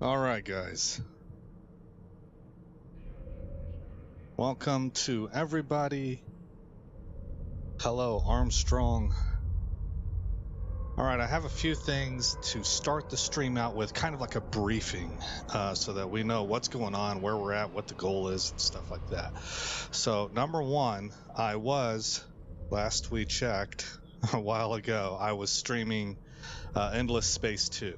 Alright guys, welcome to everybody. Hello Armstrong. Alright, I have a few things to start the stream out with, kind of like a briefing, so that we know what's going on, where we're at, what the goal is, and stuff like that. So number one, last we checked a while ago, I was streaming Endless Space 2.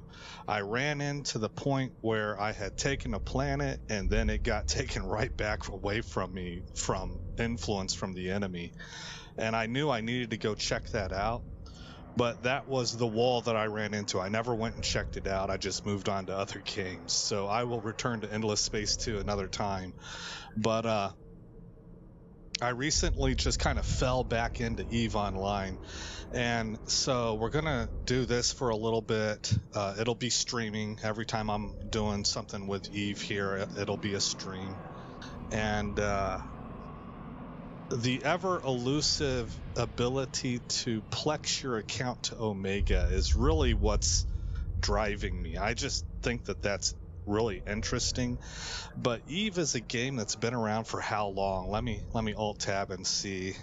I ran into the point where I had taken a planet and then it got taken right back away from me from influence from the enemy. And I knew I needed to go check that out. But that was the wall that I ran into. I never went and checked it out. I just moved on to other games. So I will return to Endless Space 2 another time. But I recently just kind of fell back into EVE Online. And so we're going to do this for a little bit. It'll be streaming. Every time I'm doing something with EVE here, it'll be a stream. And the ever elusive ability to plex your account to Omega is really what's driving me. I just think that that's really interesting. But EVE is a game that's been around for how long? Let me alt tab and see.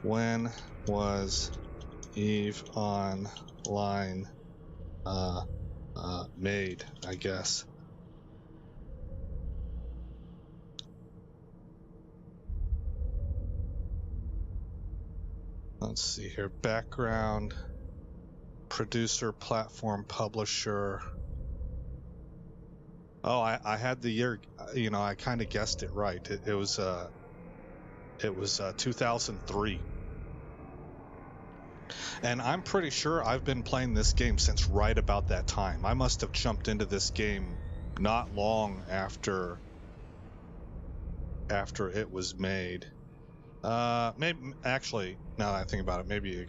When was EVE Online made, I guess. Let's see here. Background, producer, platform, publisher. Oh, I had the year, you know, I kind of guessed it right. It was 2003. And I'm pretty sure I've been playing this game since right about that time. I must have jumped into this game not long after it was made. Maybe, actually, now that I think about it, maybe,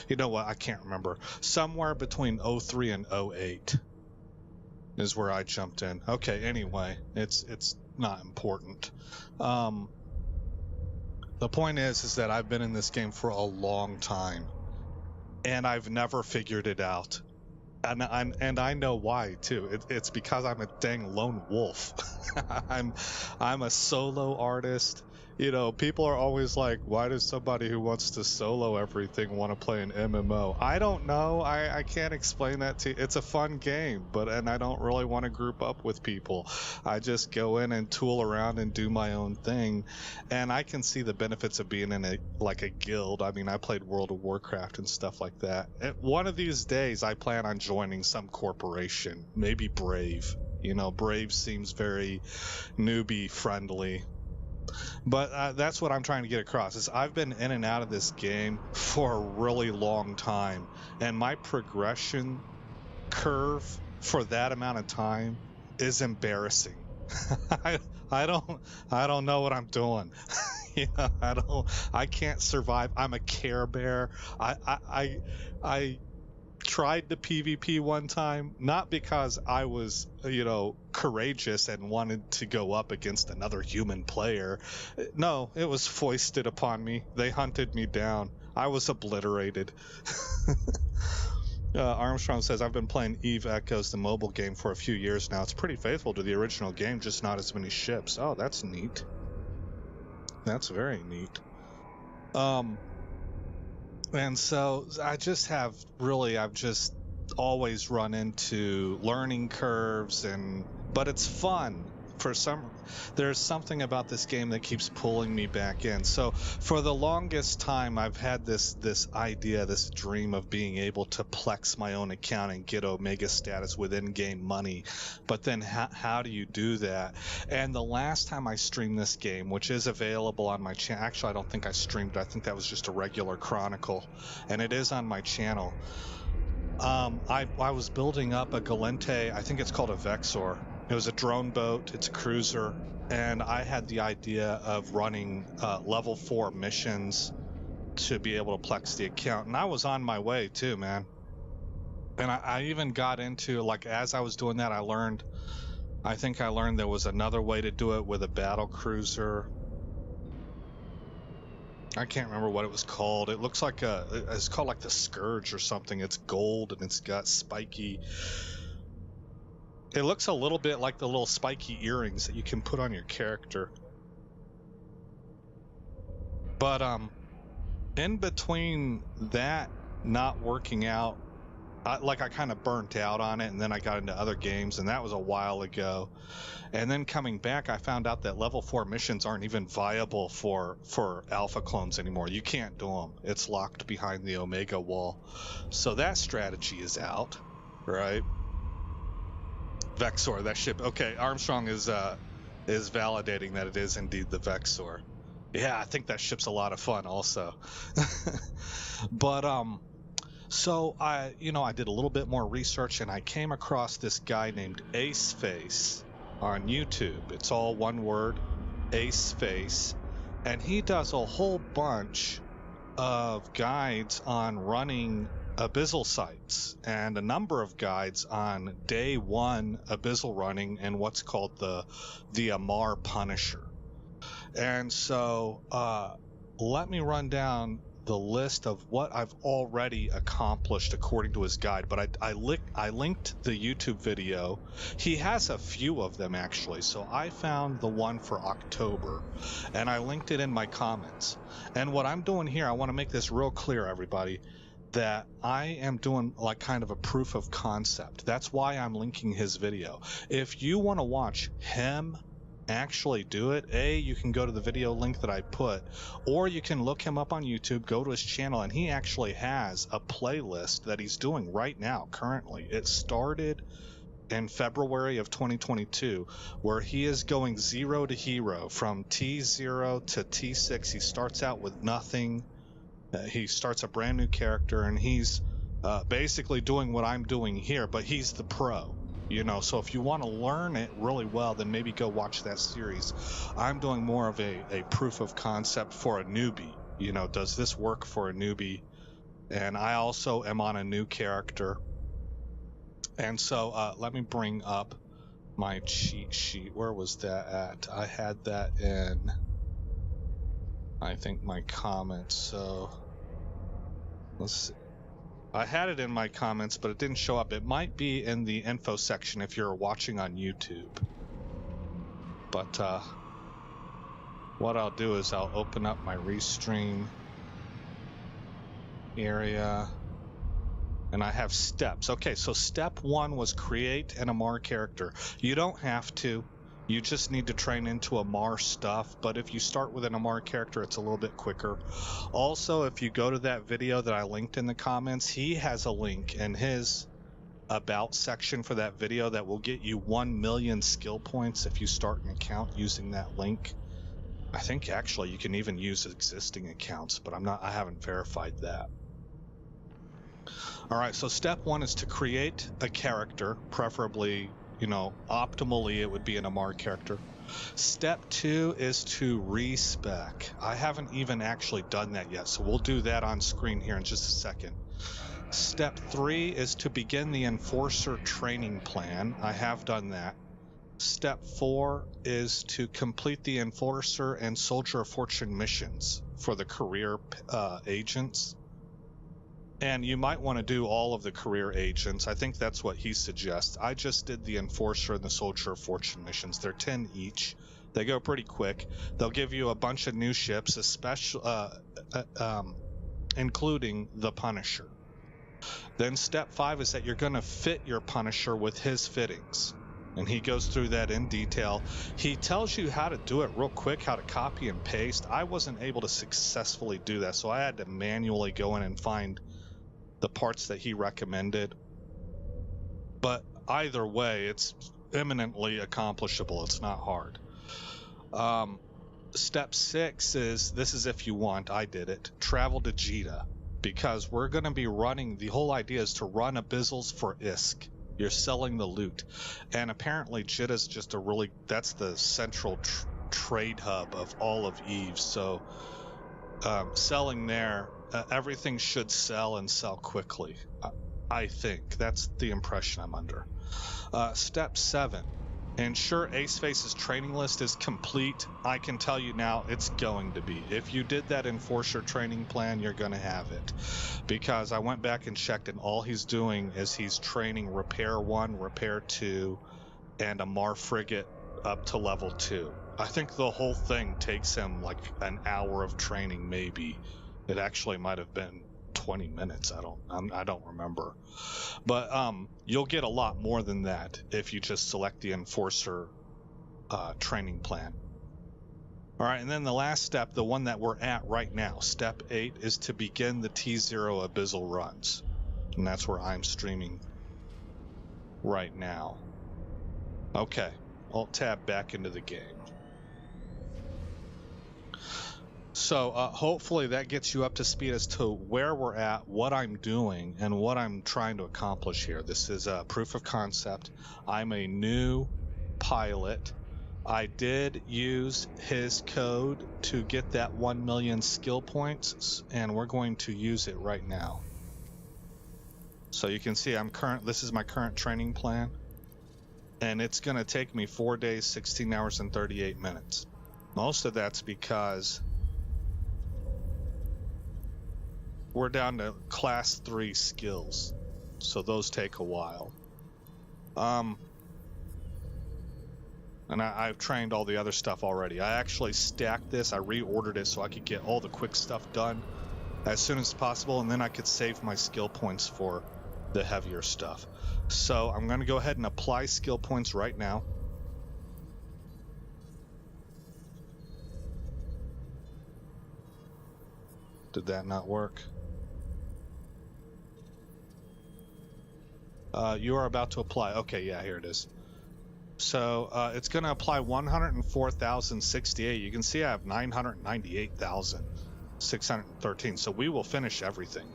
you know what, I can't remember. Somewhere between 03 and 08 is where I jumped in. Okay, anyway, it's not important. The point is that I've been in this game for a long time, and I've never figured it out. And I know why too. It's because I'm a dang lone wolf. I'm a solo artist. You know, people are always like, why does somebody who wants to solo everything want to play an MMO? I don't know. I can't explain that to you. It's a fun game, and I don't really want to group up with people. I just go in and tool around and do my own thing. And I can see the benefits of being in a guild. I mean, I played World of Warcraft and stuff like that. And one of these days, I plan on joining some corporation, maybe Brave. You know, Brave seems very newbie friendly. But that's what I'm trying to get across, is I've been in and out of this game for a really long time, and my progression curve for that amount of time is embarrassing. I don't know what I'm doing. You know, I can't survive. I'm a Care Bear. I tried the PvP one time, not because I was, you know, courageous and wanted to go up against another human player. No, it was foisted upon me. They hunted me down. I was obliterated. Armstrong says, I've been playing EVE Echoes, the mobile game, for a few years now. It's pretty faithful to the original game, just not as many ships. Oh, that's neat. That's very neat. And so I've just always run into learning curves, but it's fun. There's something about this game that keeps pulling me back in. So for the longest time, I've had this idea, this dream of being able to plex my own account and get Omega status with in-game money. But then how do you do that? And the last time I streamed this game, which is available on my channel, actually I don't think I streamed it. I think that was just a regular chronicle, and it is on my channel. I was building up a Galente, I think it's called a Vexor. It was a drone boat, it's a cruiser, and I had the idea of running level 4 missions to be able to plex the account. And I was on my way too, man. And I even got into, like, as I was doing that, I think I learned there was another way to do it with a battle cruiser. I can't remember what it was called. It looks like it's called like the Scourge or something. It's gold and it's got spiky It looks a little bit like the little spiky earrings that you can put on your character. But in between that not working out, I kind of burnt out on it, and then I got into other games, and that was a while ago. And then coming back, I found out that level 4 missions aren't even viable for alpha clones anymore. You can't do them. It's locked behind the Omega wall. So that strategy is out, right? Vexor, that ship. Okay, Armstrong is validating that it is indeed the Vexor. Yeah, I think that ship's a lot of fun also. But so I did a little bit more research, and I came across this guy named AceFace on YouTube. It's all one word, AceFace, and he does a whole bunch of guides on running Abyssal sites, and a number of guides on day 1 Abyssal running and what's called the Amarr Punisher. And so let me run down the list of what I've already accomplished according to his guide, but I linked the YouTube video. He has a few of them actually, so I found the one for October and I linked it in my comments. And what I'm doing here, I want to make this real clear, everybody, that I am doing like kind of a proof of concept. That's why I'm linking his video. If you want to watch him actually do it, you can go to the video link that I put, or you can look him up on YouTube, go to his channel, and he actually has a playlist that he's doing right now currently. It started in February of 2022, where he is going 0 to hero from T0 to T6. He starts out with nothing. He starts a brand new character, and he's basically doing what I'm doing here, but he's the pro. So if you want to learn it really well, then maybe go watch that series. I'm doing more of a proof of concept for a newbie. Does this work for a newbie? And I also am on a new character. And so let me bring up my cheat sheet. Where was that at? I had that in, I think, my comments. So let's see. I had it in my comments, but it didn't show up. It might be in the info section if you're watching on YouTube. But what I'll do is I'll open up my restream area, and I have steps. Okay, so step 1 was create an Amarr character. You don't have to. You just need to train into Amarr stuff, but if you start with an Amarr character, it's a little bit quicker. Also, if you go to that video that I linked in the comments, he has a link in his about section for that video that will get you 1 million skill points if you start an account using that link. I think actually you can even use existing accounts, but I haven't verified that. All right, so step 1 is to create a character, preferably, optimally it would be an Amarr character. Step 2 is to respec. I haven't even actually done that yet, so we'll do that on screen here in just a second. Step 3 is to begin the Enforcer training plan. I have done that. Step 4 is to complete the Enforcer and Soldier of Fortune missions for the career agents. And you might want to do all of the career agents. I think that's what he suggests. I just did the Enforcer and the Soldier of Fortune missions. They're 10 each. They go pretty quick. They'll give you a bunch of new ships, especially including the Punisher. Then step 5 is that you're going to fit your Punisher with his fittings. And he goes through that in detail. He tells you how to do it real quick, how to copy and paste. I wasn't able to successfully do that, so I had to manually go in and find the parts that he recommended. But either way, it's eminently accomplishable. It's not hard. Step 6 is, this is if you want, I did it, travel to Jita, because we're going to be running, the whole idea is to run Abyssals for ISK. You're selling the loot. And apparently Jita's just that's the central trade hub of all of EvE. So selling there, everything should sell and sell quickly. I think that's the impression I'm under. Step 7, ensure AceFace's training list is complete. I can tell you now it's going to be. If you did that Enforcer training plan, you're going to have it. Because I went back and checked, and all he's doing is he's training Repair 1, Repair 2, and Amarr frigate up to level 2. I think the whole thing takes him like an hour of training, maybe. It actually might have been 20 minutes. I don't remember. But you'll get a lot more than that if you just select the Enforcer training plan. All right, and then the last step, the one that we're at right now, step 8, is to begin the T-0 Abyssal runs. And that's where I'm streaming right now. Okay, Alt tab back into the game. So hopefully that gets you up to speed as to where we're at, what I'm doing, and what I'm trying to accomplish here. This is a proof of concept. I'm a new pilot. I did use his code to get that 1 million skill points, and we're going to use it right now. So you can see this is my current training plan, and it's going to take me 4 days, 16 hours, and 38 minutes. Most of that's because we're down to class 3 skills, so those take a while. And I've trained all the other stuff already. I actually stacked this. I reordered it so I could get all the quick stuff done as soon as possible, and then I could save my skill points for the heavier stuff. So I'm going to go ahead and apply skill points right now. Did that not work? You are about to apply. Okay, yeah, here it is. So it's going to apply 104,068. You can see I have 998,613. So we will finish everything.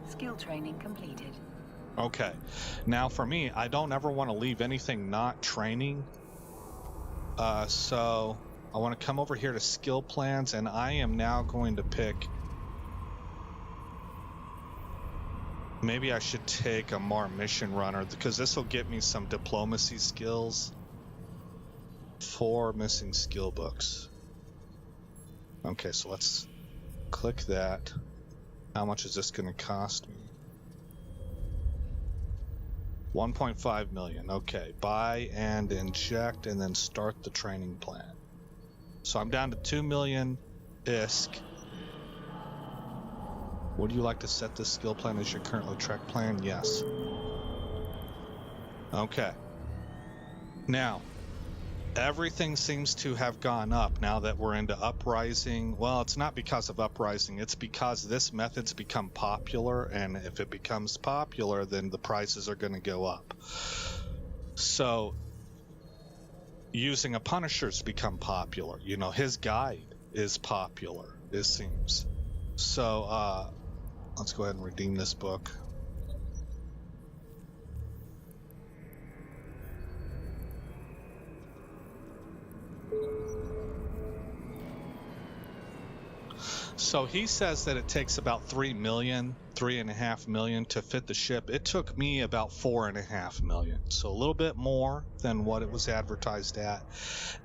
Skill training completed. Okay. Now for me, I don't ever want to leave anything not training. So I want to come over here to skill plans, and I am now going to pick... Maybe I should take a Amarr mission runner, because this will get me some diplomacy skills. 4 missing skill books. Okay, so let's click that. How much is this going to cost me? 1.5 million. Okay, buy and inject, and then start the training plan. So I'm down to 2 million ISK. Would you like to set this skill plan as your currently track plan? Yes. Okay. Now, everything seems to have gone up now that we're into Uprising. Well, it's not because of Uprising. It's because this method's become popular, and if it becomes popular, then the prices are going to go up. So, using a Punisher's become popular. You know, his guide is popular, it seems. So, let's go ahead and redeem this book. So he says that it takes about 3.5 million to fit the ship. It took me about 4.5 million, so a little bit more than what it was advertised at.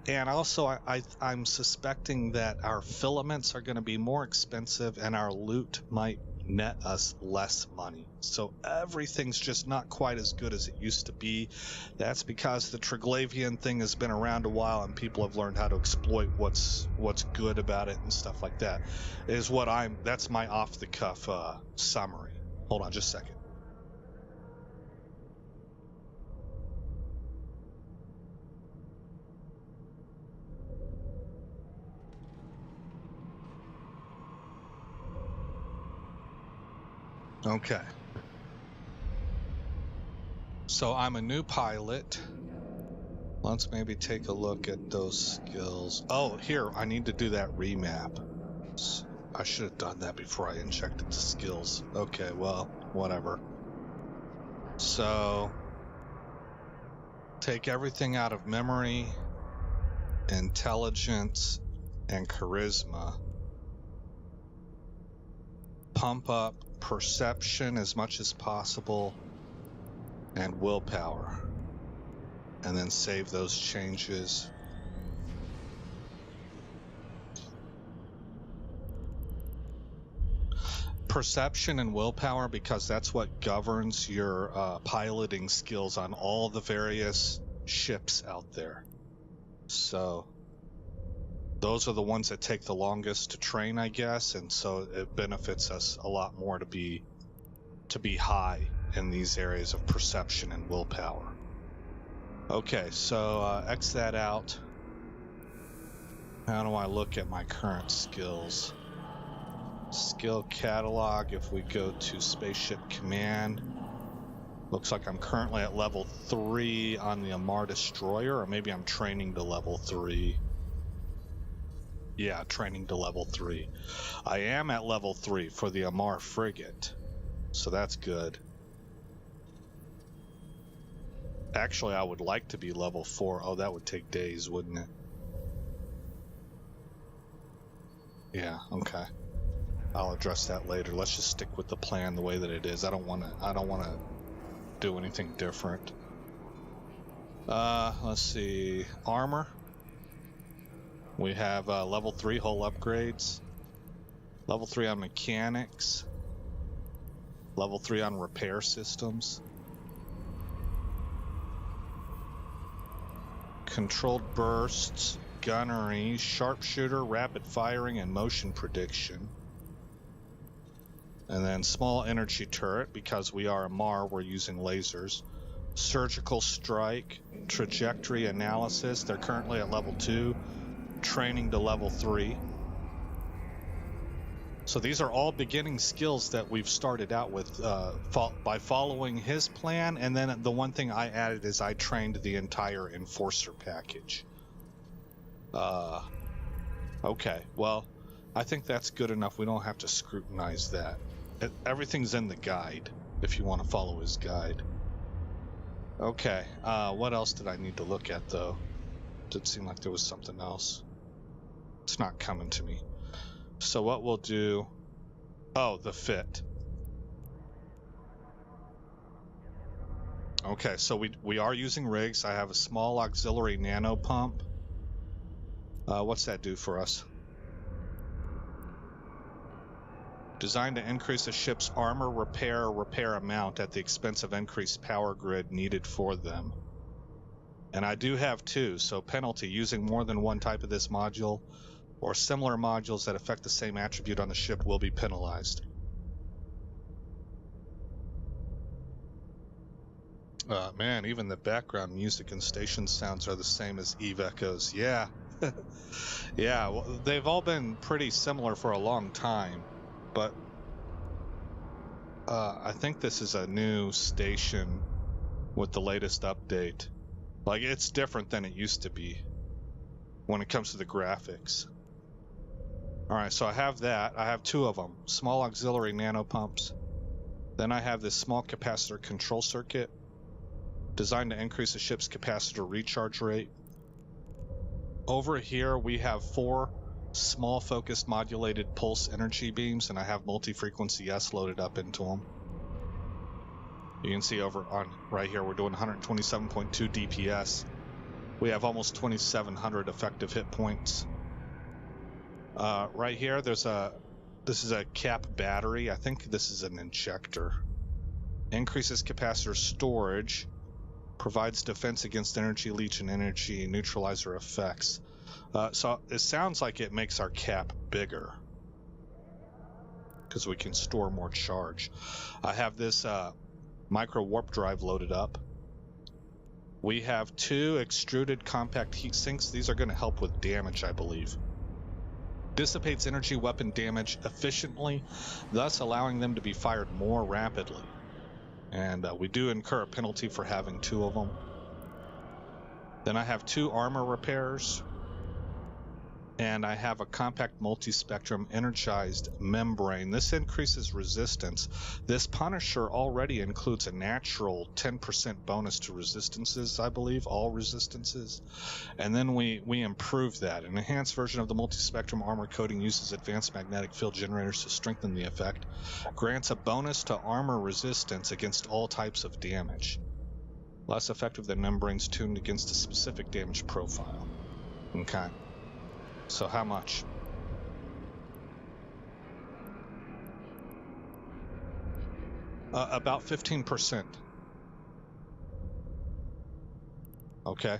And also, I'm suspecting that our filaments are going to be more expensive, and our loot might net us less money. So everything's just not quite as good as it used to be. That's because the Triglavian thing has been around a while, and people have learned how to exploit what's good about it and stuff like that. That's my off-the-cuff summary. Hold on just a second. Okay. So I'm a new pilot. Let's maybe take a look at those skills. Oh, here, I need to do that remap. I should have done that before I injected the skills. Okay, well, whatever. So, take everything out of memory, intelligence, and charisma. Pump up perception as much as possible, and willpower, and then save those changes. Perception and willpower, because that's what governs your piloting skills on all the various ships out there. So those are the ones that take the longest to train, I guess, and so it benefits us a lot more to be high in these areas of perception and willpower. Okay, so X that out. How do I look at my current skills? Skill catalog, if we go to Spaceship Command, looks like I'm currently at level 3 on the Amarr Destroyer, or maybe I'm training to level 3. Yeah, training to level 3. I am at level 3 for the Amarr Frigate, so that's good. Actually, I would like to be level 4. Oh, that would take days, wouldn't it? Yeah, okay. I'll address that later. Let's just stick with the plan the way that it is. I don't want to do anything different. Let's see. Armor. We have level 3 hull upgrades. Level 3 on mechanics. Level 3 on repair systems. Controlled bursts, gunnery, sharpshooter, rapid firing, and motion prediction. And then small energy turret, because we are Amarr, we're using lasers. Surgical strike, trajectory analysis, they're currently at level 2, training to level 3. So these are all beginning skills that we've started out with by following his plan, and then the one thing I added is I trained the entire Enforcer package. Okay, well, I think that's good enough. We don't have to scrutinize that. Everything's in the guide, if you want to follow his guide. Okay, what else did I need to look at, though? Did seem like there was something else. It's not coming to me. So what we'll do... Oh, the fit. Okay, so we are using rigs. I have a small auxiliary nano pump. What's that do for us? Designed to increase a ship's armor repair amount at the expense of increased power grid needed for them. And I do have 2, so penalty: using more than one type of this module or similar modules that affect the same attribute on the ship will be penalized. Man, even the background music and station sounds are the same as EVE echoes. Yeah. Yeah, well, they've all been pretty similar for a long time. But I think this is a new station with the latest update. Like, it's different than it used to be when it comes to the graphics. Alright, so I have that. I have 2 of them. Small auxiliary nano pumps. Then I have this small capacitor control circuit designed to increase the ship's capacitor recharge rate. Over here we have 4 small focused modulated pulse energy beams, and I have multi-frequency S loaded up into them. You can see over on right here we're doing 127.2 DPS. We have almost 2,700 effective hit points. Right here this is a cap battery. I think this is an injector. Increases capacitor storage, provides defense against energy leech and energy neutralizer effects. So it sounds like it makes our cap bigger because we can store more charge. I have this micro warp drive loaded up. We have 2 extruded compact heat sinks. These are going to help with damage, I believe. Dissipates energy weapon damage efficiently, thus allowing them to be fired more rapidly. And we do incur a penalty for having 2 of them. Then I have 2 armor repairs. And I have a compact multi-spectrum energized membrane. This increases resistance. This Punisher already includes a natural 10% bonus to resistances, I believe, all resistances. And then we improve that. An enhanced version of the multi-spectrum armor coating uses advanced magnetic field generators to strengthen the effect. Grants a bonus to armor resistance against all types of damage. Less effective than membranes tuned against a specific damage profile. Okay. So how much? About 15%. Okay.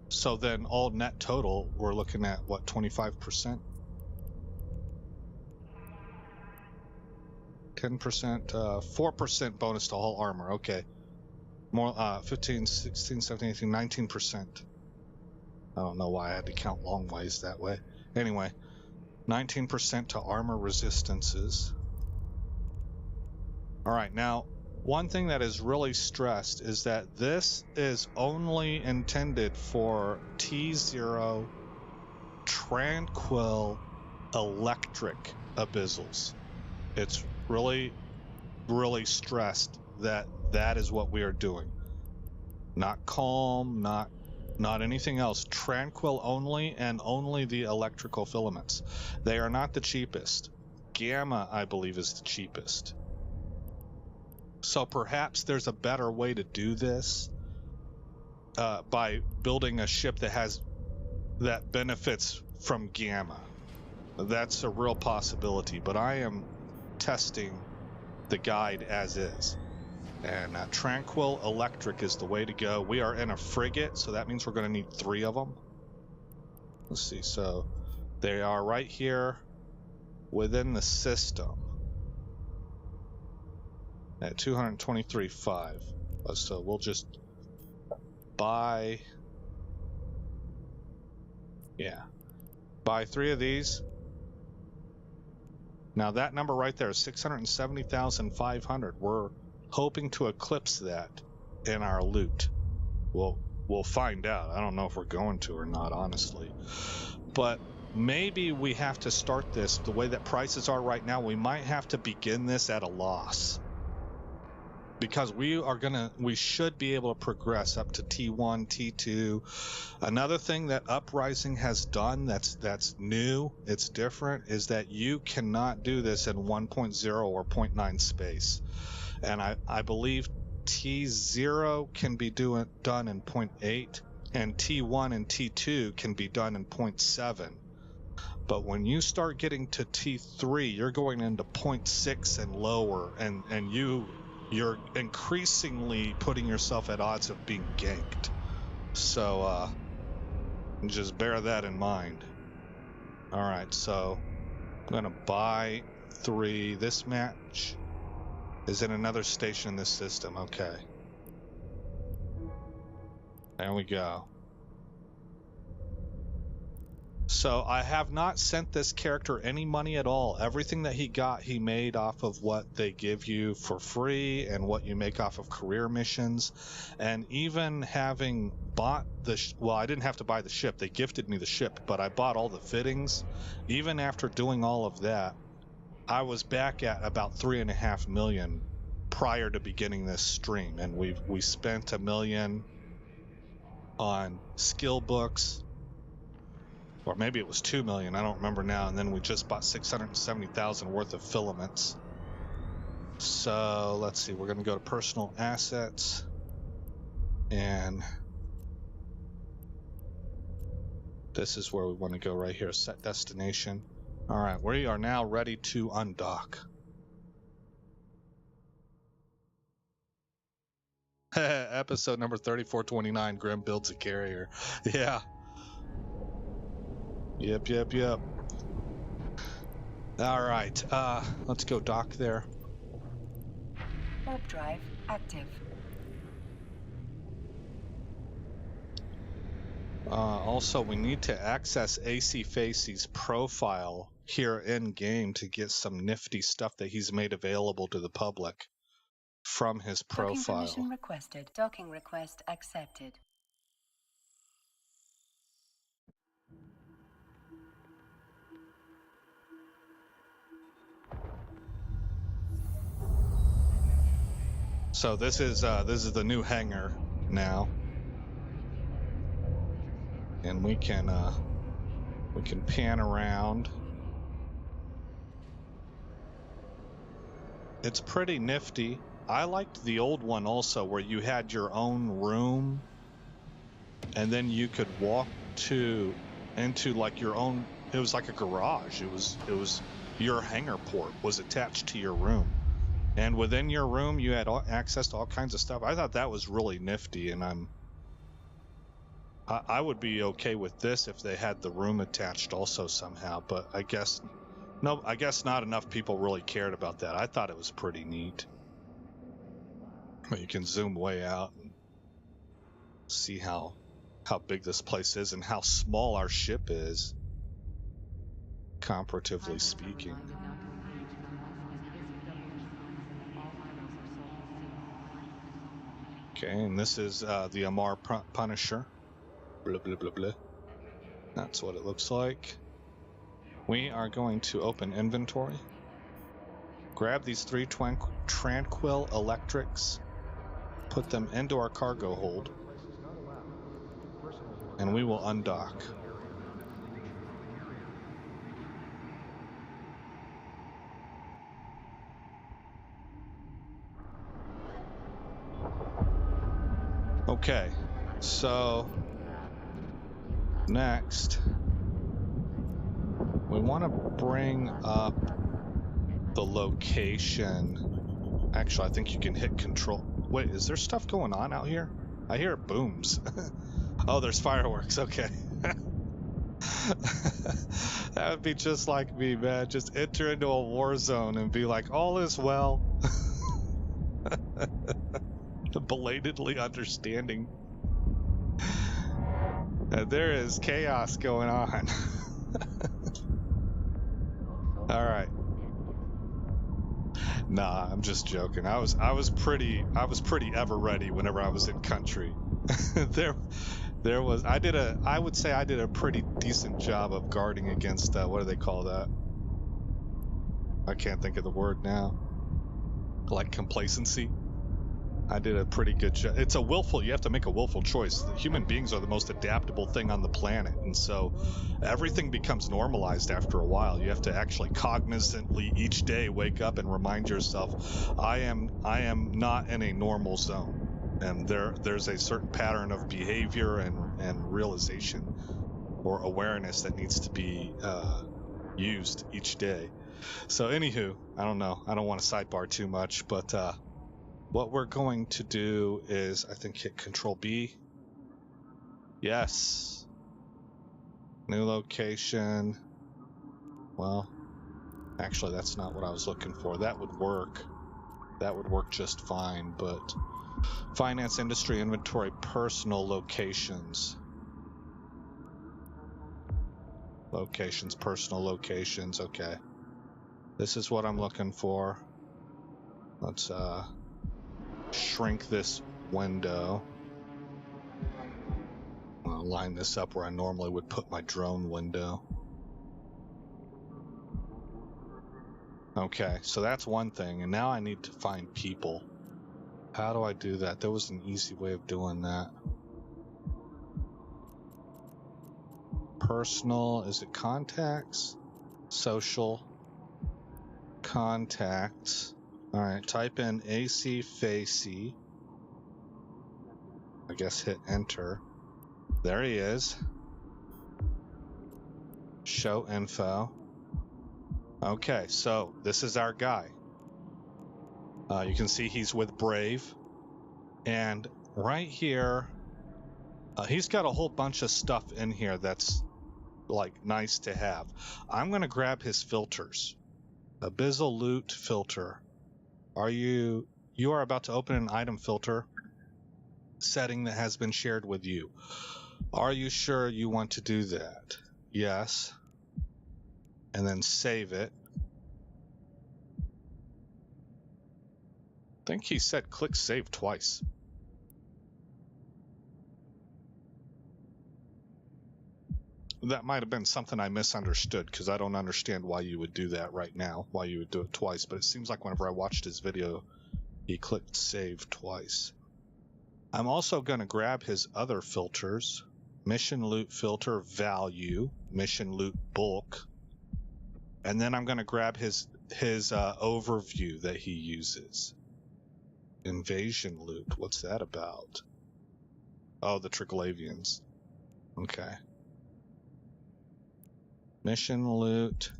So then all net total, we're looking at what, 25%? 10%, 4% bonus to all armor. Okay. More, 15, 16, 17, 18, 19%. I don't know why I had to count long ways that way. Anyway, 19% to armor resistances. All right, now, one thing that is really stressed is that this is only intended for T-0 tranquil electric abyssals. It's really, really stressed that that is what we are doing. Not calm, not anything else. Tranquil only, and only the electrical filaments. They are not the cheapest. Gamma, I believe, is the cheapest. So perhaps there's a better way to do this by building a ship that benefits from gamma. That's a real possibility, but I am testing the guide as is. And tranquil electric is the way to go. We are in a frigate, so that means we're going to need 3 of them. Let's see, so they are right here within the system at 223.5. So we'll just buy 3 of these. Now that number right there is 670,500. We're hoping to eclipse that in our loot. We'll find out. I don't know if we're going to or not, honestly. But maybe we have to start this the way that prices are right now. We might have to begin this at a loss, because we should be able to progress up to T1, T2. Another thing that Uprising has done that's new, it's different, is that you cannot do this in 1.0 or 0.9 space. And I believe T0 can be done in 0.8, and T1 and T2 can be done in 0.7. But when you start getting to T3, you're going into 0.6 and lower, and you're increasingly putting yourself at odds of being ganked. So just bear that in mind. All right, so I'm gonna buy 3. This match is in another station in this system. Okay, there we go. So I have not sent this character any money at all. Everything that he got, he made off of what they give you for free and what you make off of career missions. And even having bought well, I didn't have to buy the ship. They gifted me the ship, but I bought all the fittings. Even after doing all of that, I was back at about 3.5 million prior to beginning this stream. And we spent $1 million on skill books. Or maybe it was 2 million, I don't remember now. And then we just bought 670,000 worth of filaments. So let's see, we're going to go to personal assets. And this is where we want to go right here, set destination. All right, we are now ready to undock. Episode number 3429, Grim builds a carrier. Yeah. Yep. All right, let's go dock there. Warp drive active. Also, we need to access AceFace's profile here in game to get some nifty stuff that he's made available to the public from his profile. Docking permission requested. Docking request accepted. So this is the new hangar now, and we can pan around. It's pretty nifty. I liked the old one also, where you had your own room, and then you could walk into like your own. It was like a garage. It was your hangar port was attached to your room. And within your room, you had access to all kinds of stuff. I thought that was really nifty, and I would be okay with this if they had the room attached also somehow, but I guess not enough people really cared about that. I thought it was pretty neat. You can zoom way out and see how big this place is and how small our ship is, comparatively speaking. Okay, and this is the Amarr Punisher. Blah, blah, blah, blah. That's what it looks like. We are going to open inventory. Grab these 3 tranquil electrics. Put them into our cargo hold. And we will undock. Okay, so next we want to bring up the location. Actually, I think you can hit control. Wait, is there stuff going on out here? I hear booms. Oh, there's fireworks. Okay. That would be just like me, man. Just enter into a war zone and be like, all is well. Belatedly understanding. There is chaos going on. All right. Nah, I'm just joking. I was pretty ever ready whenever I was in country. There was I would say I did a pretty decent job of guarding against what do they call that? I can't think of the word now. Like complacency. I did a pretty good job. It's you have to make a willful choice. Human beings are the most adaptable thing on the planet, and so everything becomes normalized after a while. You have to actually cognizantly each day wake up and remind yourself, I am not in a normal zone. And there's a certain pattern of behavior and realization or awareness that needs to be used each day. So anywho, I don't know. I don't want to sidebar too much, but what we're going to do is, I think, hit Control B. Yes. New location. Well, actually, that's not what I was looking for. That would work. That would work just fine, but finance, industry, inventory, personal locations. Locations, personal locations. Okay. This is what I'm looking for. Let's shrink this window. I'll line this up where I normally would put my drone window. Okay, so that's one thing, and now I need to find people. How do I do that? There was an easy way of doing that. Personal, is it contacts? Social, contacts. All right, type in AceFace. I guess hit enter. There he is. Show info. Okay, so this is our guy. You can see he's with Brave. And right here, he's got a whole bunch of stuff in here that's like nice to have. I'm going to grab his filters. Abyssal loot filter. You are about to open an item filter setting that has been shared with you. Are you sure you want to do that? Yes. And then save it. I think he said click save twice. That might have been something I misunderstood, because I don't understand why you would do that right now, why you would do it twice, but it seems like whenever I watched his video, he clicked save twice. I'm also going to grab his other filters. Mission loot filter value, mission loot bulk, and then I'm going to grab his overview that he uses. Invasion loot, what's that about? Oh, the Triglavians. Okay. Mission loot,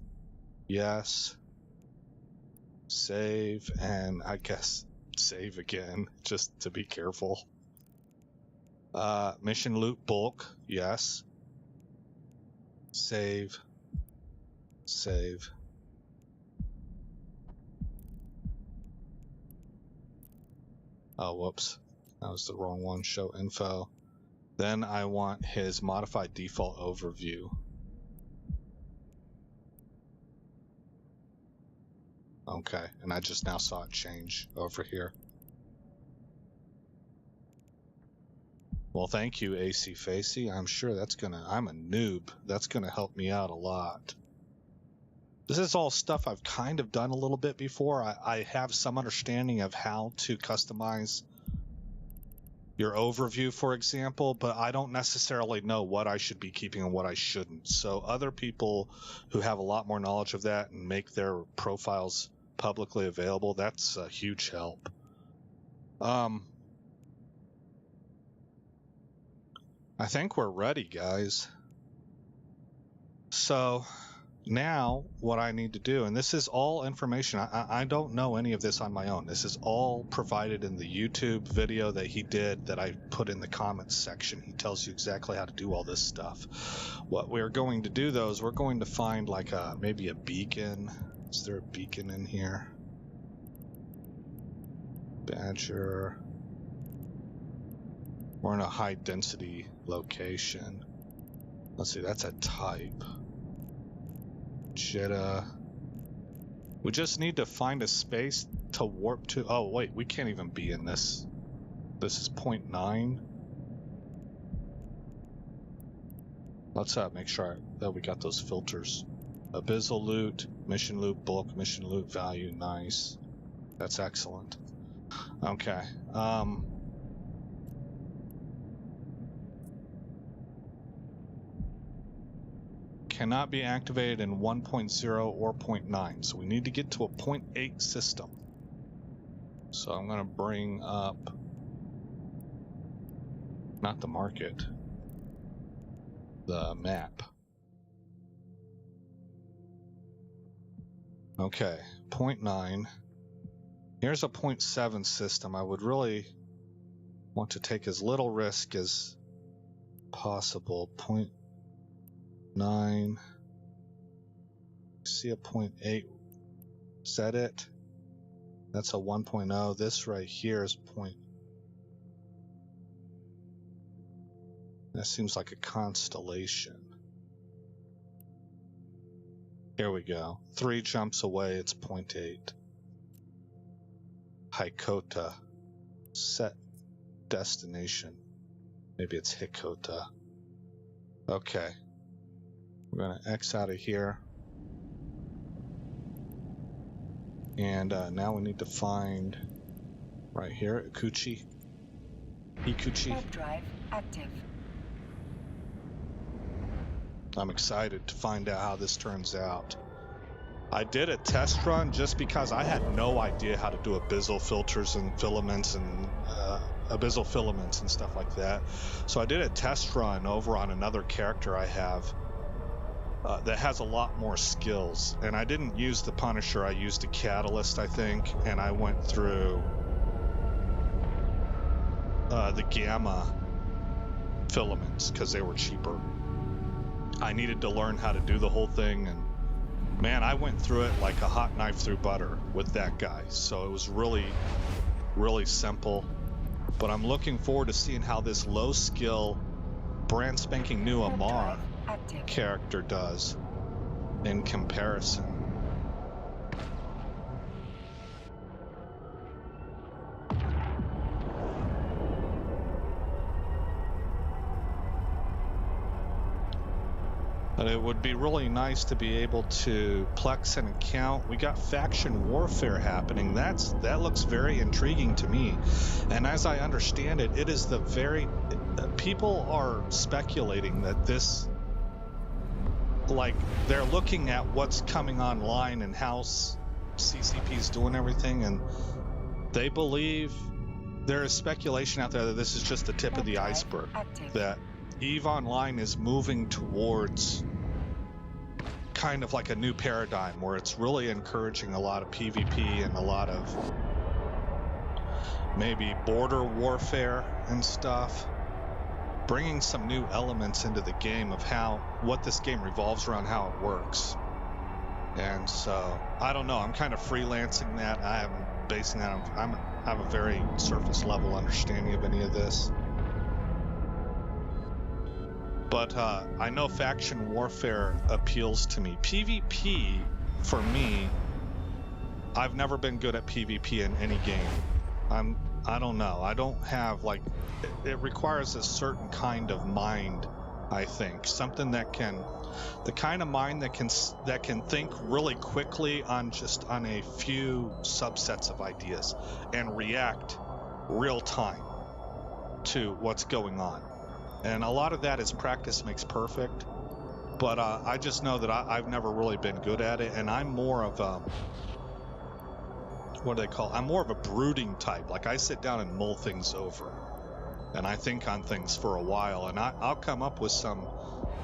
yes. Save, and I guess save again, just to be careful. Mission loot bulk, yes. Save. Save. Oh, whoops. That was the wrong one. Show info. Then I want his modified default overview. Okay, and I just now saw it change over here. Well, thank you, AceFace. I'm sure that's gonna, I'm a noob. That's gonna help me out a lot. This is all stuff I've kind of done a little bit before. I have some understanding of how to customize your overview, for example, but I don't necessarily know what I should be keeping and what I shouldn't. So other people who have a lot more knowledge of that and make their profiles publicly available, that's a huge help. I think we're ready, guys. So now what I need to do, and this is all information, I don't know any of this on my own. This is all provided in the YouTube video that he did that I put in the comments section. He tells you exactly how to do all this stuff. What we're going to do though is we're going to find like maybe a beacon. Is there a beacon in here? Badger. We're in a high density location. Let's see, that's a type. Jita. We just need to find a space to warp to. Oh wait, we can't even be in this. This is 0.9. Let's make sure that we got those filters. Abyssal loot, mission loot bulk, mission loot value, nice. That's excellent. Okay. Cannot be activated in 1.0 or 0.9, so we need to get to a 0.8 system. So I'm going to bring up, not the market, the map. Okay, 0.9. Here's a 0.7 system. I would really want to take as little risk as possible. 0.9. See a 0.8. Is that it? That's a 1.0. This right here is point. That seems like a constellation. Here we go. 3 jumps away, it's 0.8. Hikota. Set destination. Maybe it's Hikota. Okay. We're going to X out of here. And now we need to find right here, Ikuchi. Warp drive active. I'm excited to find out how this turns out. I did a test run just because I had no idea how to do abyssal filters and filaments and abyssal filaments and stuff like that. So I did a test run over on another character I have that has a lot more skills. And I didn't use the Punisher, I used a Catalyst, I think, and I went through the Gamma filaments because they were cheaper. I needed to learn how to do the whole thing, and man, I went through it like a hot knife through butter with that guy. So it was really, really simple. But I'm looking forward to seeing how this low skill, brand spanking new Amarr character does in comparison. But it would be really nice to be able to plex an account. We got faction warfare happening. That looks very intriguing to me. And as I understand it, it is the very... people are speculating that this... like, they're looking at what's coming online and how CCP's doing everything, and they believe there is speculation out there that this is just the tip of the iceberg. That EVE Online is moving towards kind of like a new paradigm where it's really encouraging a lot of PvP and a lot of maybe border warfare and stuff, bringing some new elements into the game of what this game revolves around, how it works. And so I don't know, I'm kind of freelancing that. I am basing that on, I have a very surface level understanding of any of this. But I know faction warfare appeals to me. PvP, for me, I've never been good at PvP in any game. I don't know. I don't have, like, it requires a certain kind of mind, I think. Something that can, the kind of mind that can think really quickly on a few subsets of ideas and react real time to what's going on. And a lot of that is practice makes perfect, but I just know that I've never really been good at it, and I'm more of a, what do they call it? I'm more of a brooding type. Like, I sit down and mull things over, and I think on things for a while, and I'll come up with some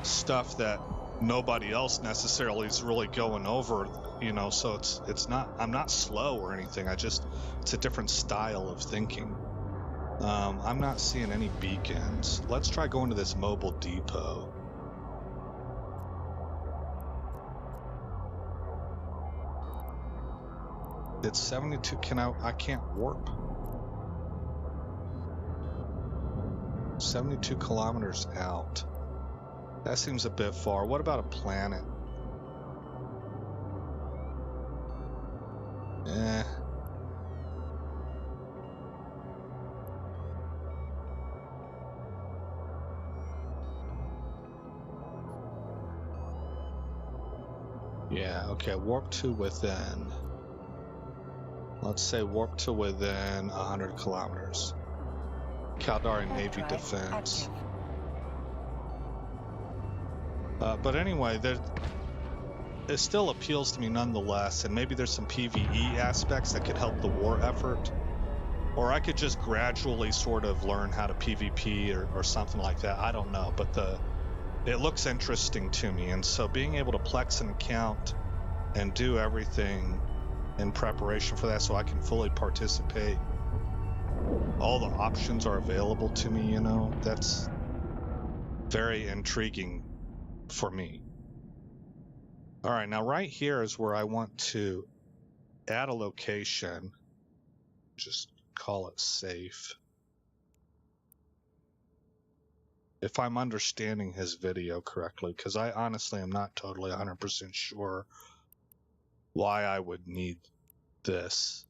stuff that nobody else necessarily is really going over, you know, so it's not, I'm not slow or anything, it's a different style of thinking. I'm not seeing any beacons. Let's try going to this mobile depot. It's 72, I can't warp. 72 kilometers out. That seems a bit far. What about a planet? Yeah, okay, warp to within. Let's say warp to within 100 kilometers. Caldari Navy Defense. But anyway, it still appeals to me nonetheless, and maybe there's some PvE aspects that could help the war effort. Or I could just gradually sort of learn how to PvP or something like that. I don't know, but it looks interesting to me, and so being able to plex an account and do everything in preparation for that so I can fully participate, all the options are available to me, you know, that's very intriguing for me. All right, now right here is where I want to add a location, just call it safe. If I'm understanding his video correctly, because I honestly am not totally 100% sure why I would need this.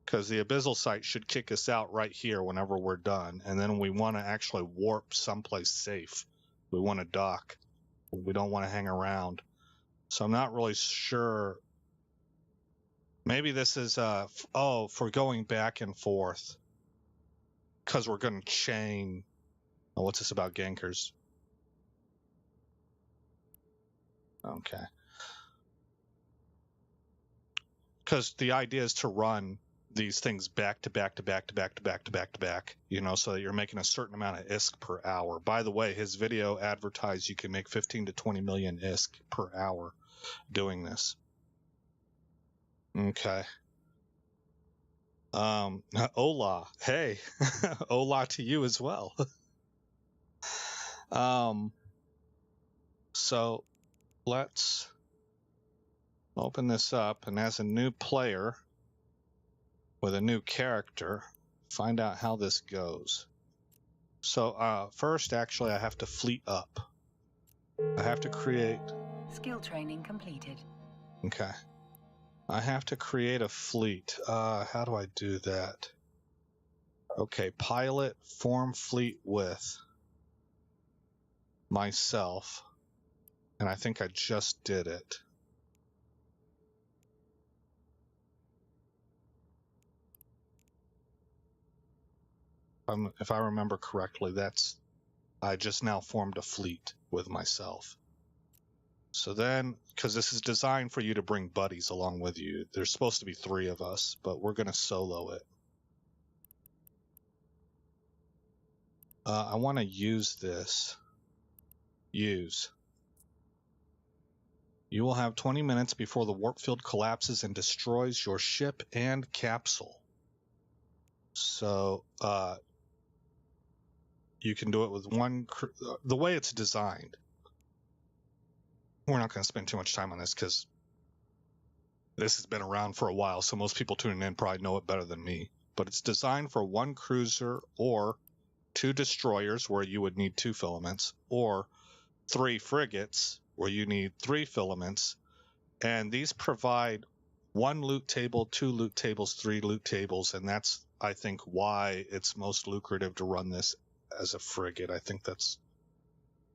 Because the Abyssal site should kick us out right here whenever we're done, and then we want to actually warp someplace safe. We want to dock. We don't want to hang around. So I'm not really sure. Maybe this is, for going back and forth. Because we're going to chain. Oh, what's this about gankers? Okay. Because the idea is to run these things back to back to back to back to back to back to back, you know, so that you're making a certain amount of ISK per hour. By the way, his video advertised you can make 15 to 20 million ISK per hour doing this. Okay. Hola. Hey. Hola to you as well. So let's open this up, and as a new player with a new character, find out how this goes. So first, actually, I have to fleet up. I have to create... Skill training completed. Okay. I have to create a fleet. How do I do that? Okay, pilot, form fleet with myself. And I think I just did it. If I remember correctly, I just now formed a fleet with myself. So then, because this is designed for you to bring buddies along with you, there's supposed to be 3 of us, but we're going to solo it. I want to use this. Use. You will have 20 minutes before the warp field collapses and destroys your ship and capsule. So you can do it with one. The way it's designed, we're not going to spend too much time on this because this has been around for a while, so most people tuning in probably know it better than me. But it's designed for one cruiser or 2 destroyers where you would need 2 filaments, or 3 frigates where you need 3 filaments. And these provide 1 loot table, 2 loot tables, 3 loot tables, and that's, I think, why it's most lucrative to run this as a frigate. I think that's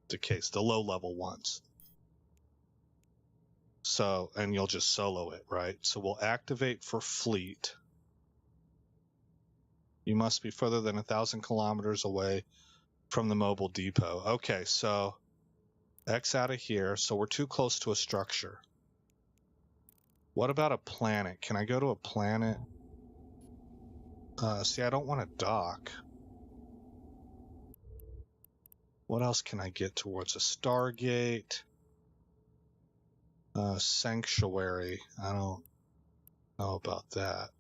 the case, the low-level ones. So, and you'll just solo it, right? So we'll activate for fleet. You must be further than 1,000 kilometers away from the mobile depot. Okay, so X out of here. So we're too close to a structure. What about a planet? Can I go to a planet? See, I don't want to dock. What else can I get towards a Stargate? Sanctuary. I don't know about that.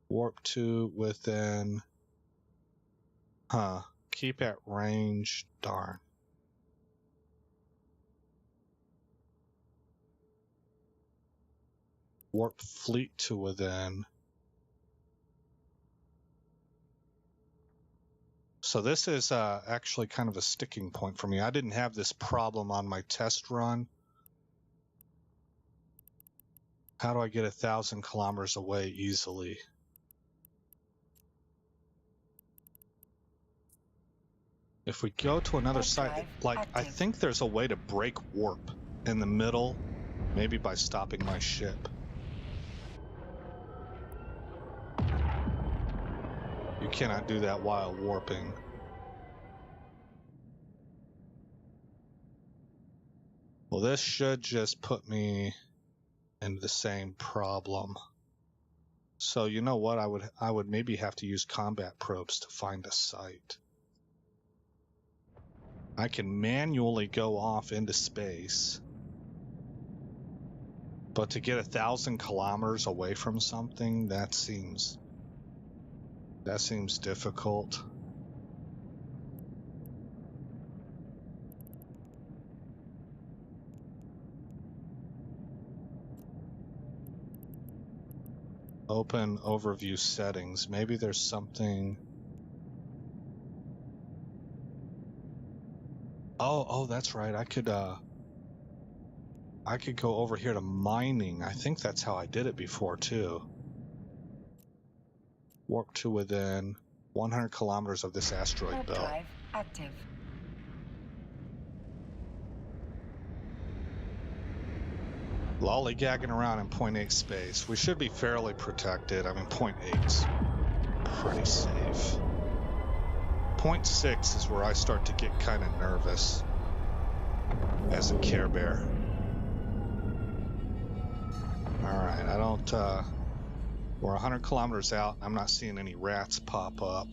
Warp to within. Keep at range. Darn. Warp fleet to within. So this is actually kind of a sticking point for me. I didn't have this problem on my test run. How do I get 1,000 kilometers away easily? If we go to another site, like active. I think there's a way to break warp in the middle, maybe by stopping my ship. You cannot do that while warping. Well, this should just put me into the same problem. So you know what? I would maybe have to use combat probes to find a site. I can manually go off into space, but to get 1,000 kilometers away from something, that seems difficult. Open overview settings. Maybe there's something. Oh, that's right. I could go over here to mining. I think that's how I did it before too. Warp to within 100 kilometers of this asteroid belt. Drive active. Lollygagging around in 0.8 space. We should be fairly protected. I mean, 0.8's pretty safe. 0.6 is where I start to get kind of nervous as a Care Bear. Alright, I don't, we're 100 kilometers out. I'm not seeing any rats pop up.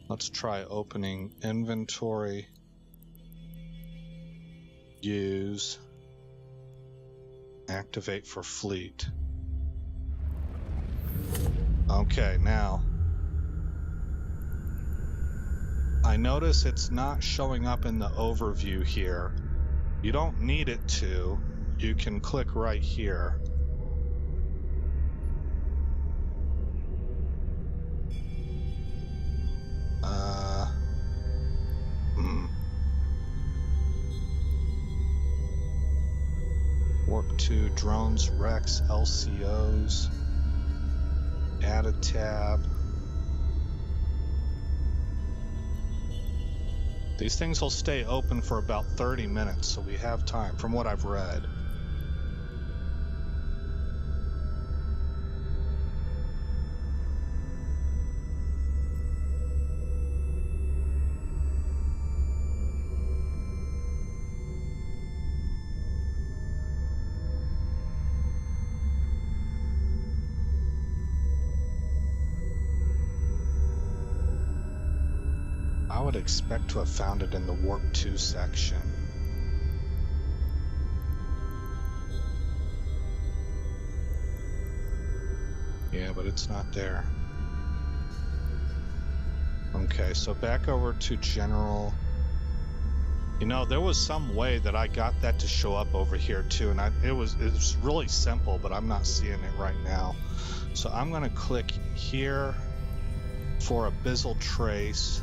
Let's try opening inventory. Use. Activate for fleet. Okay, now I notice it's not showing up in the overview here. You don't need it to. You can click right here. Warp to drones, Rex, LCOs. Add a tab. These things will stay open for about 30 minutes, so we have time, from what I've read. would expect to have found it in the Warp 2 section. Yeah, but it's not there. Okay, so back over to General. You know, there was some way that I got that to show up over here too, and it was really simple, but I'm not seeing it right now. So I'm gonna click here for Abyssal Trace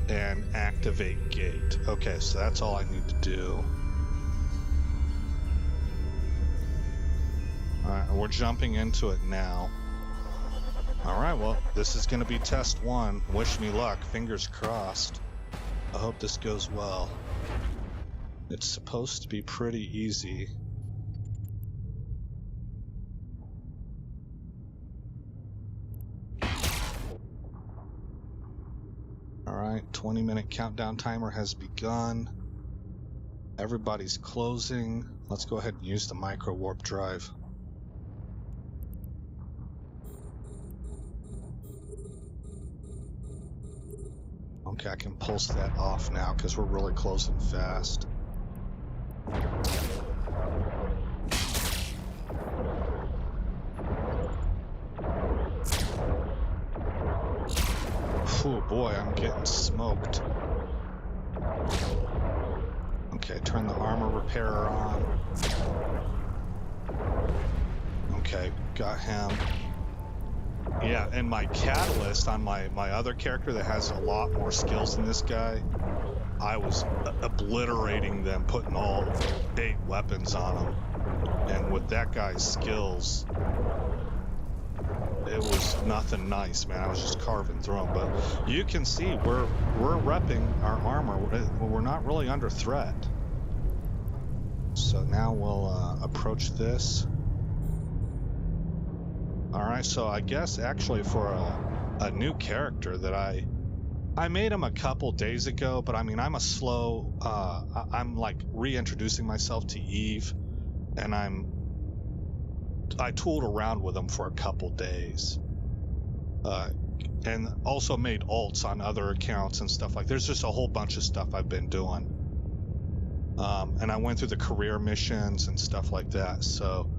and activate gate. Okay, so that's all I need to do. Alright, we're jumping into it now. Alright, well, this is gonna be test 1. Wish me luck, fingers crossed. I hope this goes well. It's supposed to be pretty easy. Alright, 20-minute countdown timer has begun. Everybody's closing. Let's go ahead and use the micro warp drive. Okay, I can pulse that off now because we're really closing fast. Oh boy, I'm getting smoked. Okay, turn the armor repairer on. Okay, got him. Yeah, and my catalyst on my other character that has a lot more skills than this guy, I was obliterating them, putting all 8 weapons on him. And with that guy's skills, it was nothing nice, man. I was just carving through them. But you can see we're repping our armor. We're not really under threat. So now we'll approach this. Alright, so I guess actually for a new character that I made him a couple days ago, but I mean, I'm a slow, I'm like reintroducing myself to EvE, and I tooled around with him for a couple days. And also made alts on other accounts and stuff like, there's just a whole bunch of stuff I've been doing. And I went through the career missions and stuff like that, so.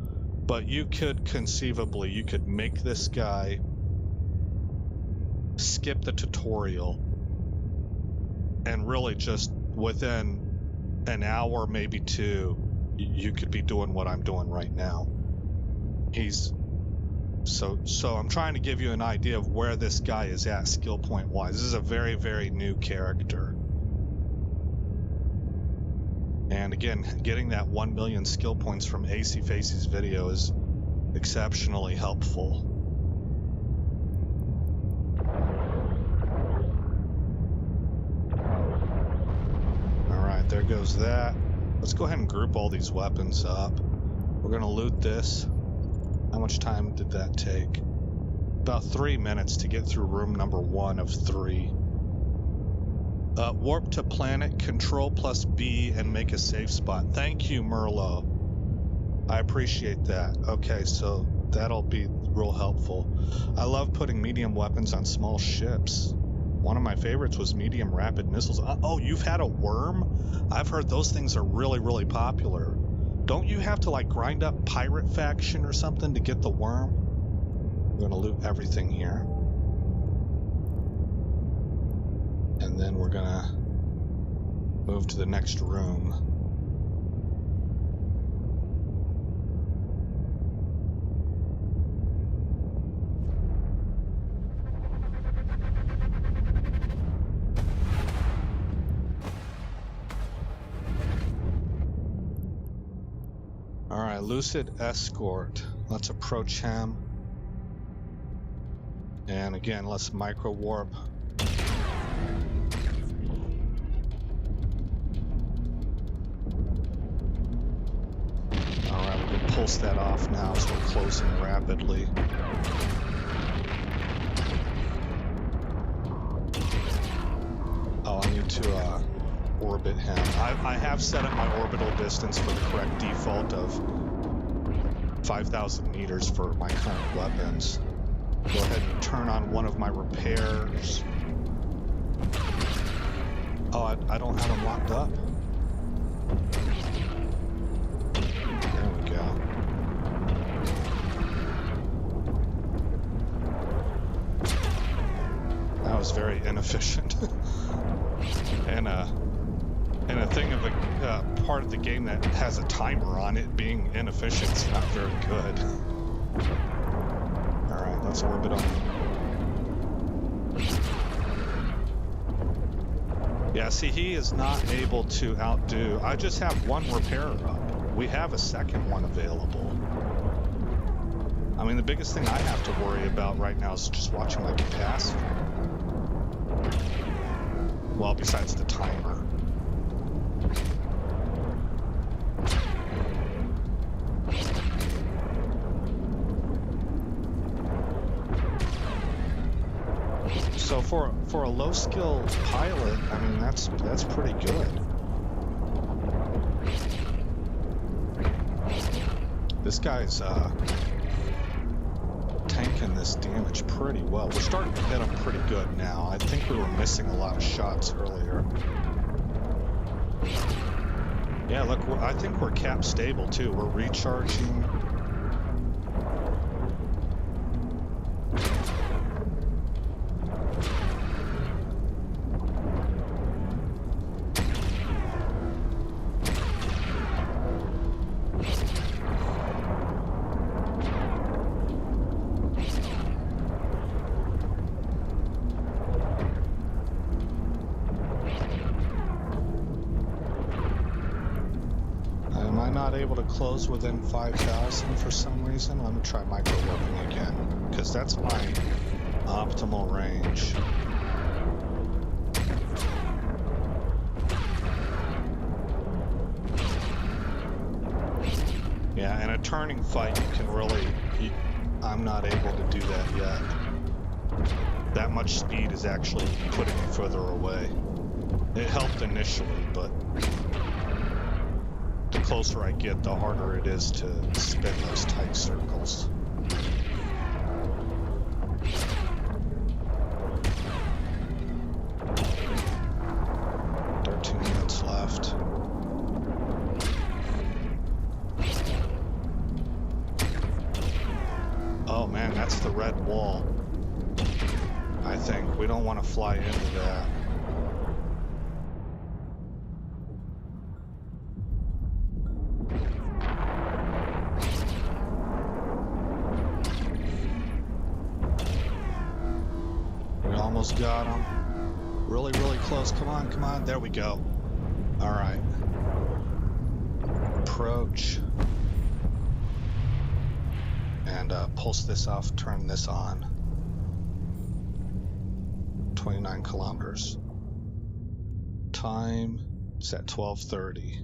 But you could conceivably, you could make this guy skip the tutorial and really just within an hour, maybe 2, you could be doing what I'm doing right now. So I'm trying to give you an idea of where this guy is at skill point wise. This is a very, very new character. And again, getting that 1 million skill points from AceFace's video is exceptionally helpful. Alright, there goes that. Let's go ahead and group all these weapons up. We're gonna loot this. How much time did that take? About 3 minutes to get through room number 1 of 3. Warp to planet, control plus B, and make a safe spot. Thank you, Merlot. I appreciate that. Okay, so that'll be real helpful. I love putting medium weapons on small ships. One of my favorites was medium rapid missiles. Oh, you've had a worm? I've heard those things are really, really popular. Don't you have to like grind up Pirate Faction or something to get the worm? We're gonna loot everything here. And then we're gonna move to the next room. Alright, Lucid Escort. Let's approach him. And again, let's micro warp. Alright, we can pulse that off now as we're closing rapidly. Oh, I need to orbit him. I have set up my orbital distance for the correct default of 5,000 meters for my current weapons. Go ahead and turn on one of my repairs. Oh, I don't have them locked up. There we go. That was very inefficient. And a thing of a part of the game that has a timer on it being inefficient is not very good. All right, let's orbit on. Yeah, see, he is not able to outdo. I just have one repairer up. We have a second one available. I mean, the biggest thing I have to worry about right now is just watching my capacity. Well, besides the timer. So for a low skill pilot, I mean that's pretty good. This guy's tanking this damage pretty well. We're starting to hit him pretty good now. I think we were missing a lot of shots earlier. Yeah, look, I think we're cap stable too. We're recharging. Able to close within 5,000 for some reason. Let me try micro warping again, because that's my optimal range. Yeah, in a turning fight, you can really. I'm not able to do that yet. That much speed is actually putting me further away. It helped initially, but. The closer I get, the harder it is to spin those tight circles. Minutes left. Oh man, that's the red wall. I think we don't want to fly into that. Got him. Really, really close. Come on, come on. There we go. All right. Approach. And pulse this off, turn this on. 29 kilometers. Time is at 12:30.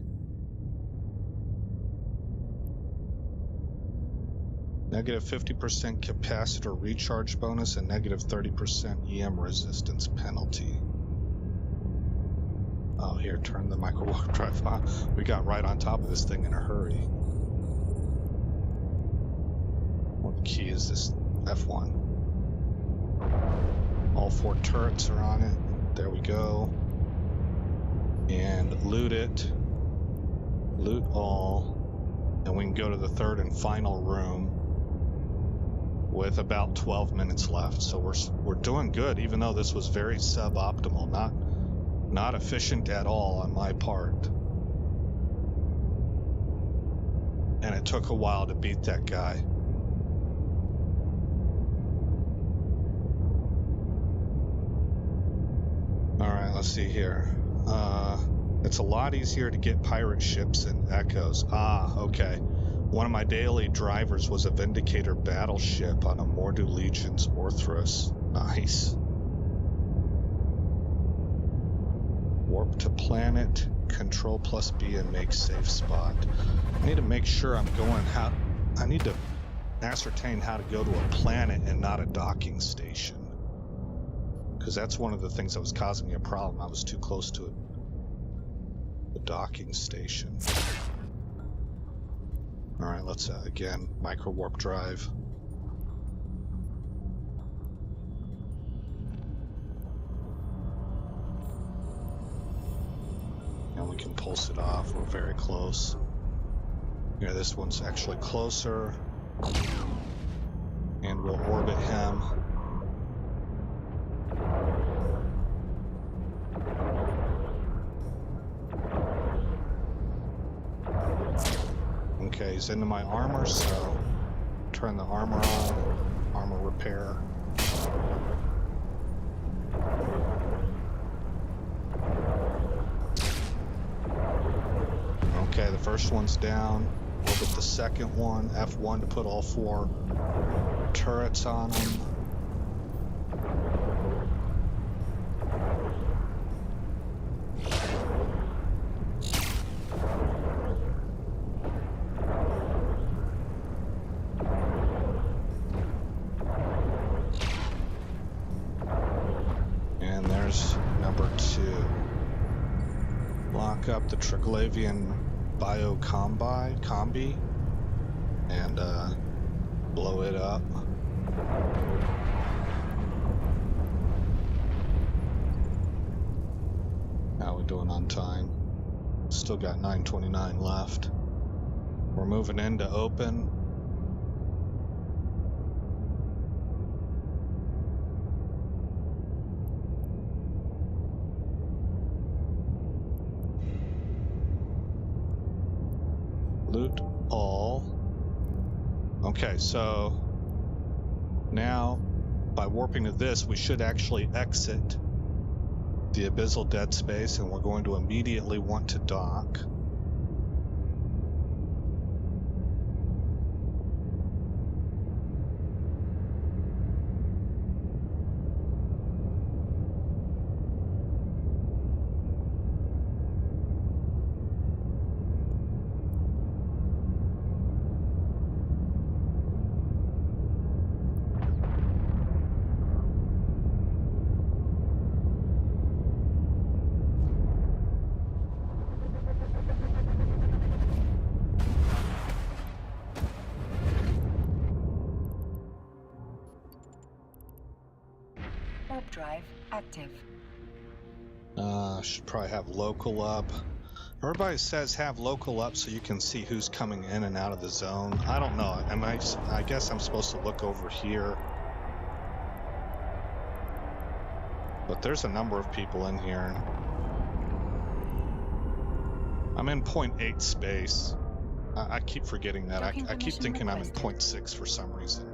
Negative 50% capacitor recharge bonus and negative 30% EM resistance penalty. Oh, here, turn the micro warp drive on. We got right on top of this thing in a hurry. What key is this? F1. All 4 turrets are on it. There we go. And loot it. Loot all. And we can go to the third and final room with about 12 minutes left. So we're doing good, even though this was very suboptimal, not efficient at all on my part. And it took a while to beat that guy. All right, let's see here. It's a lot easier to get pirate ships and echoes. Ah, okay. One of my daily drivers was a Vindicator battleship on a Mordu Legion's Orthros. Nice. Warp to planet, control plus B and make safe spot. I need to make sure I'm going I need to ascertain how to go to a planet and not a docking station. Because that's one of the things that was causing me a problem. I was too close to the docking station. All right, let's again micro warp drive. we can pulse it off. We're very close. Here, this one's actually closer. And we'll orbit him. Okay, he's into my armor, so turn the armor on. Armor repair. Okay, the first one's down. Orbit the second one. F1 to put all 4 turrets on him. And there's number 2. Lock up the Triglavian combi and blow it up. How we doing on time? Still got 9:29 left. We're moving into open. Loot all. Okay, so now by warping to this, we should actually exit the Abyssal dead space, and we're going to immediately want to dock. Warp drive active. Should probably have local up. Everybody says have local up so you can see who's coming in and out of the zone. I don't know. I guess I'm supposed to look over here. But there's a number of people in here. I'm in 0.8 space. I keep forgetting that. I keep thinking I'm in 0.6 for some reason.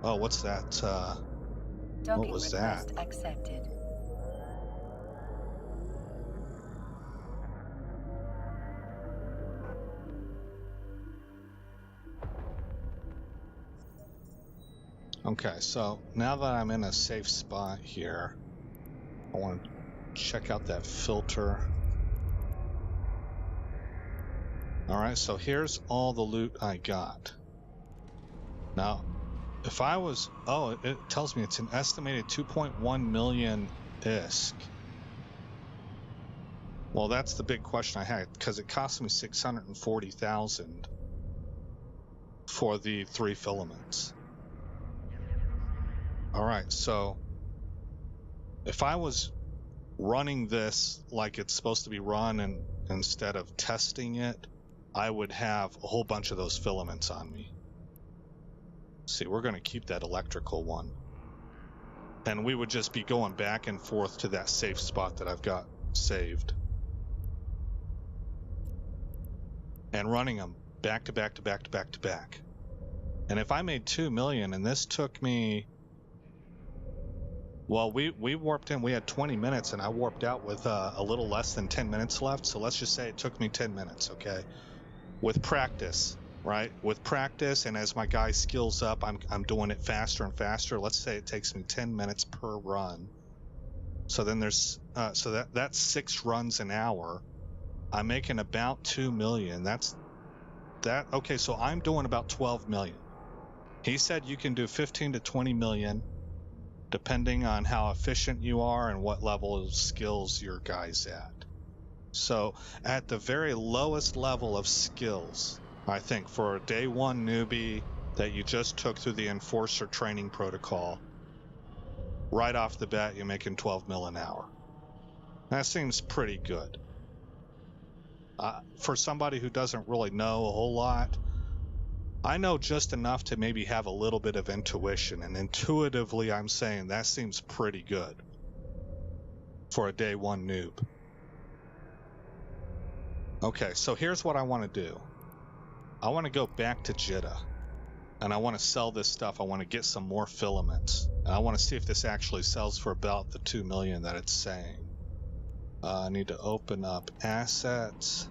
Oh, what's that? What was that? Accepted. Okay, so now that I'm in a safe spot here, I want to check out that filter. Alright, so here's all the loot I got. Now, if I was... Oh, it tells me it's an estimated 2.1 million ISK. Well, that's the big question I had, because it cost me 640,000 for the 3 filaments. Alright, so if I was running this like it's supposed to be run and instead of testing it, I would have a whole bunch of those filaments on me. See, we're going to keep that electrical one. And we would just be going back and forth to that safe spot that I've got saved. And running them back to back to back to back to back. And if I made 2 million and this took me... Well, we warped in, we had 20 minutes and I warped out with a little less than 10 minutes left. So let's just say it took me 10 minutes, okay? With practice, right? With practice, and as my guy skills up, I'm doing it faster and faster. Let's say it takes me 10 minutes per run. So then there's, so that's 6 runs an hour. I'm making about 2 million. Okay, so I'm doing about 12 million. He said you can do 15 to 20 million. Depending on how efficient you are and what level of skills your guy's at. So at the very lowest level of skills, I think for a day 1 newbie that you just took through the Enforcer training protocol, right off the bat you're making 12 mil an hour. That seems pretty good. For somebody who doesn't really know a whole lot, I know just enough to maybe have a little bit of intuition, and intuitively I'm saying that seems pretty good for a day one noob. Okay, so here's what I want to do. I want to go back to Jita, and I want to sell this stuff. I want to get some more filaments, and I want to see if this actually sells for about the 2 million that it's saying. I need to open up assets,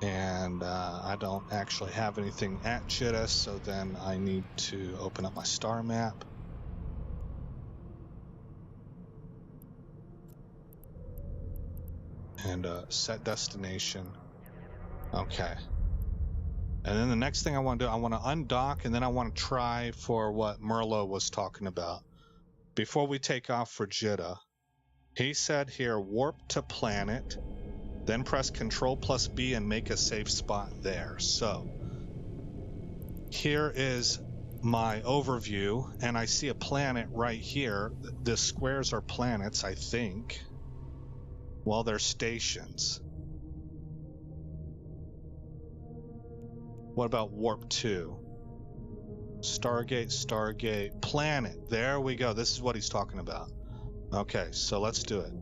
and I don't actually have anything at Jita, so then I need to open up my star map. And set destination. Okay. And then the next thing I want to do, I want to undock, and then I want to try for what Merlo was talking about. Before we take off for Jita, he said here, warp to planet, then press Control+B and make a safe spot there. So here is my overview, and I see a planet right here. The squares are planets, I think. Well, they're stations. What about warp 2? Stargate, Stargate, planet. There we go. This is what he's talking about. Okay, so let's do it.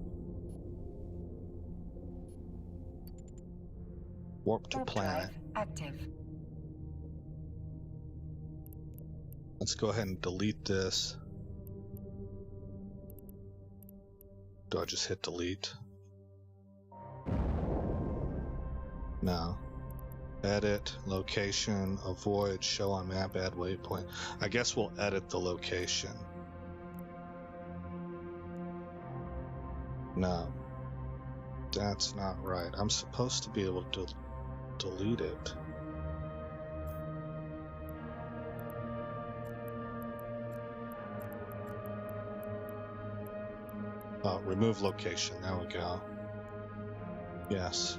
Warp to planet. Active. Let's go ahead and delete this. Do I just hit delete? No. Edit, location, avoid, show on map, add waypoint. I guess we'll edit the location. No. That's not right. I'm supposed to be able to delete it. Oh, remove location. There we go. Yes.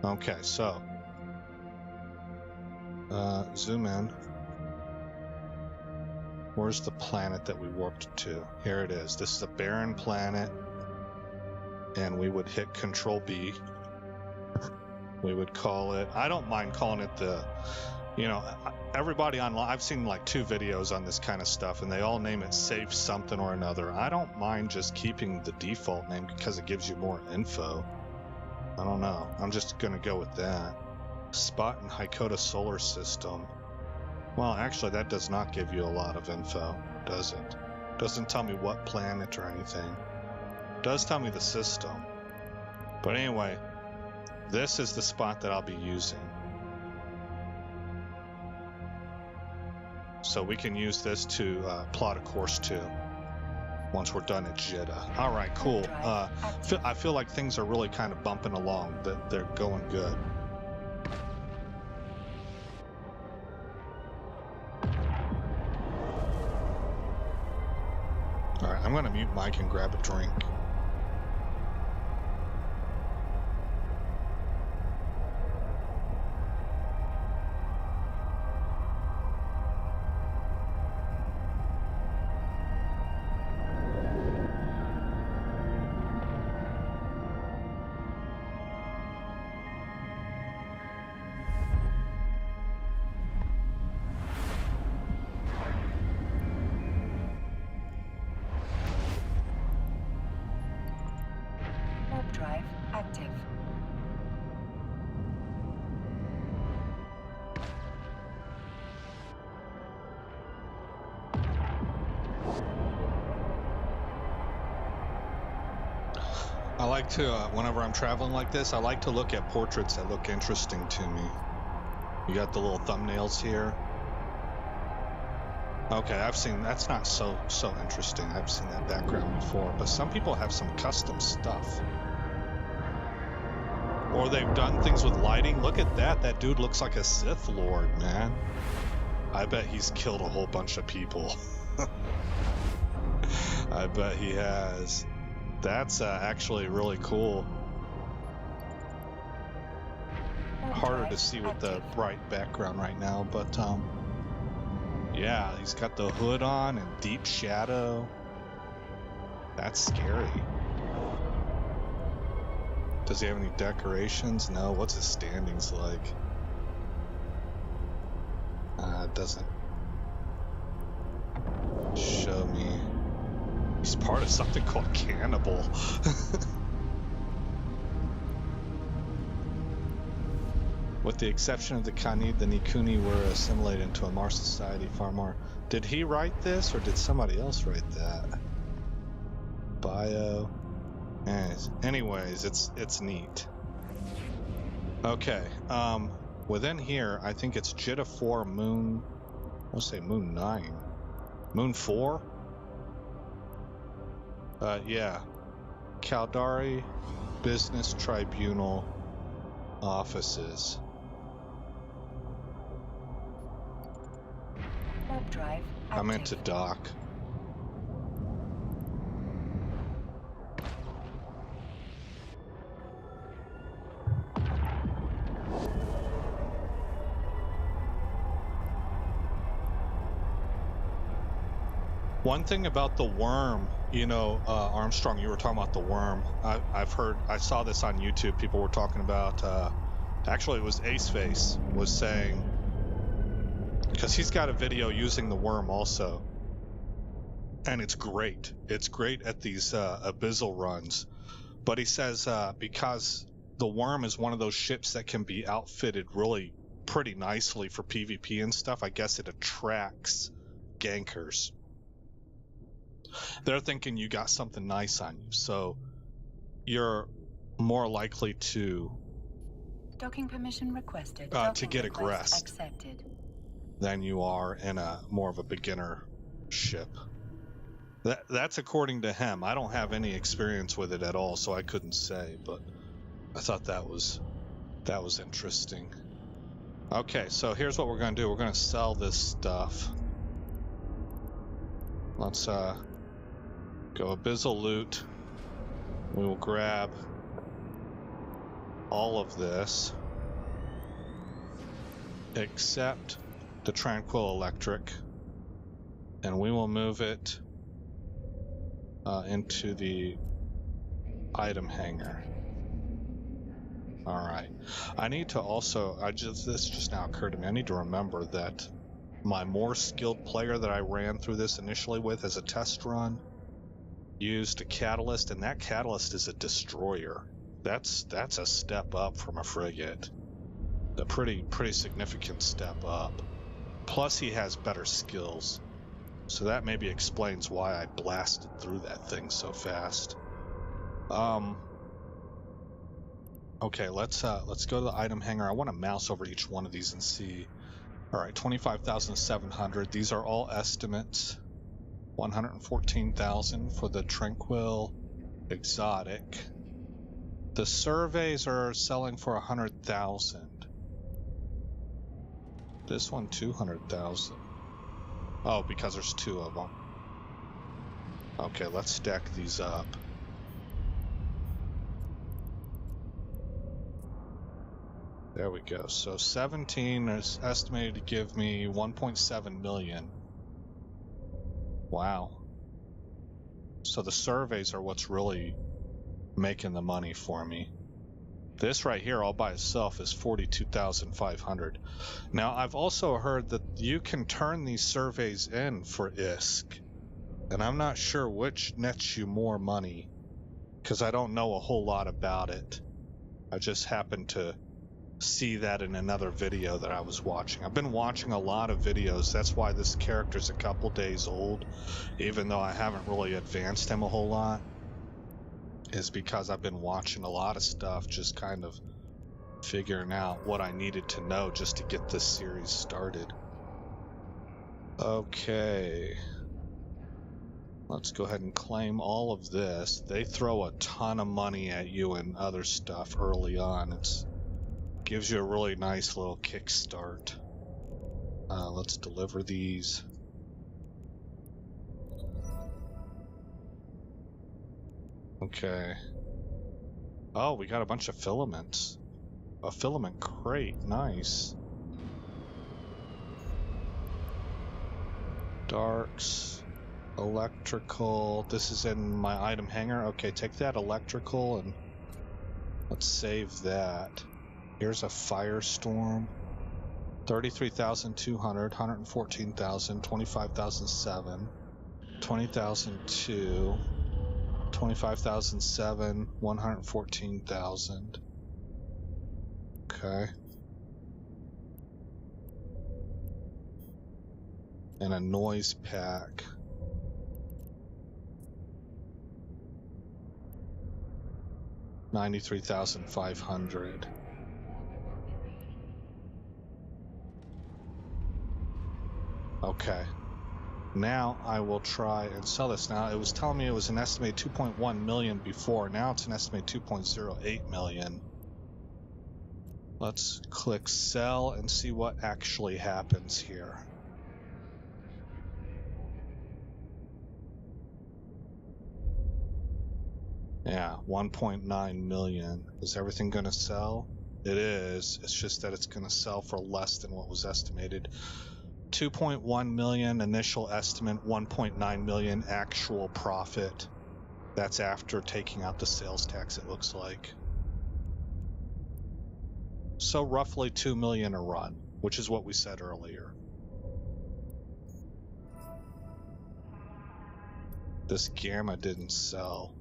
Okay, so zoom in. Where's the planet that we warped to? Here it is. This is a barren planet, and we would hit Control-B. We would call it, I don't mind calling it the, you know, everybody online, I've seen like 2 videos on this kind of stuff, and they all name it safe something or another. I don't mind just keeping the default name because it gives you more info. I don't know. I'm just going to go with that. Spot in Haikota solar system. Well, actually, that does not give you a lot of info, does it? Doesn't tell me what planet or anything. It does tell me the system. But anyway, this is the spot that I'll be using. So we can use this to plot a course to once we're done at Jita. All right, cool. I feel like things are really kind of bumping along. That they're going good. All right, I'm going to mute Mike and grab a drink. Drive active. I like to, whenever I'm traveling like this, I like to look at portraits that look interesting to me. You got the little thumbnails here. Okay, I've seen, that's not so interesting. I've seen that background before, but some people have some custom stuff. Or they've done things with lighting. Look at that. That dude looks like a Sith Lord, man. I bet he's killed a whole bunch of people. I bet he has. That's actually really cool. Harder to see with the bright background right now, but yeah, he's got the hood on and deep shadow. That's scary. Does he have any decorations? No. What's his standings like? It doesn't show me. He's part of something called Cannibal. With the exception of the Khanid, the Nikuni were assimilated into Amarr society far more. Did he write this, or did somebody else write that? Bio. Anyways, it's neat. Okay. Within here, I think it's Jita 4 Moon. I'll say Moon 9. Moon 4? Yeah. Caldari Business Tribunal offices. Warp drive active. I'm into dock. One thing about the worm, you know, Armstrong, you were talking about the worm. I saw this on YouTube. People were talking about, actually it was AceFace was saying, because he's got a video using the worm also. And it's great. It's great at these Abyssal runs. But he says because the worm is one of those ships that can be outfitted really pretty nicely for PvP and stuff, I guess it attracts gankers. They're thinking you got something nice on you, so you're more likely to docking permission requested. To get aggressed accepted than you are in a more of a beginner ship. That's according to him. I don't have any experience with it at all, so I couldn't say, but I thought that was interesting. Okay, so here's what we're gonna do. We're gonna sell this stuff. Let's go Abyssal loot. We will grab all of this except the Tranquil Electric, and we will move it into the item hangar. All right. I need to also, this just now occurred to me, I need to remember that my more skilled player that I ran through this initially with as a test run used a catalyst, and that catalyst is a destroyer. That's a step up from a frigate. A pretty significant step up. Plus he has better skills. So that maybe explains why I blasted through that thing so fast. Okay, let's go to the item hangar. I want to mouse over each one of these and see. All right, 25,700. These are all estimates. 114,000 for the Tranquil Exotic. The surveys are selling for 100,000. This one 200,000. Oh, because there's two of them. Okay, let's stack these up. There we go. So 17 is estimated to give me 1.7 million. Wow. So the surveys are what's really making the money for me. This right here all by itself is 42,500. Now I've also heard that you can turn these surveys in for ISK, and I'm not sure which nets you more money because I don't know a whole lot about it. I just happened to see that in another video that I was watching. I've been watching a lot of videos. That's why this character's a couple days old, even though I haven't really advanced him a whole lot, is because I've been watching a lot of stuff, just kind of figuring out what I needed to know just to get this series started. Okay. Let's go ahead and claim all of this. They throw a ton of money at you and other stuff early on. It gives you a really nice little kickstart. Let's deliver these. Okay. Oh, we got a bunch of filaments. A filament crate, nice. Darks, electrical. This is in my item hangar. Okay, take that electrical and Let's save that. Here's a firestorm. 33,200, 114,000, 25,007, 20,002, 25,007, 114,000. Okay. And a noise pack. $93,500. Okay. Now I will try and sell this. Now it was telling me it was an estimated 2.1 million before. Now it's an estimated 2.08 million. Let's click sell and see what actually happens here. Yeah, 1.9 million. Is everything going to sell? It is. It's just that it's going to sell for less than what was estimated. 2.1 million initial estimate, 1.9 million actual profit. That's after taking out the sales tax, it looks like. So roughly 2 million a run, which is what we said earlier. This Gamma didn't sell.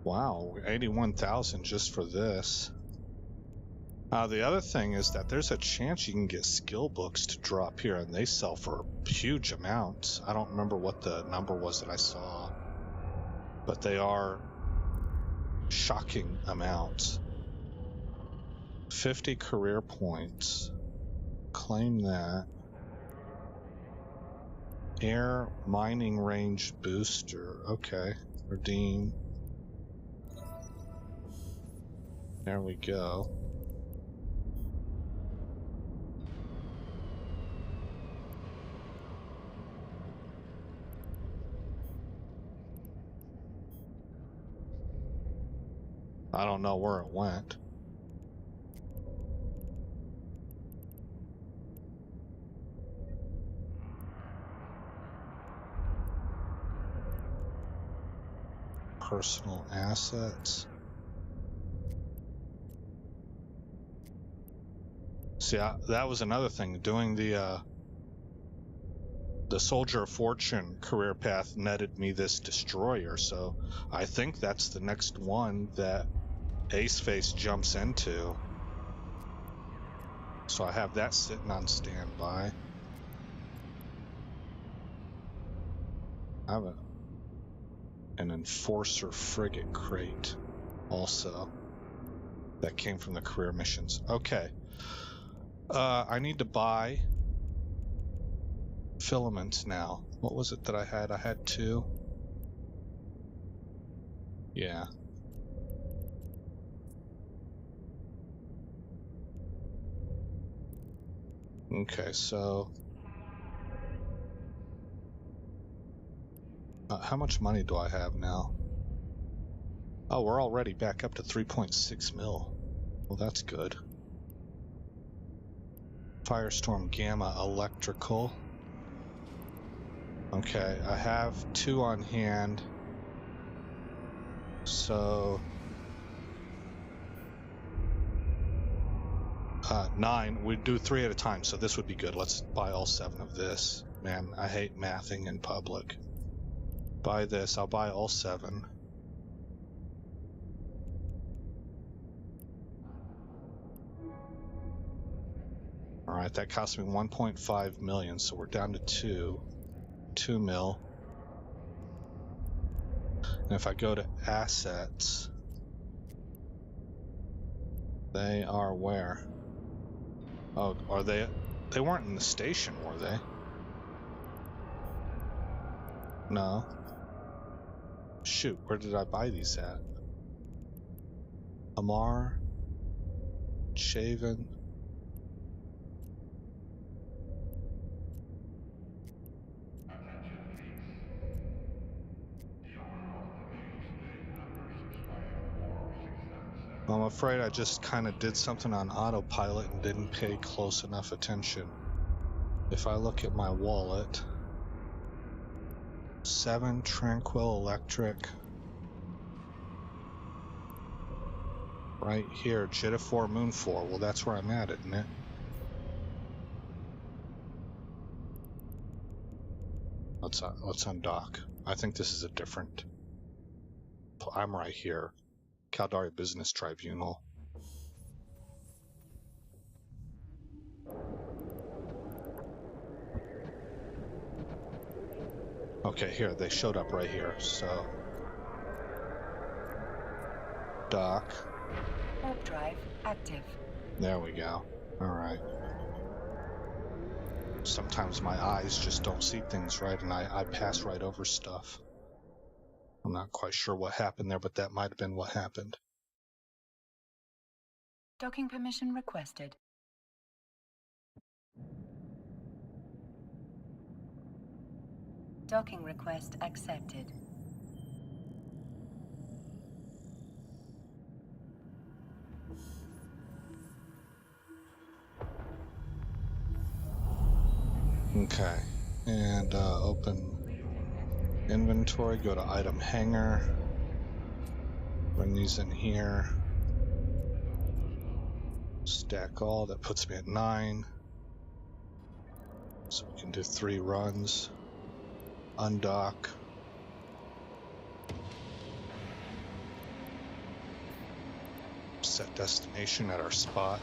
Wow, 81,000 just for this. The other thing is that there's a chance you can get skill books to drop here, and they sell for huge amounts. I don't remember what the number was that I saw, but they are shocking amounts. 50 career points. Claim that. Air mining range booster. Okay, redeem. There we go. I don't know where it went. Personal assets. See, that was another thing. Doing the Soldier of Fortune career path netted me this destroyer, so I think that's the next one that AceFace jumps into. So I have that sitting on standby. I have an Enforcer frigate crate also that came from the career missions. Okay. I need to buy filaments now. What was it that I had? I had 2. Yeah. Okay, so how much money do I have now? Oh, we're already back up to 3.6 mil. Well, that's good. Firestorm Gamma electrical. Okay, I have 2 on hand. So 9. We'd do 3 at a time, so this would be good. Let's buy all 7 of this. Man, I hate mathing in public. Buy this. I'll buy all 7. All right, that cost me 1.5 million, so we're down to 2 mil. And if I go to assets, they are where? Oh, are they? They weren't in the station, were they? No. Shoot, where did I buy these at? Amarr, Shaven. Well, afraid I just kind of did something on autopilot and didn't pay close enough attention. If I look at my wallet, 7 Tranquil Electric. Right here, Jita 4, Moon 4. Well, that's where I'm at, isn't it? Let's undock. I think this is a different... I'm right here. Caldari Business Tribunal. Okay, here, they showed up right here, so... Dock. Warp drive active. There we go. Alright. Sometimes my eyes just don't see things right, and I pass right over stuff. I'm not quite sure what happened there, but that might have been what happened. Docking permission requested. Docking request accepted. Okay, and open inventory, go to item hanger, bring these in here, stack all, that puts me at 9, so we can do 3 runs, undock, set destination at our spot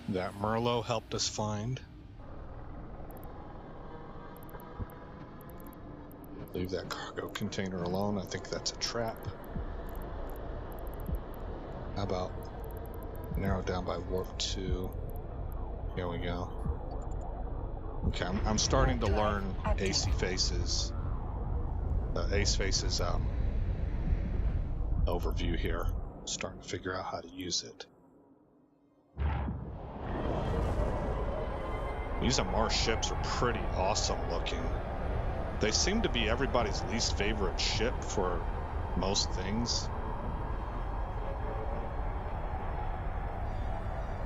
that Merlot helped us find. Leave that cargo container alone. I think that's a trap. How about narrow down by warp 2? Here we go. Okay, I'm starting to learn AceFace's overview here. Starting to figure out how to use it. These Amarr ships are pretty awesome looking. They seem to be everybody's least favorite ship for most things.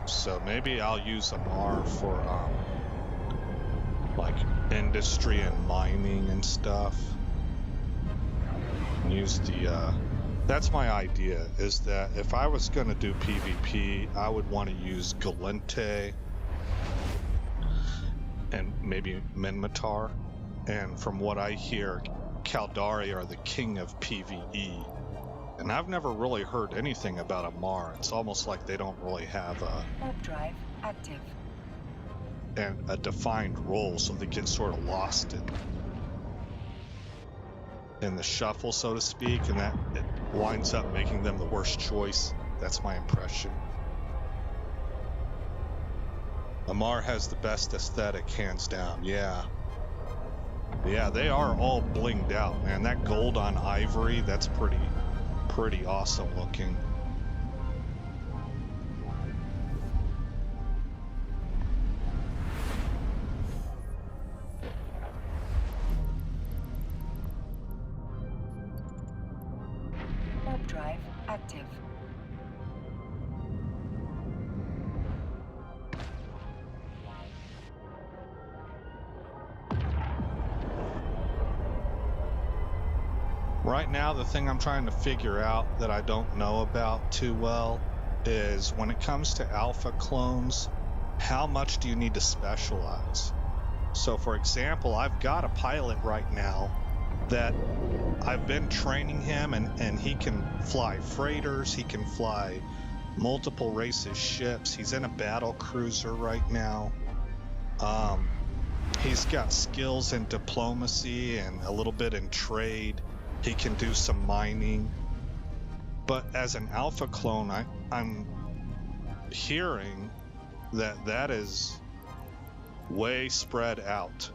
So maybe I'll use Amarr for like industry and mining and stuff. And use the that's my idea, is that if I was going to do PvP, I would want to use Galente and maybe Minmatar. And from what I hear, Caldari are the king of PvE. And I've never really heard anything about Amarr. It's almost like they don't really have warp drive active. And a defined role, so they get sort of lost in the shuffle, so to speak, and that it winds up making them the worst choice. That's my impression. Amarr has the best aesthetic, hands down. Yeah, they are all blinged out, man. That gold on ivory, that's pretty awesome looking. Warp drive active. Right now, the thing I'm trying to figure out that I don't know about too well is when it comes to alpha clones, how much do you need to specialize? So for example, I've got a pilot right now that I've been training him, and he can fly freighters, he can fly multiple races ships, he's in a battle cruiser right now. He's got skills in diplomacy and a little bit in trade. He can do some mining. But as an alpha clone, I'm hearing that is way spread out.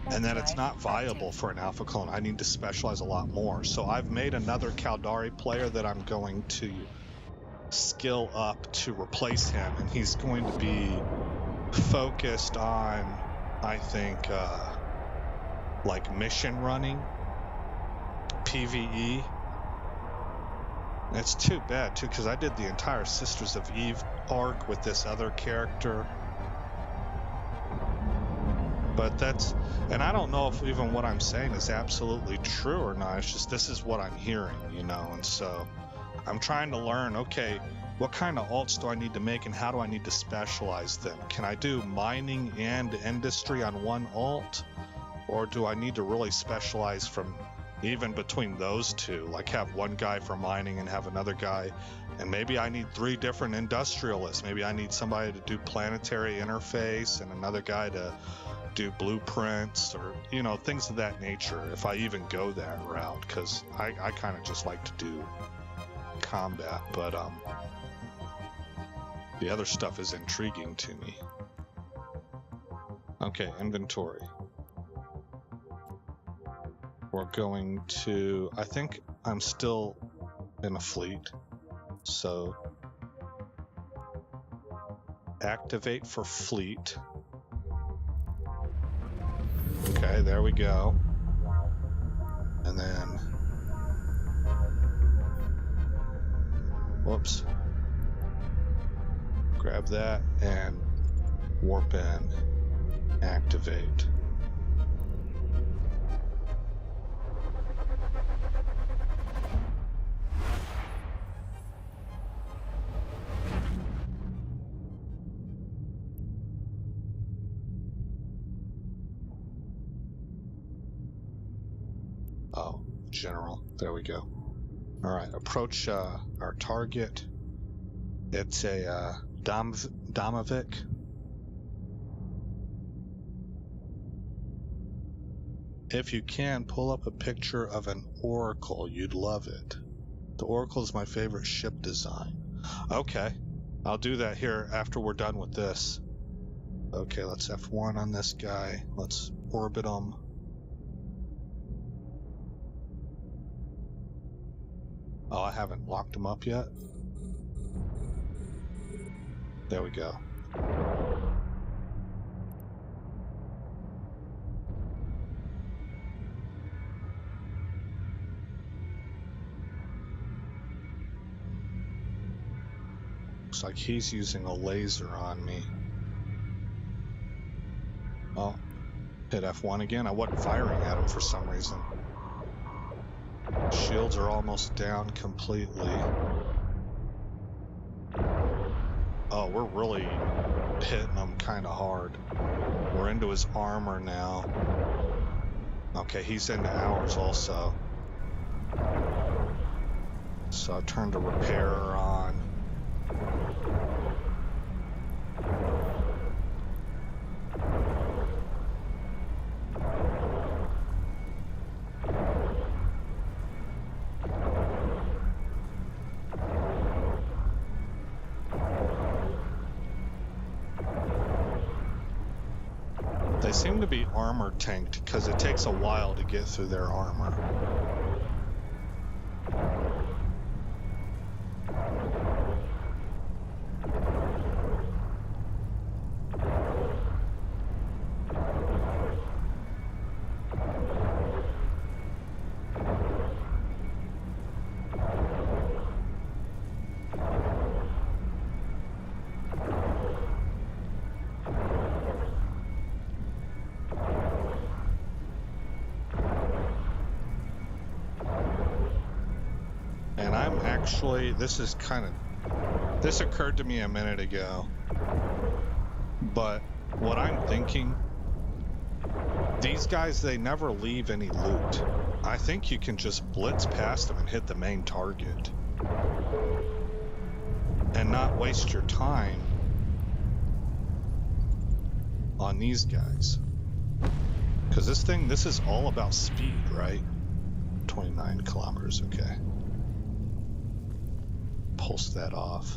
And that it's not viable for an alpha clone. I need to specialize a lot more. So I've made another Caldari player that I'm going to skill up to replace him, and he's going to be focused on, I think, like mission running PvE. And it's too bad too, because I did the entire Sisters of EvE arc with this other character. But that's, and I don't know if even what I'm saying is absolutely true or not. It's just, this is what I'm hearing, you know, and so I'm trying to learn, okay, what kind of alts do I need to make and how do I need to specialize them? Can I do mining and industry on one alt? Or do I need to really specialize from even between those two? Like have one guy for mining and have another guy, and maybe I need 3 different industrialists. Maybe I need somebody to do planetary interface and another guy to do blueprints, or you know, things of that nature, if I even go that route, because I kind of just like to do combat, but the other stuff is intriguing to me. Okay, inventory. We're going to, I think I'm still in a fleet, so activate for fleet. Okay, there we go. And then, whoops. Grab that and warp in, activate. Oh, general. There we go. All right, approach our target. It's a Domovic. If you can, pull up a picture of an Oracle. You'd love it. The Oracle is my favorite ship design. Okay, I'll do that here after we're done with this. Okay, let's F1 on this guy. Let's orbit him. Oh, I haven't locked him up yet. There we go. Looks like he's using a laser on me. Oh, hit F1 again. I wasn't firing at him for some reason. Shields are almost down completely. Oh, we're really hitting him kind of hard. We're into his armor now. Okay, he's into ours also. So I turned the repairer on. They seem to be armor tanked because it takes a while to get through their armor. Actually, this occurred to me a minute ago, but what I'm thinking, these guys, they never leave any loot. I think you can just blitz past them and hit the main target and not waste your time on these guys, because this is all about speed, right? 29 kilometers, okay. Pulse that off.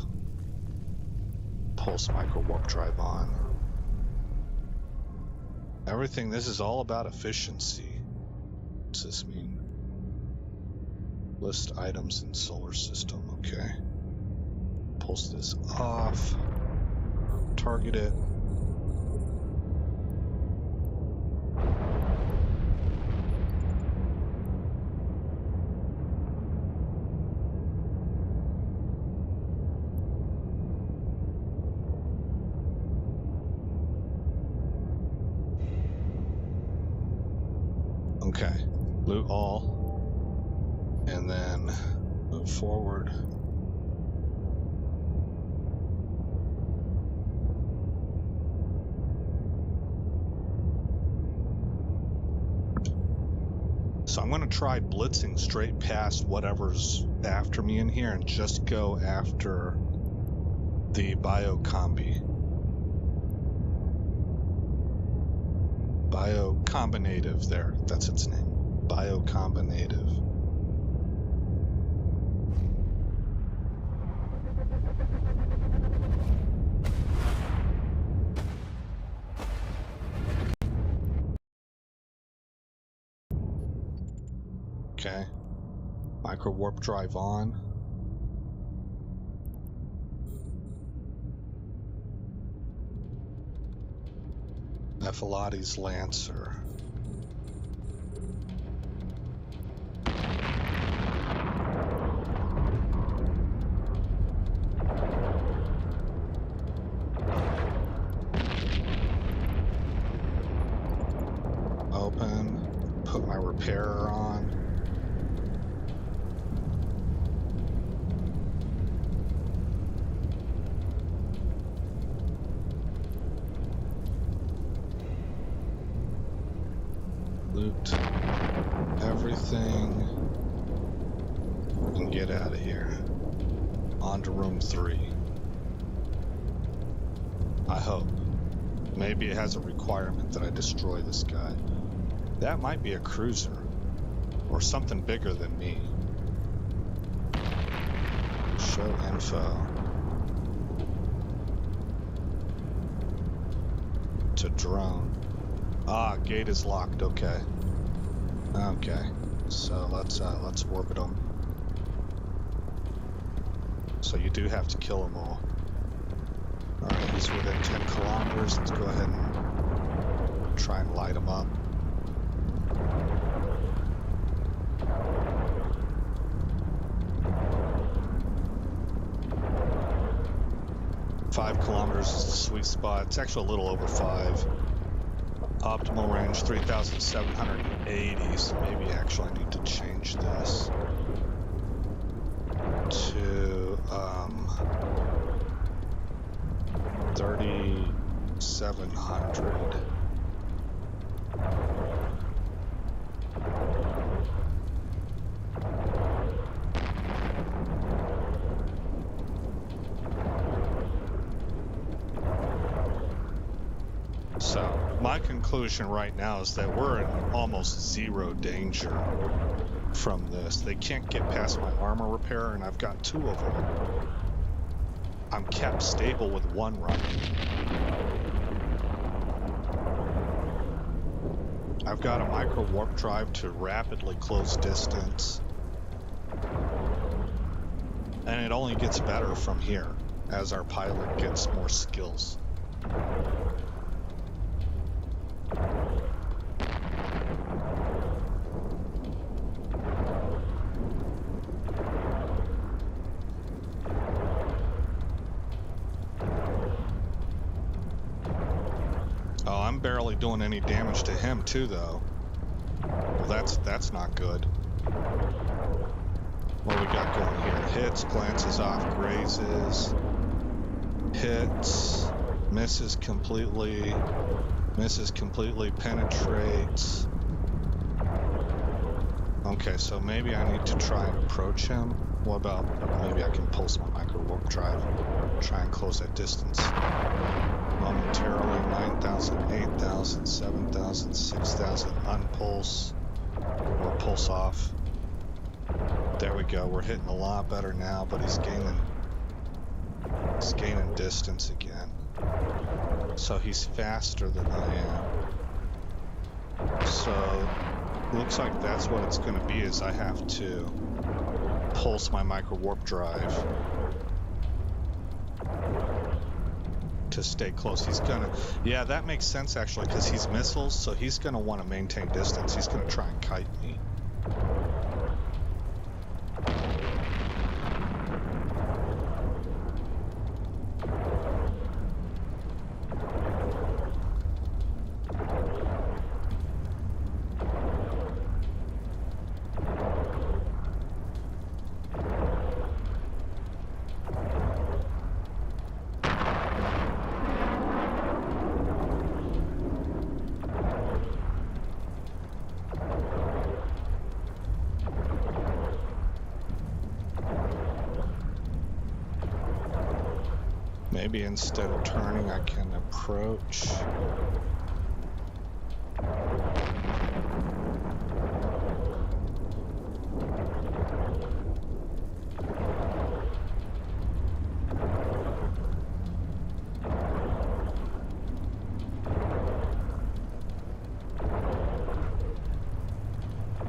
Pulse micro warp drive on. Everything, this is all about efficiency. What's this mean? List items in solar system, okay. Pulse this off. Target it. Loot all. And then move forward. So I'm going to try blitzing straight past whatever's after me in here and just go after the biocombi. Biocombinative there. That's its name. Biocombinative. Okay. Micro warp drive on. Ephilotes Lancer. Open. Put my repairer on. Loot everything and get out of here. On to room 3. I hope. Maybe it has a requirement that I destroy this guy. That might be a cruiser or something bigger than me. Show info. To drone. Ah, gate is locked. Okay. Okay. So let's orbit them. So you do have to kill them all. All right, he's within 10 kilometers. Let's go ahead and try and light him up. Five kilometers is the sweet spot. It's actually a little over 5. Optimal range 3,780, so maybe actually I need to change this to 3,700. So my conclusion right now is that we're in almost zero danger from this. They can't get past my armor repair, and I've got 2 of them. I'm kept stable with 1 running. I've got a micro warp drive to rapidly close distance. And it only gets better from here as our pilot gets more skills. Oh, I'm barely doing any damage to him too, though. Well, that's not good. What do we got going here? Hits, glances off, grazes, hits, misses completely, penetrates. Okay, so maybe I need to try and approach him. What about maybe I can pulse my micro warp drive, try and close that distance momentarily. 9,000, 8,000, 7,000, 6,000, unpulse or pulse off. There we go. We're hitting a lot better now, but he's gaining distance again. So he's faster than I am. So looks like that's what it's going to be, is I have to pulse my micro warp drive to stay close. He's gonna, yeah, that makes sense actually, because he's missiles, so he's gonna want to maintain distance. He's gonna try and kite me. Maybe instead of turning, I can approach.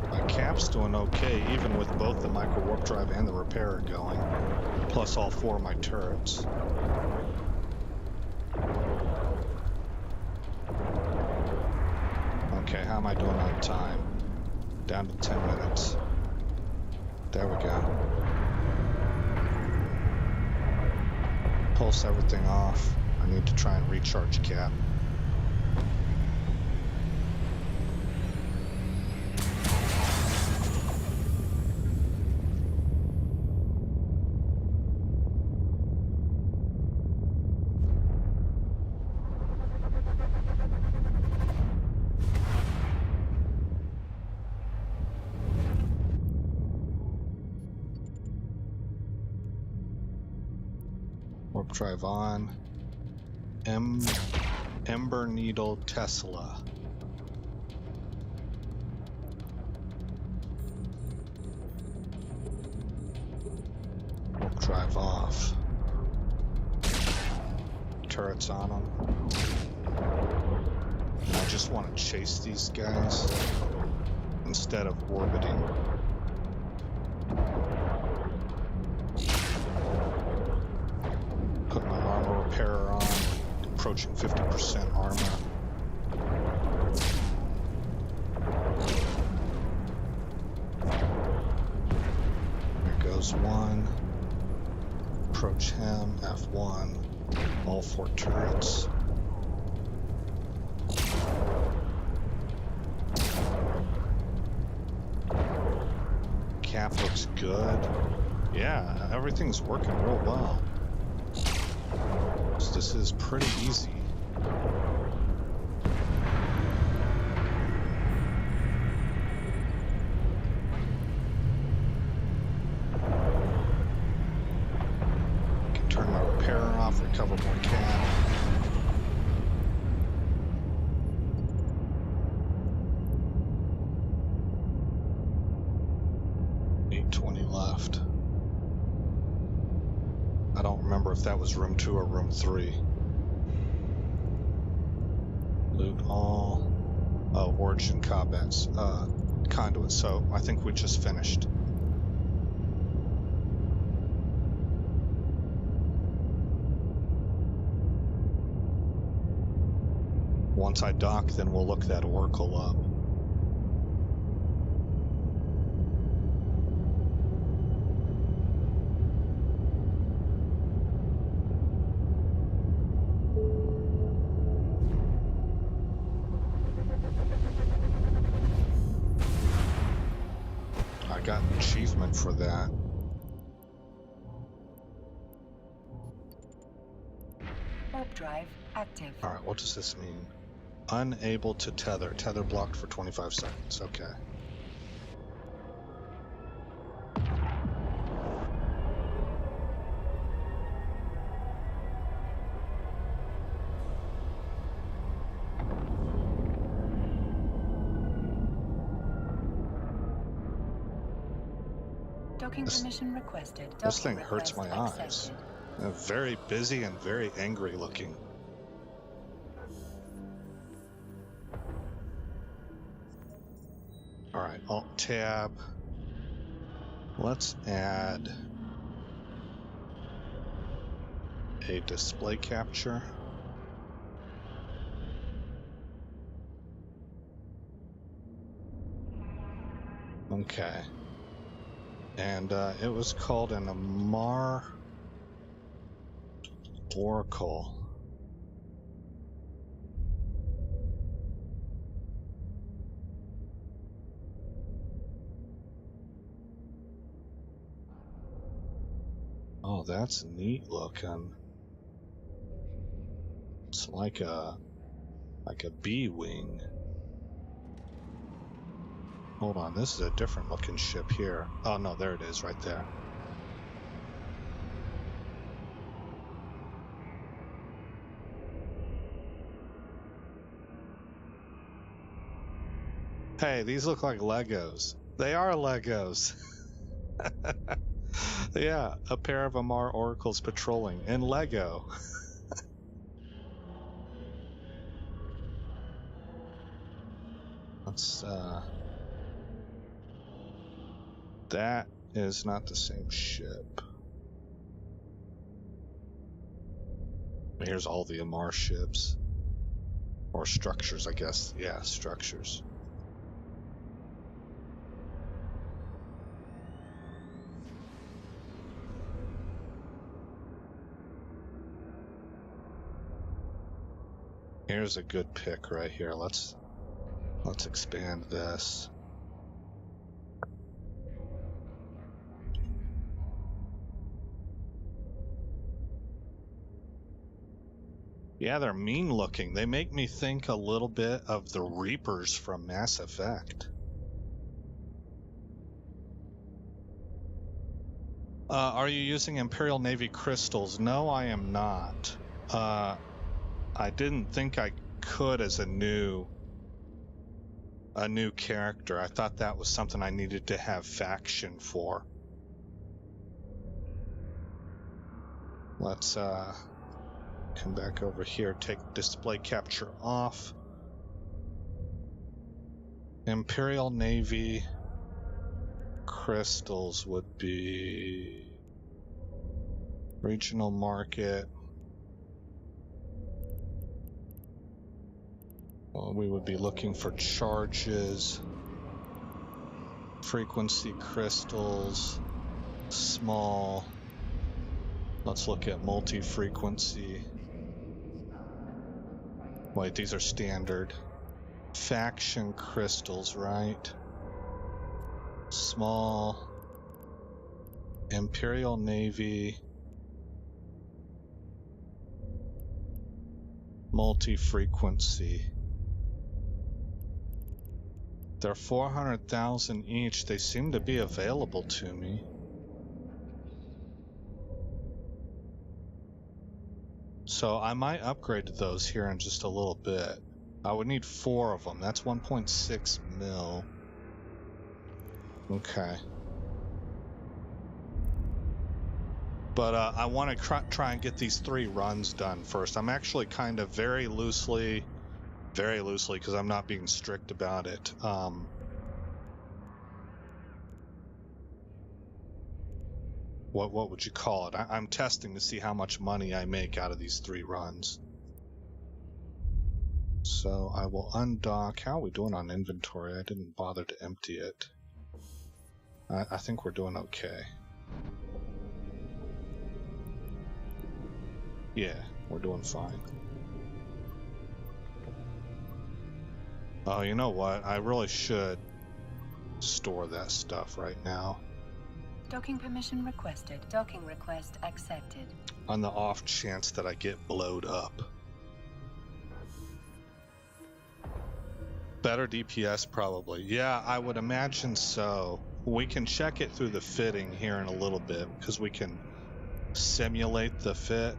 My cap's doing okay, even with both the micro warp drive and the repairer going, plus all 4 of my turrets. Okay, how am I doing on time? Down to 10 minutes. There we go. Pulse everything off. I need to try and recharge cap. Warp drive on. Ember Needle Tesla. Warp drive off. Turrets on them. I just want to chase these guys instead of orbiting. Put my armor repairer on, approaching 50% armor. There goes one. Approach him, F1, all 4 turrets. Cap looks good. Yeah, everything's working real well. So this is pretty easy. Can turn my repairer off, recover more cap. $820 left. I don't remember if that was room 2 or room 3. Loot all. Oh, origin conduits. So I think we just finished. Once I dock, then we'll look that oracle up. I got an achievement for that. Warp drive active. Alright, what does this mean? Unable to tether. Tether blocked for 25 seconds. Okay. Docking permission requested. This thing Docking hurts my request eyes. accepted. Very busy and very angry looking. Alright, Alt Tab. Let's add a display capture. Okay. And it was called an Amarr Oracle. Oh, that's neat looking. It's like a bee wing. Hold on, this is a different looking ship here. Oh no, there it is right there. Hey, these look like Legos. They are Legos. Yeah, a pair of Amarr oracles patrolling in Lego. Let's, that is not the same ship. Here's all the Amarr ships. Or structures, I guess. Yeah, structures. Here's a good pick right here. Let's expand this. Yeah, they're mean looking. They make me think a little bit of the Reapers from Mass Effect. Are you using Imperial Navy crystals? No, I am not. I didn't think I could as a new character. I thought that was something I needed to have faction for. Let's come back over here, take display capture off. Imperial Navy crystals would be regional market. Well, we would be looking for charges, frequency crystals, small. Let's look at multi-frequency. Wait, these are standard. Faction crystals, right? Small. Imperial Navy. Multi-frequency. They're 400,000 each. They seem to be available to me. So I might upgrade to those here in just a little bit. I would need 4 of them. That's 1.6 mil. Okay. But I want to try and get these 3 runs done first. I'm actually kind of very loosely, because I'm not being strict about it. What would you call it? I'm testing to see how much money I make out of these 3 runs. So I will undock. How are we doing on inventory? I didn't bother to empty it. I think we're doing okay. Yeah, we're doing fine. Oh, you know what? I really should store that stuff right now. Docking permission requested. Docking request accepted. On the off chance that I get blowed up. Better DPS probably. Yeah, I would imagine so. We can check it through the fitting here in a little bit because we can simulate the fit.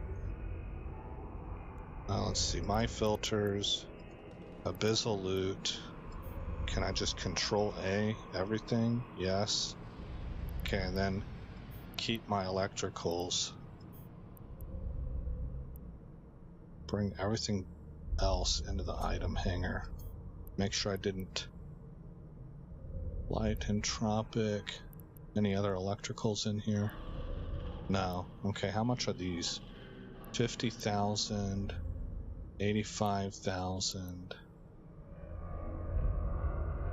Let's see, my filters, Abyssal loot. Can I just control A, everything? Yes. Okay, and then keep my electricals. Bring everything else into the item hanger. Make sure I didn't light entropic. Any other electricals in here? No. Okay, how much are these? 50,000, 85,000.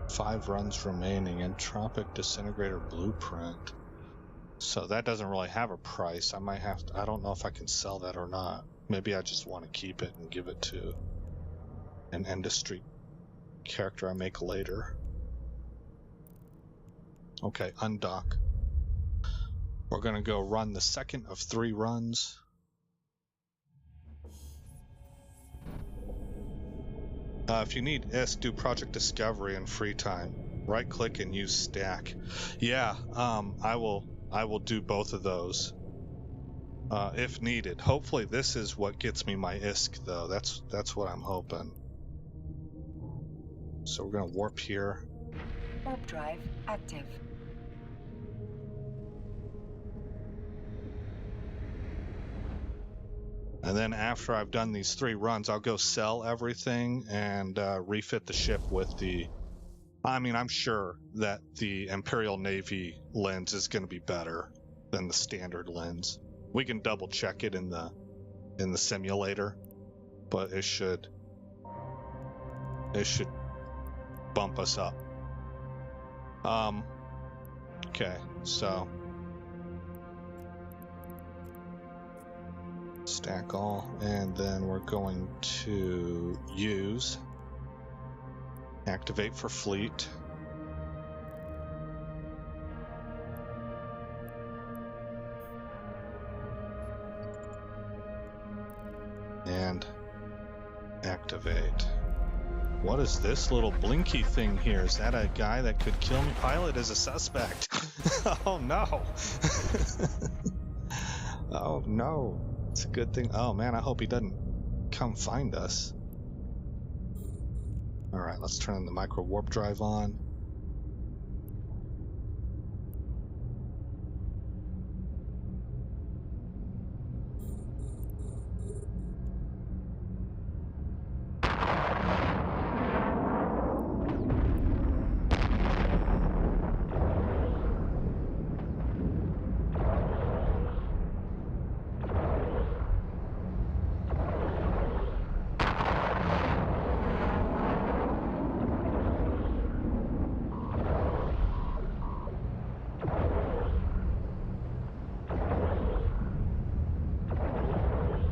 5 runs remaining. Entropic disintegrator blueprint. So that doesn't really have a price. I might have to, I don't know if I can sell that or not. Maybe I just want to keep it and give it to an industry character I make later. Okay, undock. We're gonna go run the second of 3 runs. If you need ISK, do Project Discovery in free time. Right click and use stack. Yeah, I will do both of those if needed. Hopefully this is what gets me my ISK though. That's what I'm hoping. So we're gonna warp here. Warp drive active. And then after I've done these 3 runs, I'll go sell everything and refit the ship with the... I mean, I'm sure that the Imperial Navy lens is going to be better than the standard lens. We can double check it in the simulator, but it should bump us up. Okay, so stack all, and then we're going to use activate for fleet. And activate. What is this little blinky thing here? Is that a guy that could kill me? Pilot is a suspect. Oh no. Oh no. It's a good thing. Oh man, I hope he doesn't come find us. Alright, let's turn the micro warp drive on.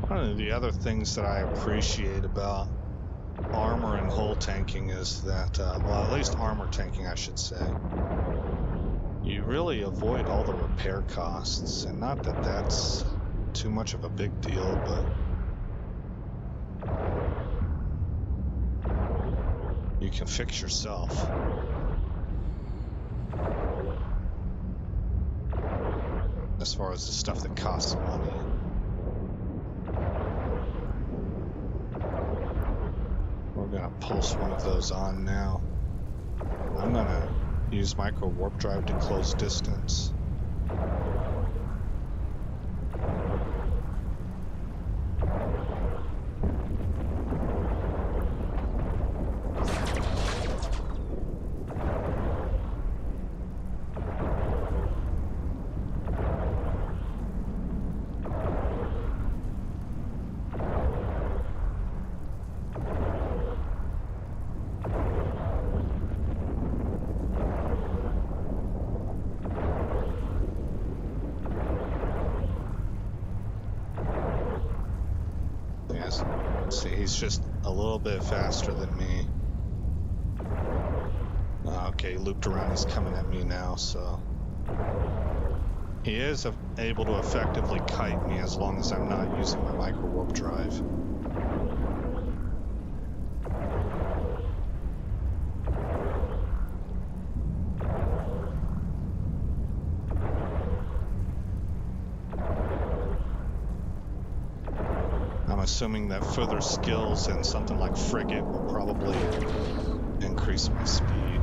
One of the other things that I appreciate about armor and hull tanking is that, well, at least armor tanking, I should say, you really avoid all the repair costs. And not that that's too much of a big deal, but you can fix yourself. As far as the stuff that costs money. We're gonna pulse one of those on now. I'm gonna use micro warp drive to close distance. See, he's just a little bit faster than me. Okay, he looped around, he's coming at me now, so... He is able to effectively kite me as long as I'm not using my micro warp drive. Assuming that further skills in something like frigate will probably increase my speed.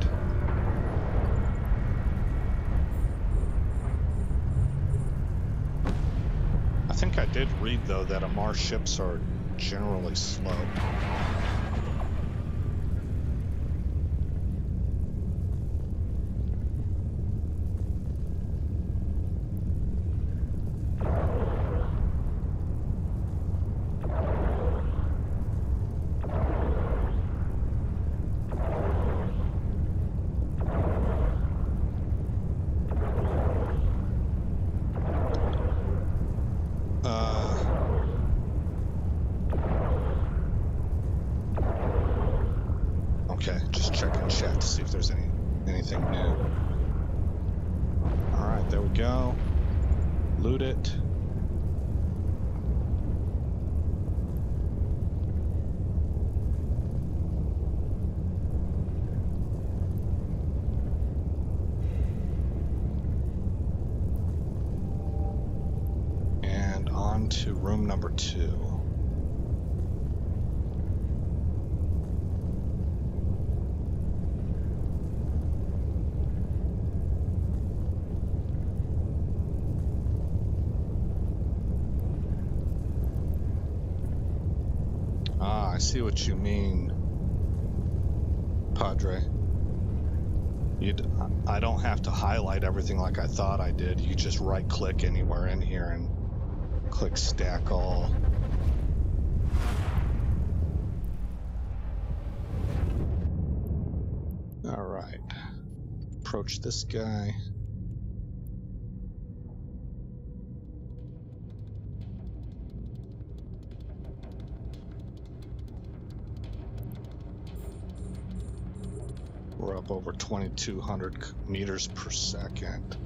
I think I did read, though, that Amarr ships are generally slow. Okay, just checking chat to see if there's anything new. Alright, there we go. Loot it. And on to room number 2. I see what you mean, Padre. I don't have to highlight everything like I thought I did. You just right-click anywhere in here and click Stack All. All right. Approach this guy. We're up over 2,200 meters per second.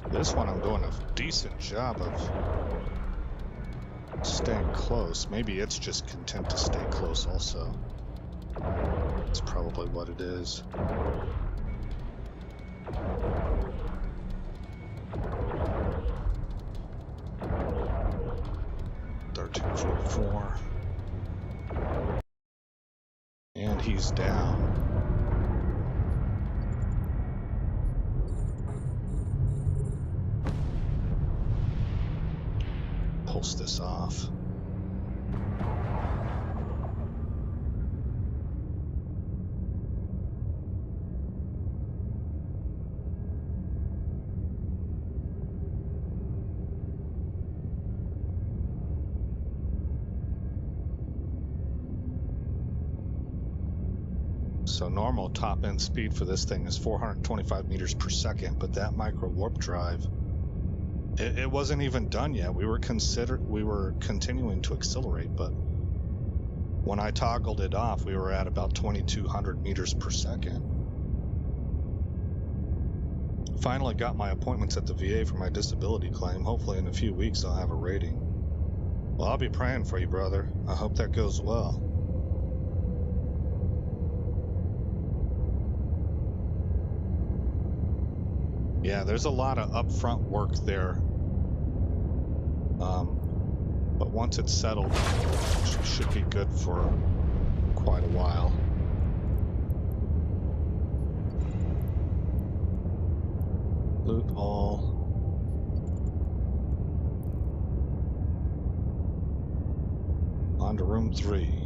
This one I'm doing a decent job of staying close. Maybe it's just content to stay close also. That's probably what it is. And he's down. Pulse this off. So normal top end speed for this thing is 425 meters per second, but that micro warp drive, it wasn't even done yet. We were continuing to accelerate, but when I toggled it off, we were at about 2,200 meters per second. Finally got my appointments at the VA for my disability claim. Hopefully in a few weeks I'll have a rating. Well, I'll be praying for you, brother. I hope that goes well. Yeah, there's a lot of upfront work there. But once it's settled, it should be good for quite a while. Loot all. On to room 3.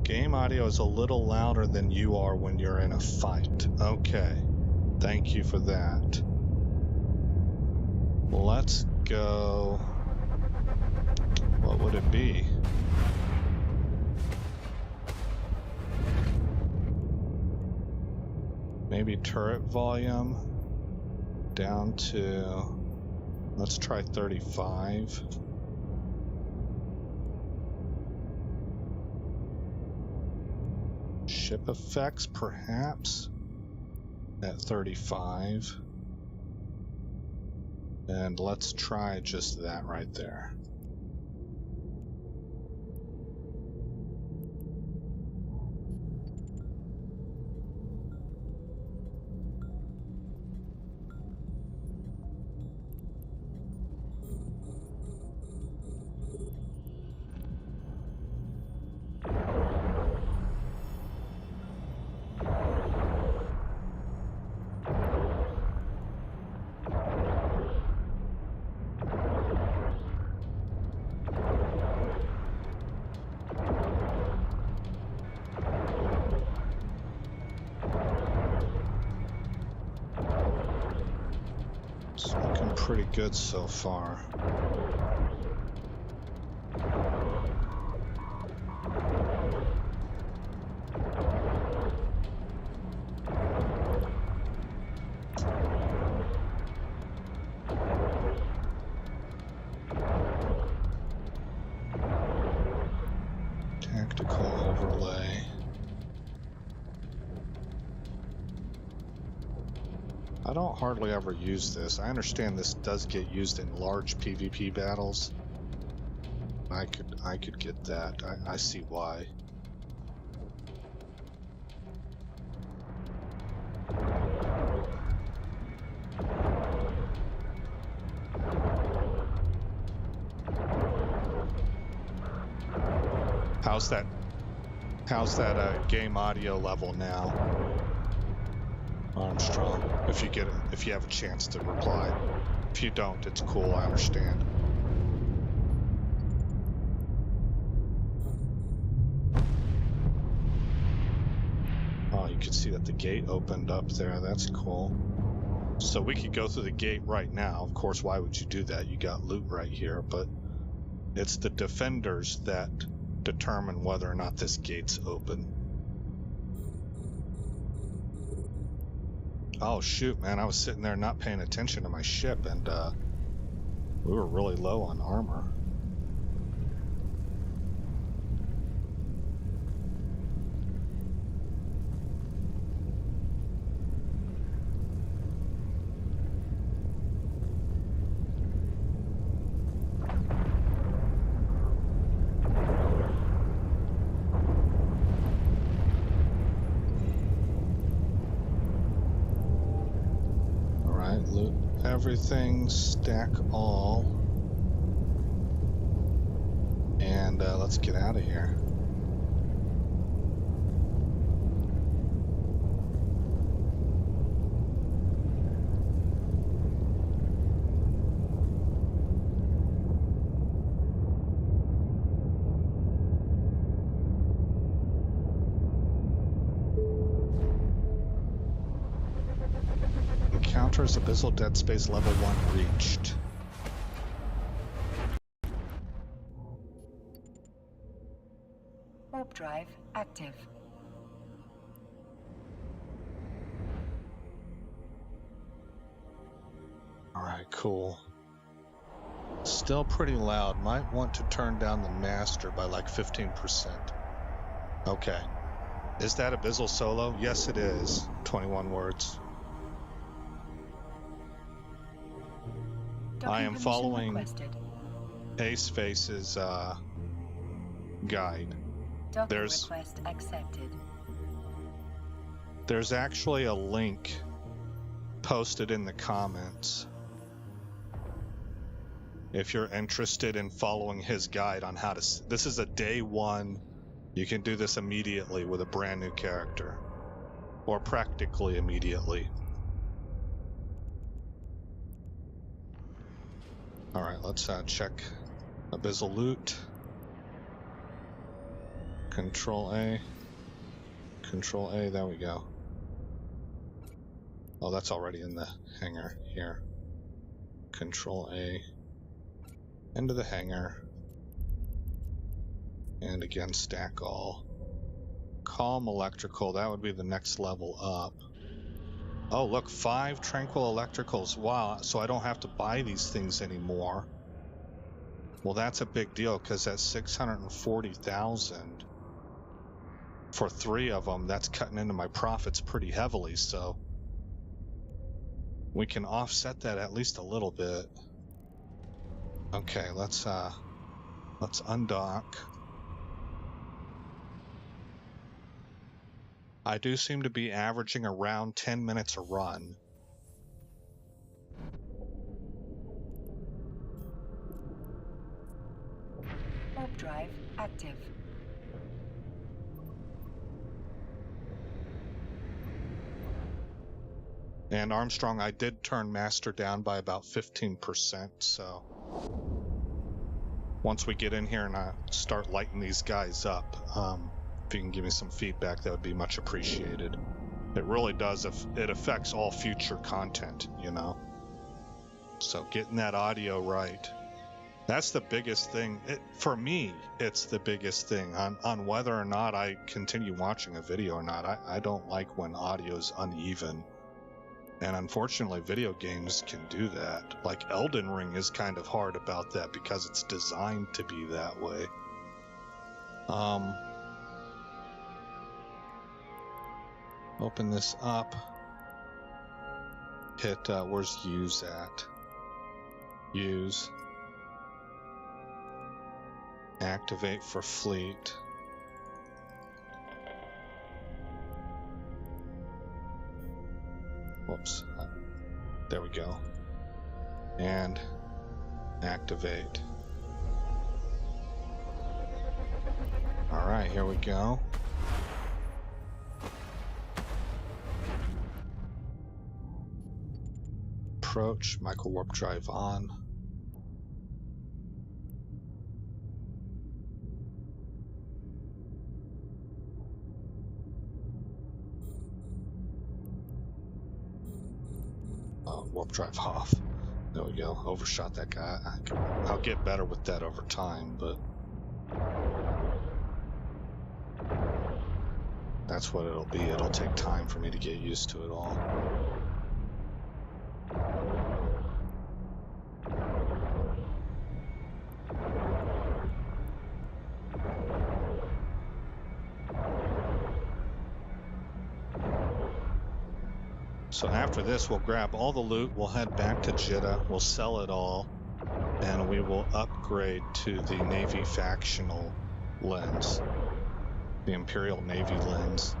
Game audio is a little louder than you are when you're in a fight. Okay. Thank you for that. Let's go. What would it be? Maybe turret volume down to, let's try 35. Ship effects, perhaps, at 35. And let's try just that right there. pretty good so far. Tactical overlay. I don't hardly ever use this. I understand this does get used in large PvP battles. I could get that. I see why. How's that game audio level now, Armstrong? If you have a chance to reply. If you don't, it's cool. I understand. Oh, you can see that the gate opened up there. That's cool. So we could go through the gate right now. Of course, why would you do that? You got loot right here, but it's the defenders that determine whether or not this gate's open. Oh shoot, man, I was sitting there not paying attention to my ship, and we were really low on armor. Loot everything, stack all, and let's get out of here. Encounters Abyssal Dead Space level 1 reached. Warp drive active. Alright, cool. Still pretty loud. Might want to turn down the master by like 15%. Okay. Is that Abyssal solo? Yes, it is. 21 words. I am following AceFace's guide. Request accepted. There's actually a link posted in the comments if you're interested in following his guide on how to. This is a day one. You can do this immediately with a brand new character, or practically immediately. Alright, let's check Abyssal loot. Control A. Control A, there we go. Oh, that's already in the hangar here. Control A. Into the hangar. And again, stack all. Calm electrical, that would be the next level up. Oh, look, 5 tranquil electricals. Wow, so I don't have to buy these things anymore. Well, that's a big deal, because that's 640,000. For 3 of them, that's cutting into my profits pretty heavily, so we can offset that at least a little bit. Okay, let's undock. I do seem to be averaging around 10 minutes a run. Warp drive active. And Armstrong, I did turn master down by about 15%, so once we get in here and I start lighting these guys up, if you can give me some feedback, that would be much appreciated. It really does. It affects all future content, you know. So getting that audio right, that's the biggest thing. For me, it's the biggest thing on whether or not I continue watching a video or not. I don't like when audio's uneven. And unfortunately, video games can do that. Like Elden Ring is kind of hard about that because it's designed to be that way. Open this up. Hit, where's use at? Use. Activate for fleet. Whoops. There we go. And activate. All right, here we go. Approach, micro warp drive on. Warp drive off. There we go. Overshot that guy. I'll get better with that over time, but that's what it'll be. It'll take time for me to get used to it all. So after this, we'll grab all the loot, we'll head back to Jita, we'll sell it all, and we will upgrade to the Navy factional lens, the Imperial Navy lens.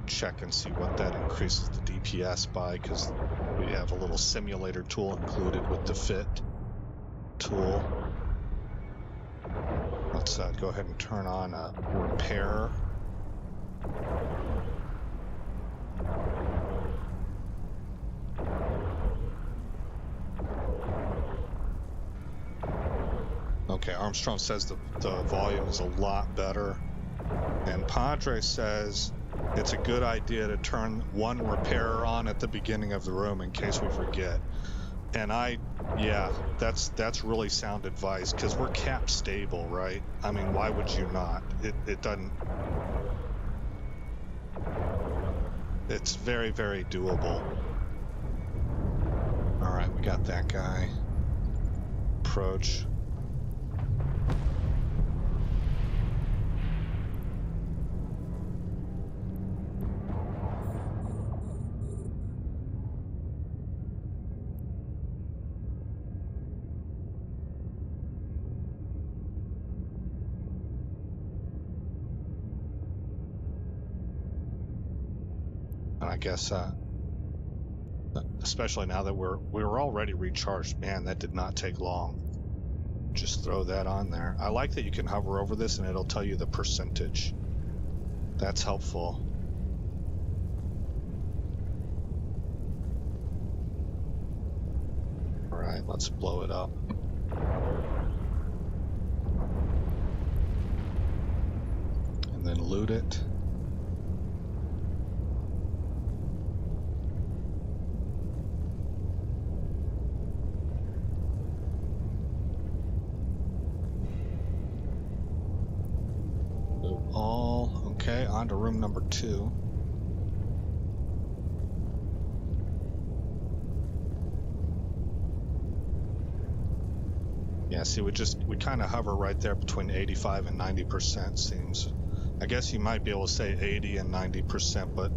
Check and see what that increases the DPS by, because we have a little simulator tool included with the fit tool. Let's go ahead and turn on repair. Okay, Armstrong says the volume is a lot better. And Padre says it's a good idea to turn one repairer on at the beginning of the room in case we forget. And yeah, that's really sound advice, because we're cap stable, right? I mean, why would you not? It doesn't... It's very, very doable. Alright, we got that guy. Approach. I guess, especially now that we're already recharged. Man, that did not take long. Just throw that on there. I like that you can hover over this and it'll tell you the percentage. That's helpful. All right, let's blow it up. And then loot it. Okay, on to room number 2. Yeah, see, we kind of hover right there between 85 and 90% seems. I guess you might be able to say 80 and 90%, but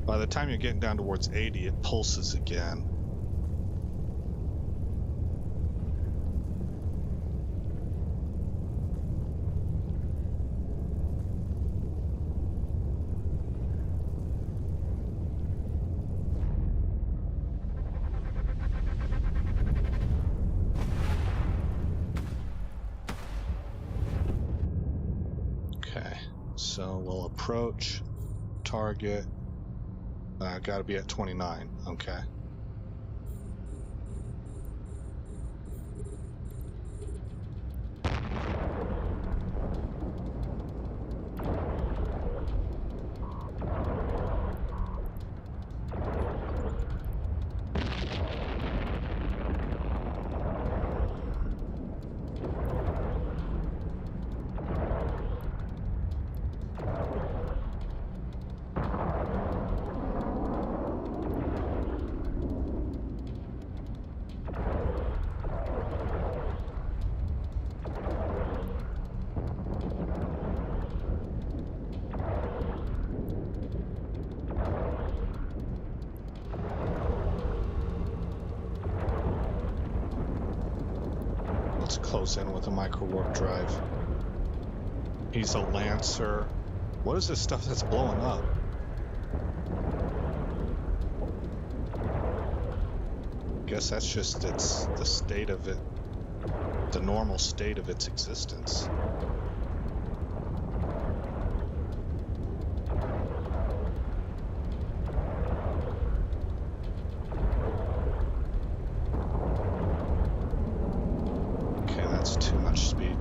by the time you're getting down towards 80, it pulses again. So we'll approach, target, gotta be at 29, okay. close in with a micro warp drive. He's a Lancer. What is this stuff that's blowing up? Guess that's just the state of it, the normal state of its existence. Okay, that's too much speed.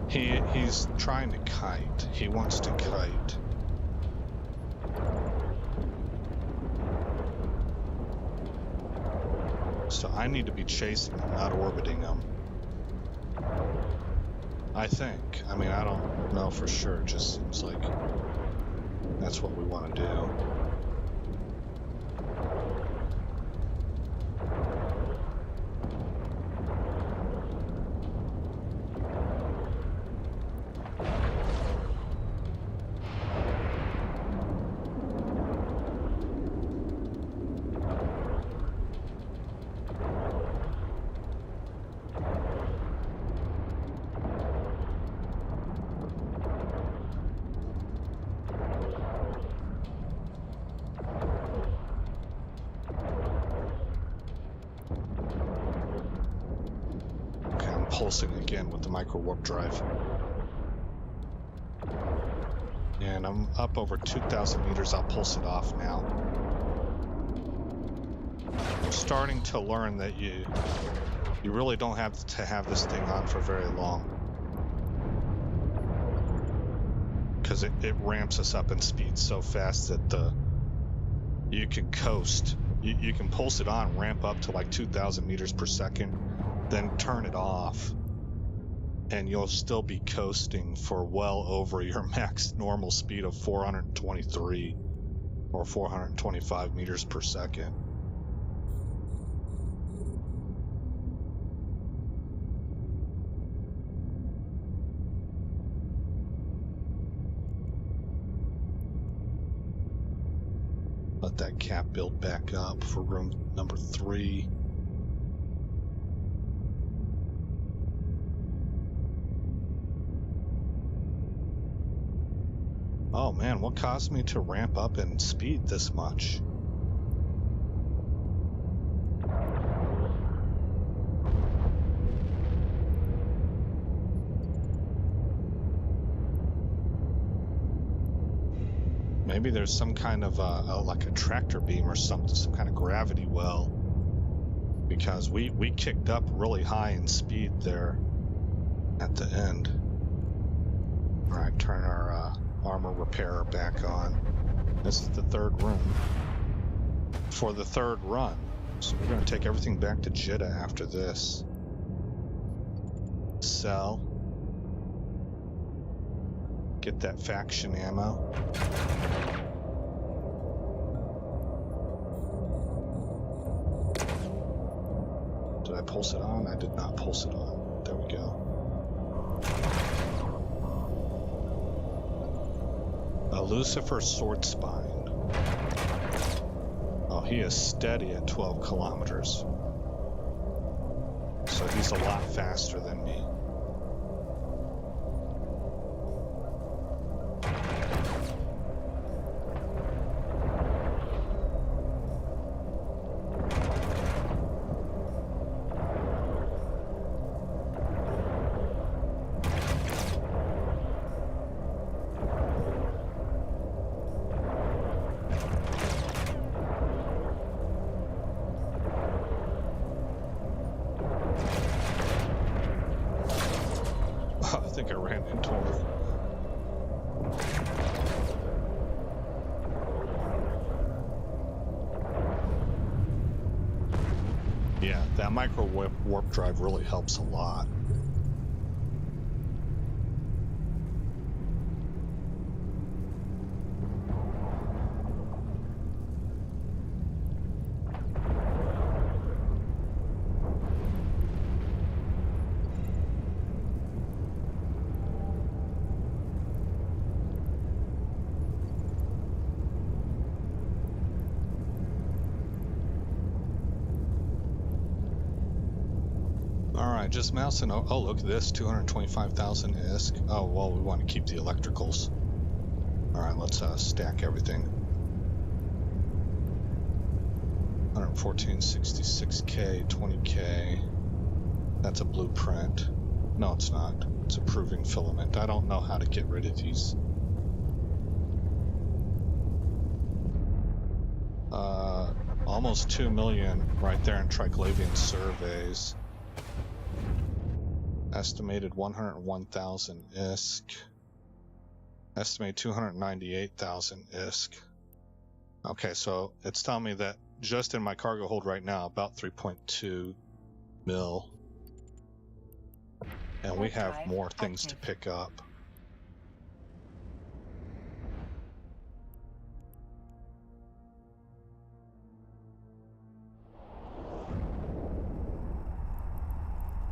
He's trying to kite. He wants to kite. So I need to be chasing him, not orbiting him. I think. I mean, I don't know for sure. It just seems like that's what we want to do. Pulsing again with the micro warp drive. And I'm up over 2,000 meters. I'll pulse it off now. I'm starting to learn that you really don't have to have this thing on for very long, because it ramps us up in speed so fast that you can coast. You can pulse it on, ramp up to like 2,000 meters per second, then turn it off, and you'll still be coasting for well over your max normal speed of 423 or 425 meters per second. Let that cap build back up for room number 3. Oh man, what caused me to ramp up in speed this much? Maybe there's some kind of like a tractor beam or something, some kind of gravity well, because we kicked up really high in speed there at the end. All right, turn our armor repairer back on. This is the third room for the third run, so we're going to take everything back to Jita after this. Sell. Get that faction ammo. Did I pulse it on? I did not pulse it on. There we go. A Lucifer sword spine. Oh, he is steady at 12 kilometers. So he's a lot faster than me. I think I ran into him. Yeah, that micro warp drive really helps a lot. just mousing. Oh, look at this, 225,000 ISK. Oh, well, we want to keep the electricals. All right, let's stack everything. 114.66K, 20K. That's a blueprint. No, it's not. It's a proving filament. I don't know how to get rid of these. Almost 2 million right there in Triglavian surveys. Estimated 101,000 ISK. Estimated 298,000 ISK. Okay, so it's telling me that just in my cargo hold right now, about 3.2 mil. And we have more things to pick up.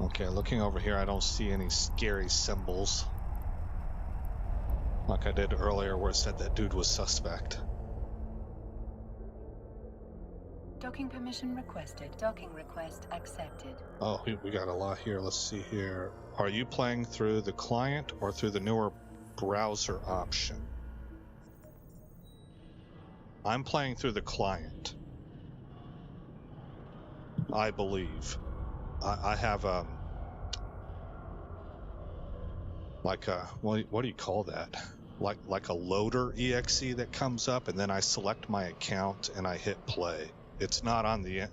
Okay, looking over here, I don't see any scary symbols. Like I did earlier where it said that dude was suspect. Docking permission requested. Docking request accepted. Oh, we got a lot here. Let's see here. Are you playing through the client or through the newer browser option? I'm playing through the client, I believe. I have like a what do you call that? Like a loader exe that comes up, and then I select my account and I hit play. It's not on the.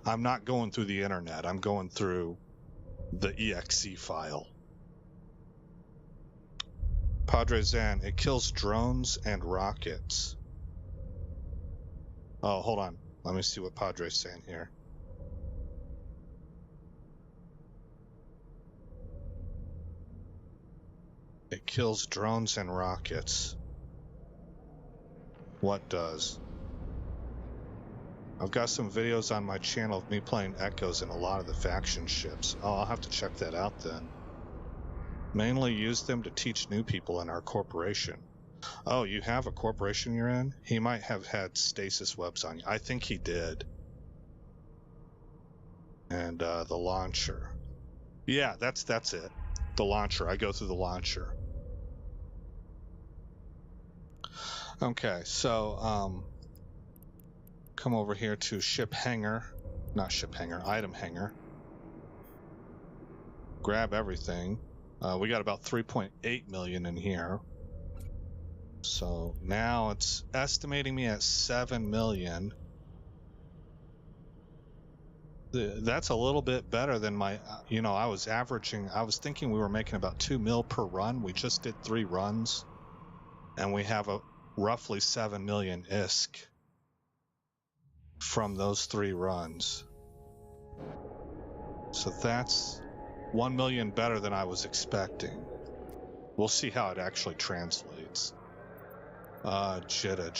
I'm not going through the internet. I'm going through the exe file. Padre Zan, it kills drones and rockets. Oh, hold on. Let me see what Padre's saying here. It kills drones and rockets. What does? I've got some videos on my channel of me playing Echoes in a lot of the faction ships. Oh, I'll have to check that out then. Mainly use them to teach new people in our corporation. Oh, you have a corporation you're in? He might have had stasis webs on you. I think he did. And the launcher. Yeah, that's it. The launcher. I go through the launcher. Okay, so come over here to ship hangar. Not ship hangar, item hangar. Grab everything. We got about 3.8 million in here. So now it's estimating me at 7 million. That's a little bit better than my, I was thinking we were making about 2 mil per run. We just did 3 runs and we have a roughly 7 million ISK from those 3 runs. So that's 1 million better than I was expecting. We'll see how it actually translates. Jita.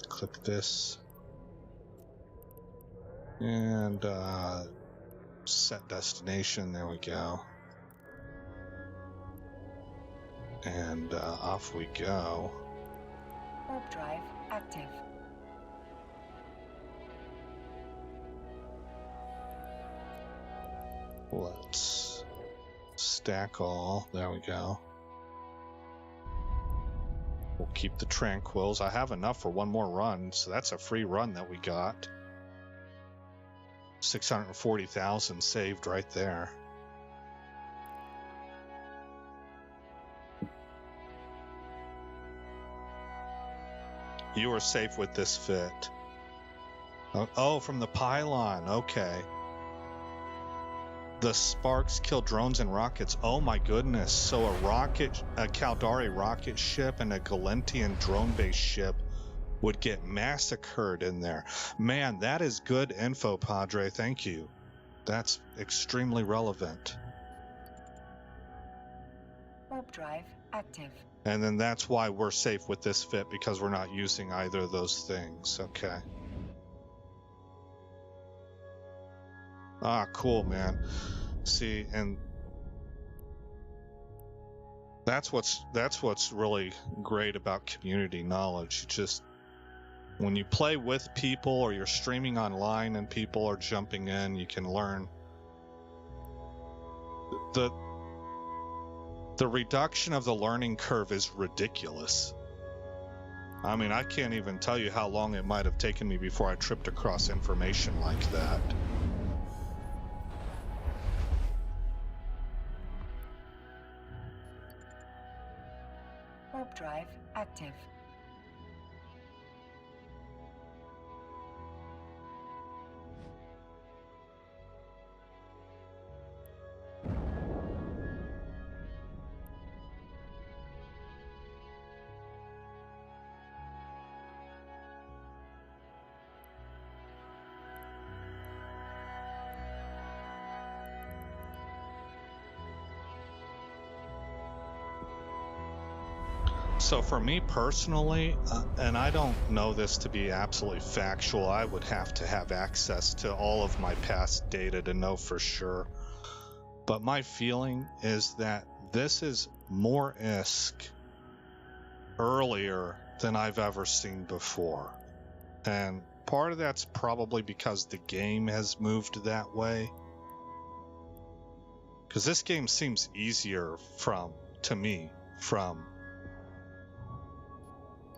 Click this. And set destination. There we go. And off we go. Warp drive active. Let's stack all. There we go. We'll keep the tranquils. I have enough for 1 more run, so that's a free run that we got. 640,000 saved right there. You are safe with this fit. Oh, from the pylon. Okay. The sparks kill drones and rockets. Oh my goodness. So a Caldari rocket ship and a Galentian drone-based ship would get massacred in there. Man, that is good info, Padre. Thank you. That's extremely relevant. Warp drive active. And then that's why we're safe with this fit, because we're not using either of those things. Okay. Ah, cool, man. See, and that's what's really great about community knowledge. Just when you play with people or you're streaming online and people are jumping in, you can learn the reduction of the learning curve is ridiculous. I mean, I can't even tell you how long it might have taken me before I tripped across information like that. Warp drive active. So for me personally, and I don't know this to be absolutely factual, I would have to have access to all of my past data to know for sure. But my feeling is that this is more ISK earlier than I've ever seen before. And part of that's probably because the game has moved that way. Because this game seems easier to me from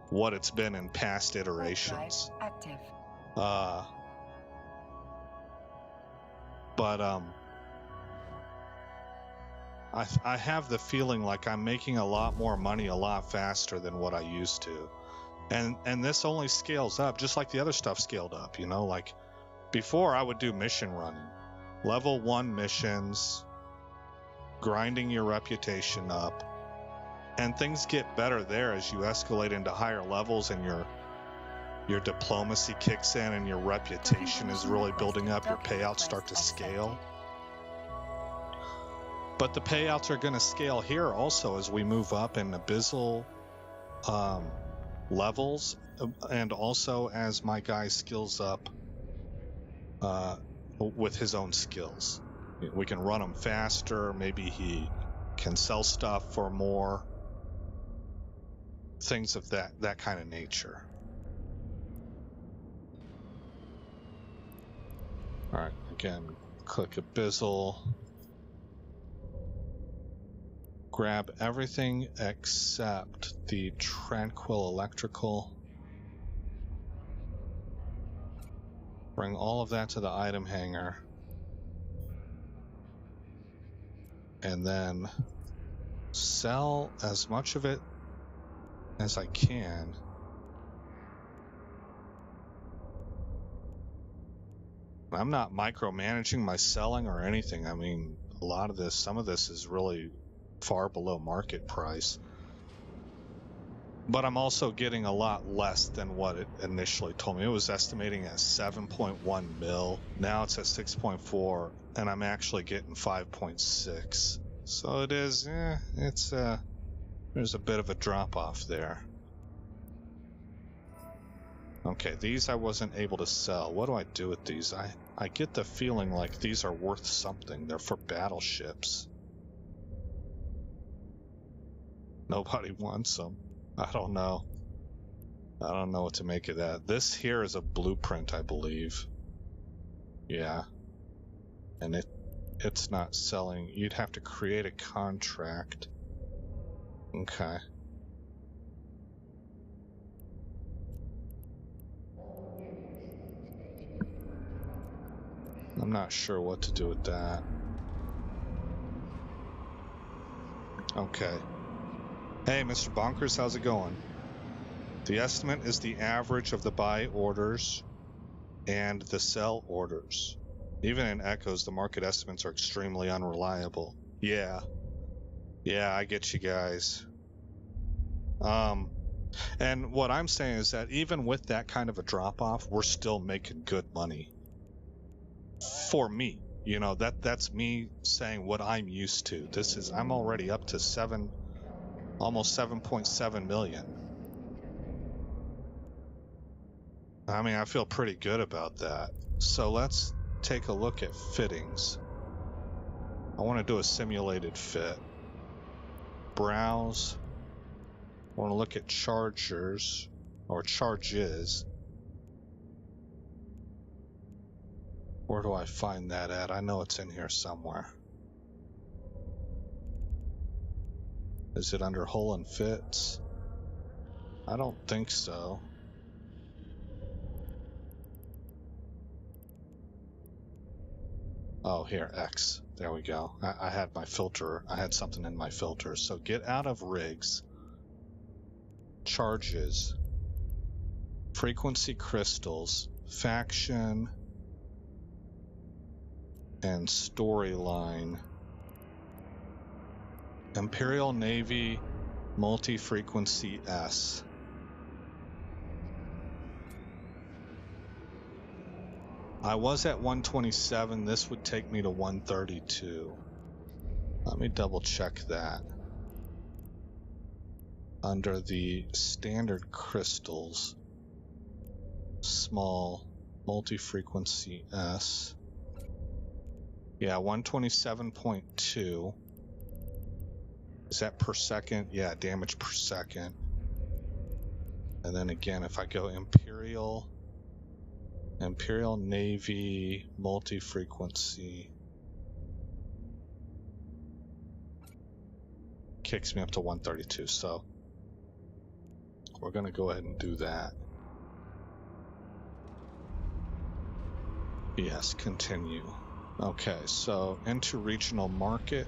what it's been in past iterations. Active. I have the feeling like I'm making a lot more money a lot faster than what I used to. And this only scales up, just like the other stuff scaled up, you know? Like, before I would do mission running. Level 1 missions, grinding your reputation up. And things get better there as you escalate into higher levels and your diplomacy kicks in and your reputation is really building up. Your payouts start to scale. But the payouts are going to scale here also as we move up in Abyssal levels, and also as my guy skills up with his own skills. We can run him faster. Maybe he can sell stuff for more. Things of that kind of nature. All right, again, click Abyssal. Grab everything except the Tranquil Electrical. Bring all of that to the item hanger. And then sell as much of it as I can. I'm not micromanaging my selling or anything. I mean, some of this is really far below market price. But I'm also getting a lot less than what it initially told me. It was estimating at 7.1 mil. Now it's at 6.4, and I'm actually getting 5.6. So it is, there's a bit of a drop off there. Okay, these I wasn't able to sell. What do I do with these? I get the feeling like these are worth something. They're for battleships. Nobody wants them. I don't know. I don't know what to make of that. This here is a blueprint, I believe. Yeah. And it's not selling. You'd have to create a contract. Okay. I'm not sure what to do with that. Okay. Hey, Mr. Bonkers, how's it going? The estimate is the average of the buy orders and the sell orders. Even in Echoes, the market estimates are extremely unreliable. Yeah. Yeah, I get you guys. And what I'm saying is that even with that kind of a drop-off, we're still making good money. For me, you know, that's me saying what I'm used to. I'm already up to almost 7.7 million. I mean, I feel pretty good about that. So let's take a look at fittings. I want to do a simulated fit. Browse. I want to look at chargers or charges. Where do I find that at? I know it's in here somewhere. Is it under hull and fits? I don't think so. Oh, here, X. There we go. I had my filter. I had something in my filter. So get out of rigs. Charges. Frequency crystals. Faction. And storyline. Imperial Navy multi-frequency S. I was at 127. This would take me to 132. Let me double check that. Under the standard crystals, small multi-frequency S. Yeah, 127.2. Is that per second? Yeah, damage per second. And then again, if I go Imperial Navy multi-frequency, kicks me up to 132. So we're going to go ahead and do that. Yes, continue. Okay, so into regional market.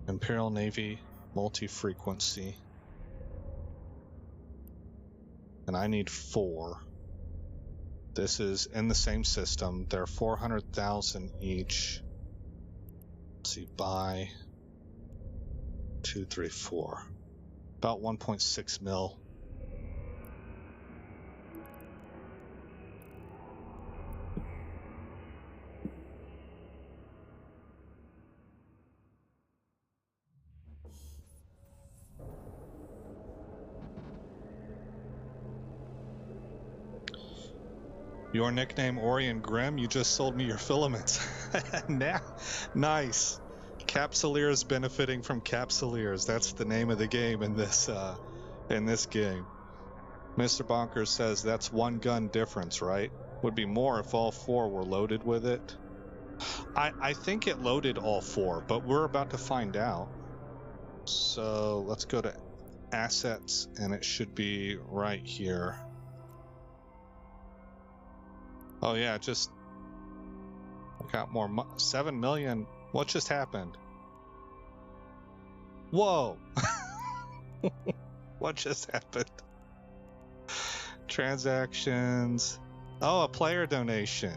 Imperial Navy multi-frequency. And I need 4. This is in the same system. They're 400,000 each. Let's see, buy 2, 3, 4. About 1.6 mil. Your nickname, Orion Grimm, you just sold me your filaments. Nice. Capsuleers benefiting from Capsuleers. That's the name of the game in this game. Mr. Bonkers says that's 1 gun difference, right? Would be more if all 4 were loaded with it. I think it loaded all 4, but we're about to find out. So let's go to assets, and it should be right here. Oh yeah, just got more 7 million. What just happened? Whoa! What just happened? Transactions. Oh, a player donation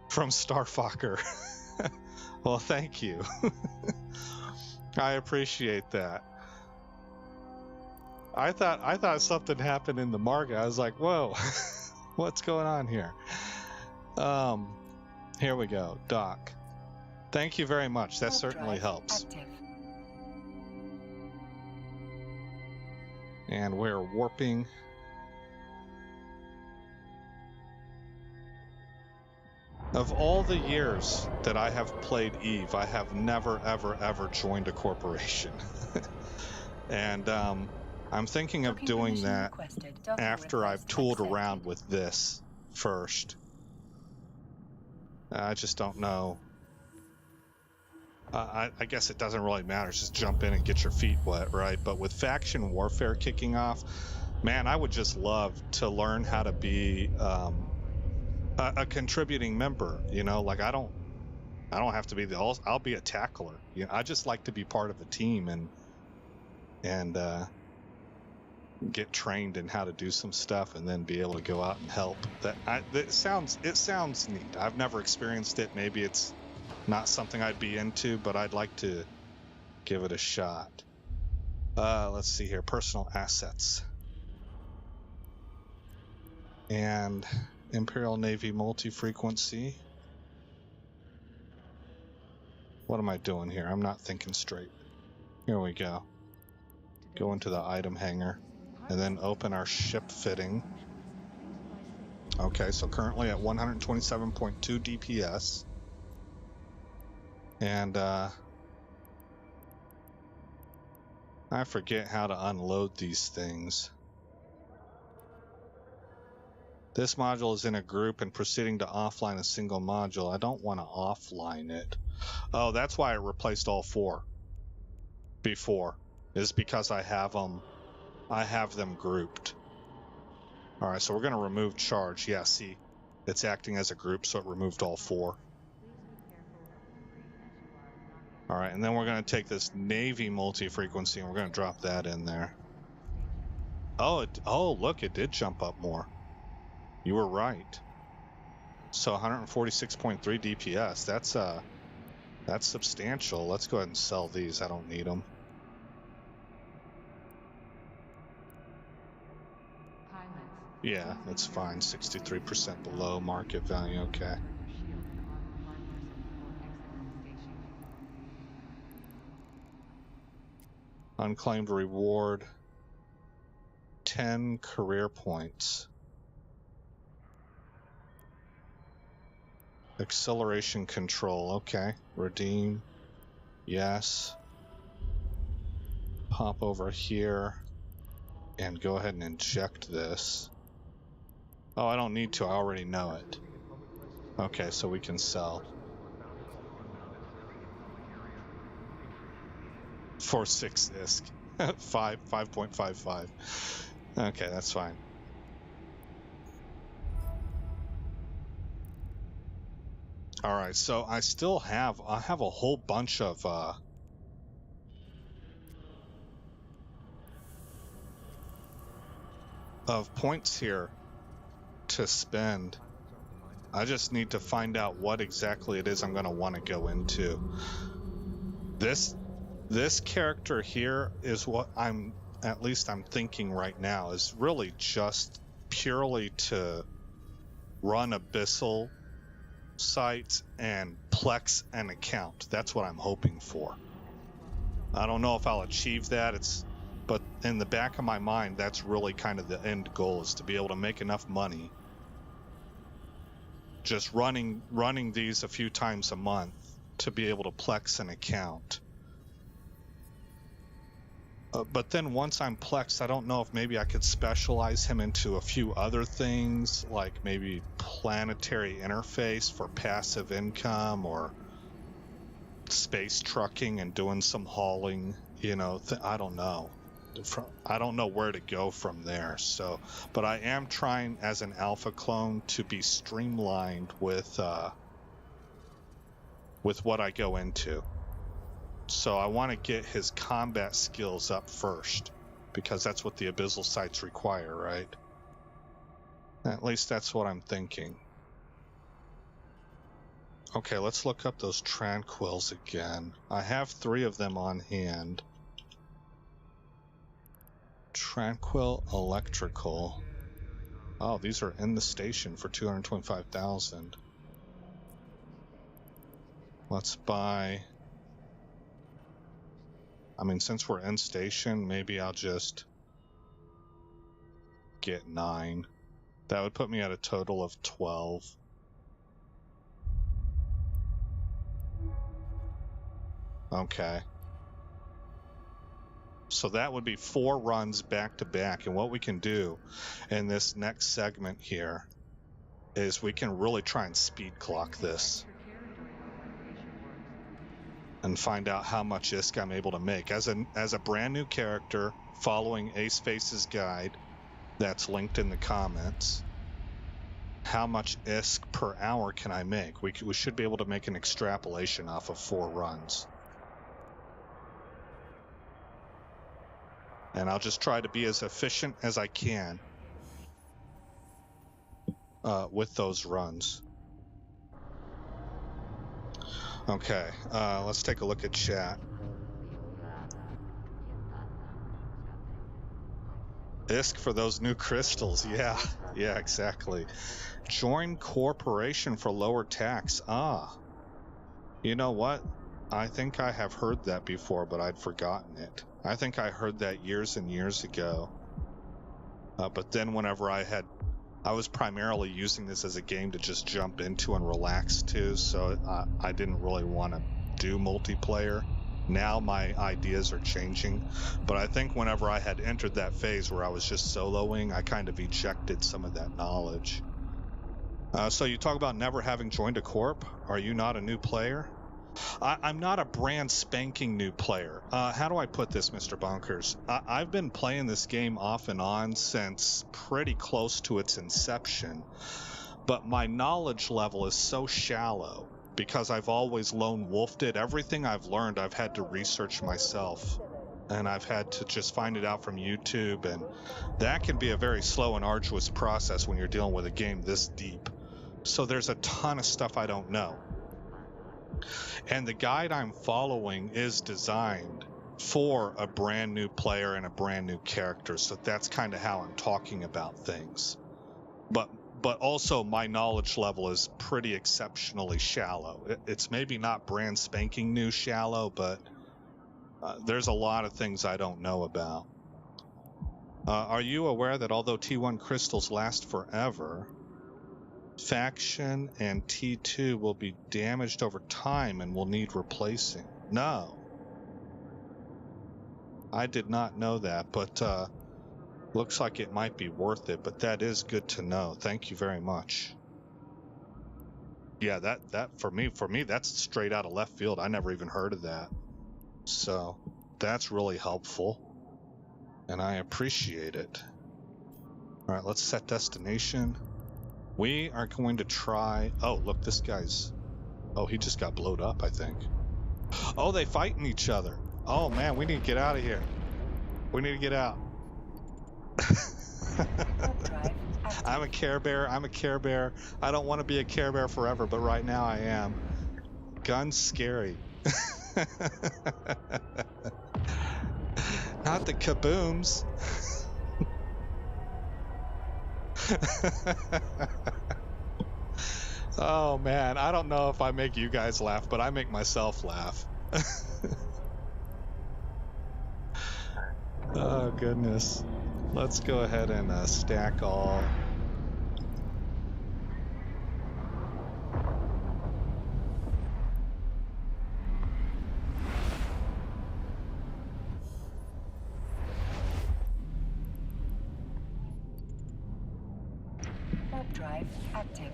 from Starfucker. Well, thank you. I appreciate that. I thought something happened in the market. I was like, whoa, what's going on here? Here we go, Doc. Thank you very much. That certainly helps. Active. And we're warping. Of all the years that I have played EVE, I have never, ever, ever joined a corporation. And I'm thinking of doing that after I've tooled around with this first. I just don't know. I guess it doesn't really matter. Just jump in and get your feet wet, right? But with faction warfare kicking off, man, I would just love to learn how to be a contributing member. You know, like I don't have to be I'll be a tackler. You know, I just like to be part of a team and get trained in how to do some stuff, and then be able to go out and help. It sounds neat. I've never experienced it. Maybe it's not something I'd be into, but I'd like to give it a shot. Let's see here. Personal assets. And Imperial Navy multi-frequency. What am I doing here? I'm not thinking straight. Here we go. Go into the item hanger and then open our ship fitting. Okay, so currently at 127.2 DPS. And I forget how to unload these things. This module is in a group and proceeding to offline a single module. I don't want to offline it. Oh, that's why I replaced all 4 before, is because I have them grouped. All right, so we're going to remove charge. Yeah, see, it's acting as a group, so it removed all 4. All right, and then we're going to take this Navy multi-frequency and we're going to drop that in there. Oh, look, it did jump up more. You were right. So 146.3 DPS. That's substantial. Let's go ahead and sell these. I don't need them. Yeah, that's fine. 63% below market value. Okay. Unclaimed reward. 10 career points. Acceleration control. Okay. Redeem. Yes. Pop over here and go ahead and inject this. Oh, I don't need to. I already know it. Okay, so we can sell. For 6 ISK. 5.55. Okay, that's fine. All right, so I have a whole bunch of points here to spend. I just need to find out what exactly it is I'm going to want to go into. This character here is what I'm thinking right now, is really just purely to run Abyssal sites and plex an account. That's what I'm hoping for. I don't know if I'll achieve that. But in the back of my mind, that's really kind of the end goal, is to be able to make enough money just running these a few times a month to be able to plex an account. But then once I'm plexed, I don't know if maybe I could specialize him into a few other things, like maybe planetary interface for passive income, or space trucking and doing some hauling, I don't know. I don't know where to go from there. So, but I am trying as an alpha clone to be streamlined with what I go into. So I want to get his combat skills up first, because that's what the Abyssal sites require, right? At least that's what I'm thinking. Okay, let's look up those Tranquils again. I have 3 of them on hand. Tranquil Electrical. Oh, these are in the station for 225,000. Let's buy... since we're in station, maybe I'll just get 9. That would put me at a total of 12. Okay. So that would be 4 runs back to back. And what we can do in this next segment here is we can really try and speed clock this and find out how much ISK I'm able to make. As a brand new character following AceFace's guide that's linked in the comments, how much ISK per hour can I make? We should be able to make an extrapolation off of 4 runs. And I'll just try to be as efficient as I can with those runs. Okay, let's take a look at chat. ISK for those new crystals. Yeah, exactly. Join corporation for lower tax. You know what? I think I have heard that before, but I'd forgotten it. I think I heard that years and years ago. But then whenever I was primarily using this as a game to just jump into and relax to, so I didn't really want to do multiplayer. Now my ideas are changing, but I think whenever I had entered that phase where I was just soloing, I kind of ejected some of that knowledge. So you talk about never having joined a corp. Are you not a new player? I'm not a brand spanking new player. How do I put this, Mr. Bunkers? I've been playing this game off and on since pretty close to its inception, but my knowledge level is so shallow because I've always lone wolfed it. Everything I've learned, I've had to research myself, and I've had to just find it out from YouTube, and that can be a very slow and arduous process when you're dealing with a game this deep. So there's a ton of stuff I don't know. And the guide I'm following is designed for a brand new player and a brand new character. So that's kind of how I'm talking about things. But also my knowledge level is pretty exceptionally shallow. It's maybe not brand spanking new shallow, but there's a lot of things I don't know about. Are you aware that although T1 crystals last forever, faction and T2 will be damaged over time and will need replacing? No. I did not know that, but looks like it might be worth it, but that is good to know. Thank you very much. Yeah, that for me, that's straight out of left field. I never even heard of that. So that's really helpful, and I appreciate it. All right, let's set destination. We are going to try... Oh, look, this guy's... Oh, he just got blowed up, I think. Oh, they fighting each other. Oh, man, we need to get out of here. We need to get out. I'm a Care Bear. I'm a Care Bear. I don't want to be a Care Bear forever, but right now I am. Gun's scary. Not the kabooms. Oh man, I don't know if I make you guys laugh, but I make myself laugh. Oh goodness. Let's go ahead and stack all. Drive active.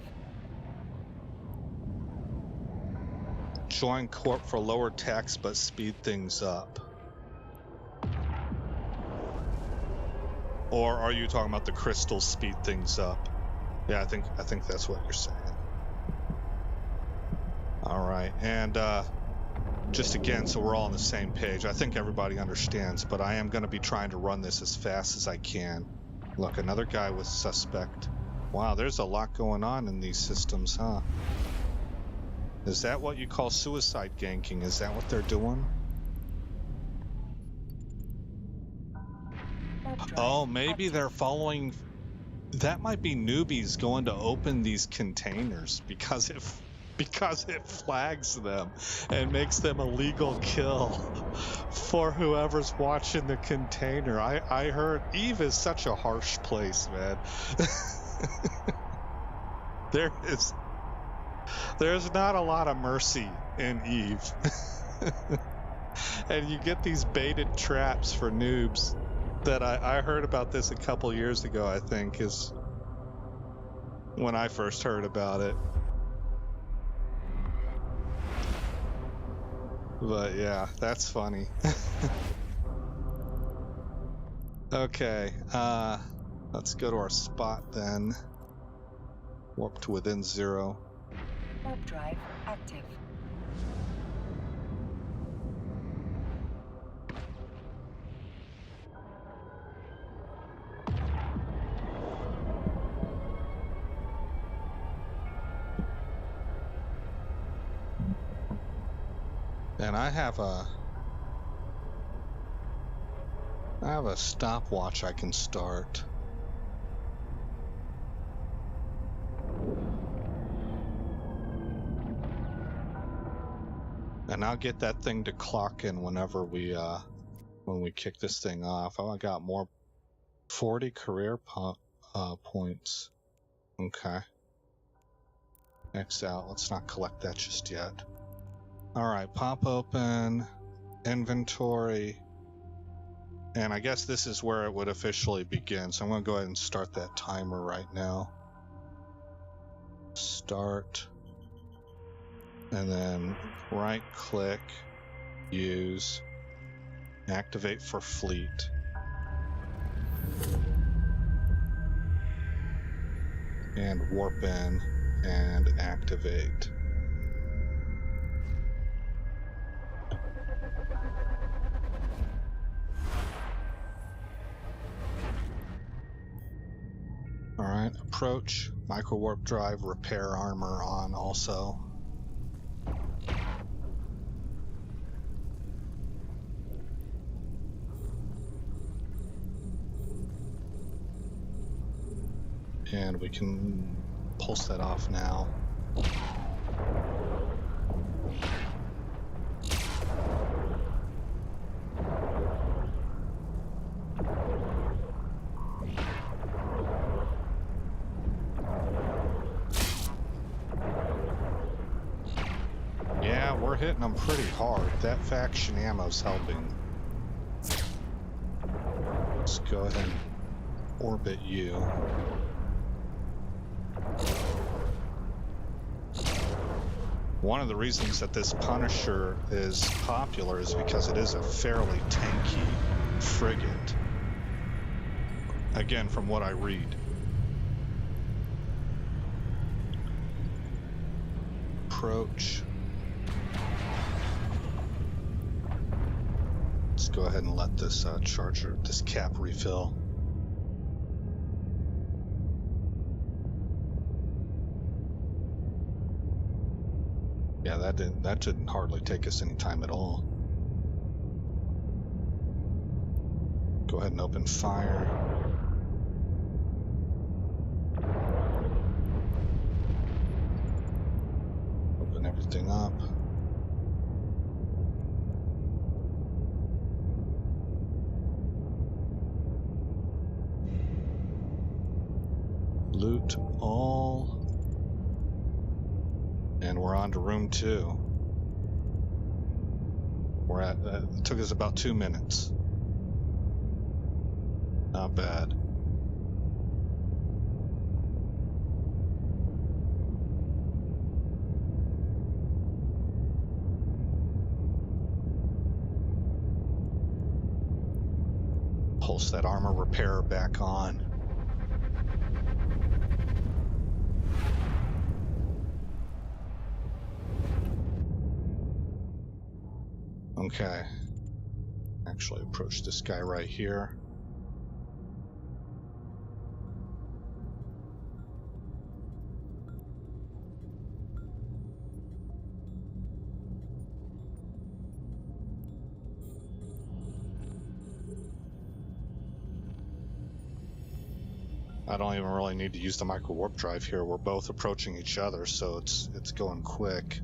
Join Corp for lower tax but speed things up. Or are you talking about the crystals speed things up? Yeah, I think that's what you're saying. All right, and just again, so we're all on the same page. I think everybody understands, but I am going to be trying to run this as fast as I can. Look, another guy with suspect. Wow, there's a lot going on in these systems, huh? Is that what you call suicide ganking? Is that what they're doing? Oh, maybe they're following... That might be newbies going to open these containers because it flags them and makes them a legal kill for whoever's watching the container. I heard EvE is such a harsh place, man. There's not a lot of mercy in EvE. And you get these baited traps for noobs that I heard about this a couple years ago, I think, is when I first heard about it. But yeah, that's funny. Okay, let's go to our spot then. Warp to within 0. Warp drive active. And I have a stopwatch I can start. And I'll get that thing to clock in whenever when we kick this thing off. Oh, I got more 40 career points. Okay. X out. Let's not collect that just yet. Alright, pop open, inventory, and I guess this is where it would officially begin, so I'm going to go ahead and start that timer right now. Start. And then right click, use, activate for fleet. And warp in and activate. All right, approach, micro warp drive, repair armor on also. And we can pulse that off now. Yeah, we're hitting them pretty hard. That faction ammo's helping. Let's go ahead and orbit you. One of the reasons that this Punisher is popular is because it is a fairly tanky frigate. Again, from what I read. Approach. Let's go ahead and let this charger, this cap refill. Yeah, that didn't hardly take us any time at all. Go ahead and open fire. Open everything up. Loot all. And we're on to room 2. We're at, it took us about 2 minutes. Not bad. Pulse that armor repair back on. Okay. Actually approach this guy right here. I don't even really need to use the micro warp drive here. We're both approaching each other, so it's going quick.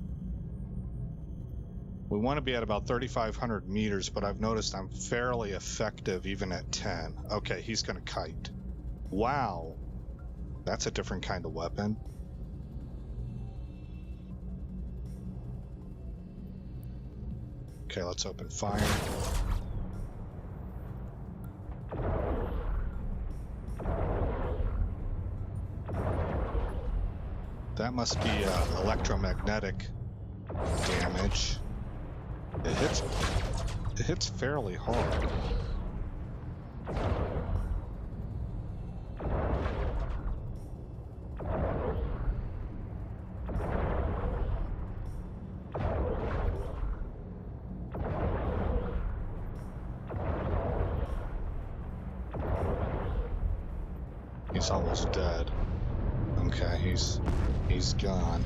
We want to be at about 3,500 meters, but I've noticed I'm fairly effective even at 10. Okay, he's going to kite. Wow. That's a different kind of weapon. Okay, let's open fire. That must be electromagnetic damage. It hits fairly hard. He's almost dead. Okay, he's gone.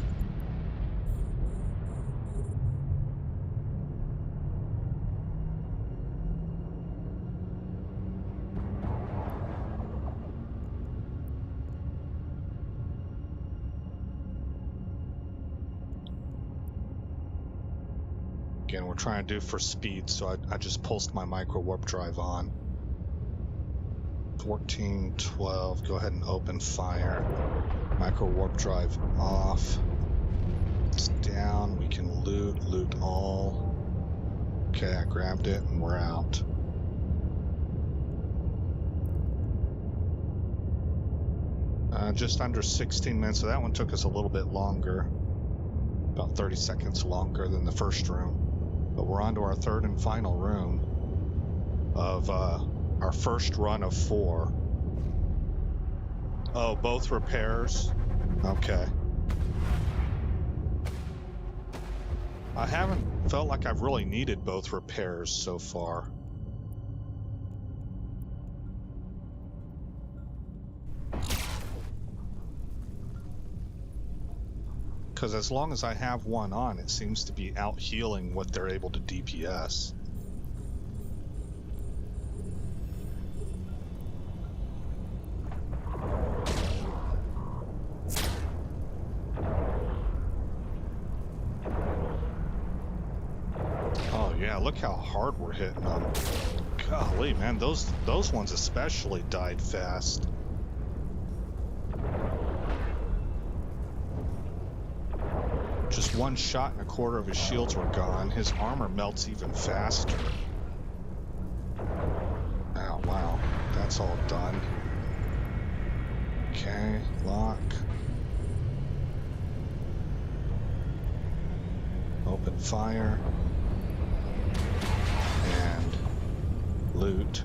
Again, we're trying to do for speed, so I just pulsed my micro warp drive on. 14, 12, go ahead and open fire. Micro warp drive off. It's down, we can loot all. Okay, I grabbed it and we're out. Just under 16 minutes, so that one took us a little bit longer. About 30 seconds longer than the first room. But we're on to our third and final room of our first run of 4. Oh, both repairs? Okay. I haven't felt like I've really needed both repairs so far. Because as long as I have one on, it seems to be out healing what they're able to DPS. Oh yeah, look how hard we're hitting them. Golly, man, those ones especially died fast. Just one shot and a quarter of his shields were gone. His armor melts even faster. Oh, wow. That's all done. Okay, lock. Open fire. And loot.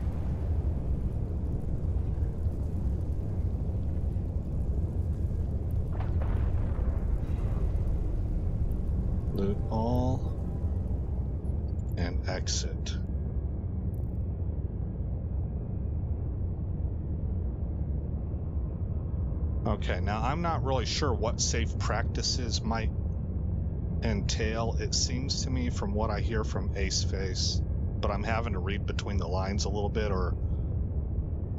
Loot all and exit. Okay, now I'm not really sure what safe practices might entail. It seems to me from what I hear from AceFace, but I'm having to read between the lines a little bit, or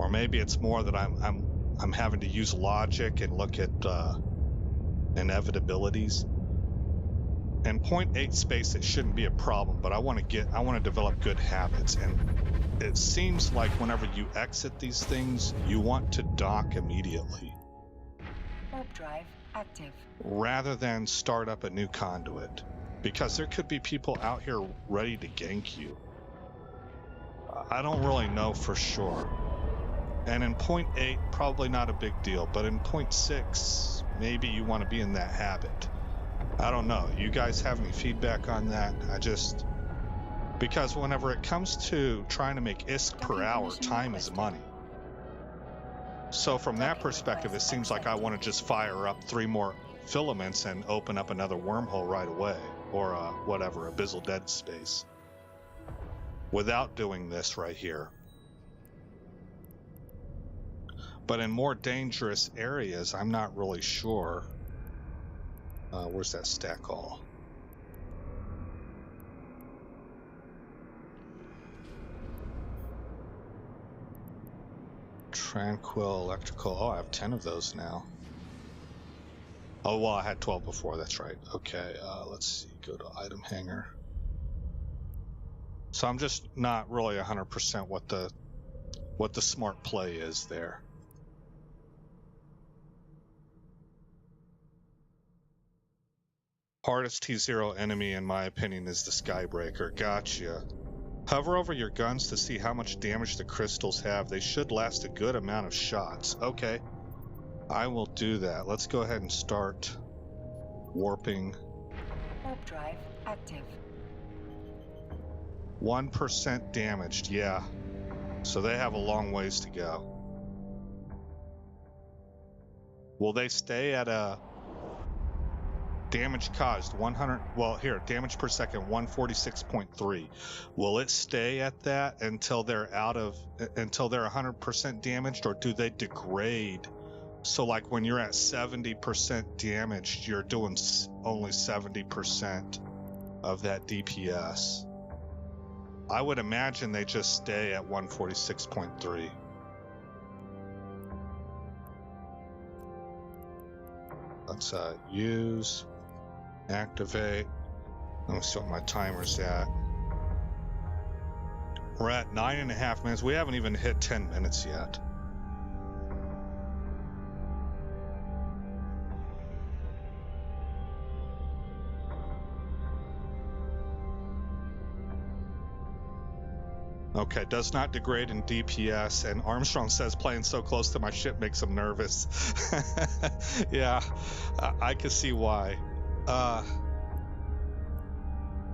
maybe it's more that I'm having to use logic and look at inevitabilities. In 0.8 space, it shouldn't be a problem, but I want to develop good habits. And it seems like whenever you exit these things, you want to dock immediately. Warp drive active. Rather than start up a new conduit. Because there could be people out here ready to gank you. I don't really know for sure. And in 0.8, probably not a big deal. But in 0.6, maybe you want to be in that habit. I don't know. You guys have any feedback on that? Because whenever it comes to trying to make ISK per hour, time is money. So from that perspective, it seems like I want to just fire up 3 more filaments and open up another wormhole right away. Or whatever, Abyssal Dead Space. Without doing this right here. But in more dangerous areas, I'm not really sure. Where's that stack all? Tranquil, electrical. Oh, I have 10 of those now. Oh, well, I had 12 before. That's right. Okay, let's see. Go to item hanger. So I'm just not really 100% what the smart play is there. Hardest T-0 enemy, in my opinion, is the Skybreaker. Gotcha. Hover over your guns to see how much damage the crystals have. They should last a good amount of shots. Okay. I will do that. Let's go ahead and start warping. Warp drive active. 1% damaged, yeah. So they have a long ways to go. Will they stay at a damage caused 100? Well, here, damage per second 146.3. Will it stay at that until they're until they're 100% damaged, or do they degrade? So like when you're at 70% damaged, you're doing only 70% of that DPS. I would imagine they just stay at 146.3. Let's use, activate. Let me see what my timer's at. We're at 9.5 minutes. We haven't even hit 10 minutes yet. Okay, does not degrade in DPS, and Armstrong says playing so close to my ship makes him nervous. Yeah, I can see why.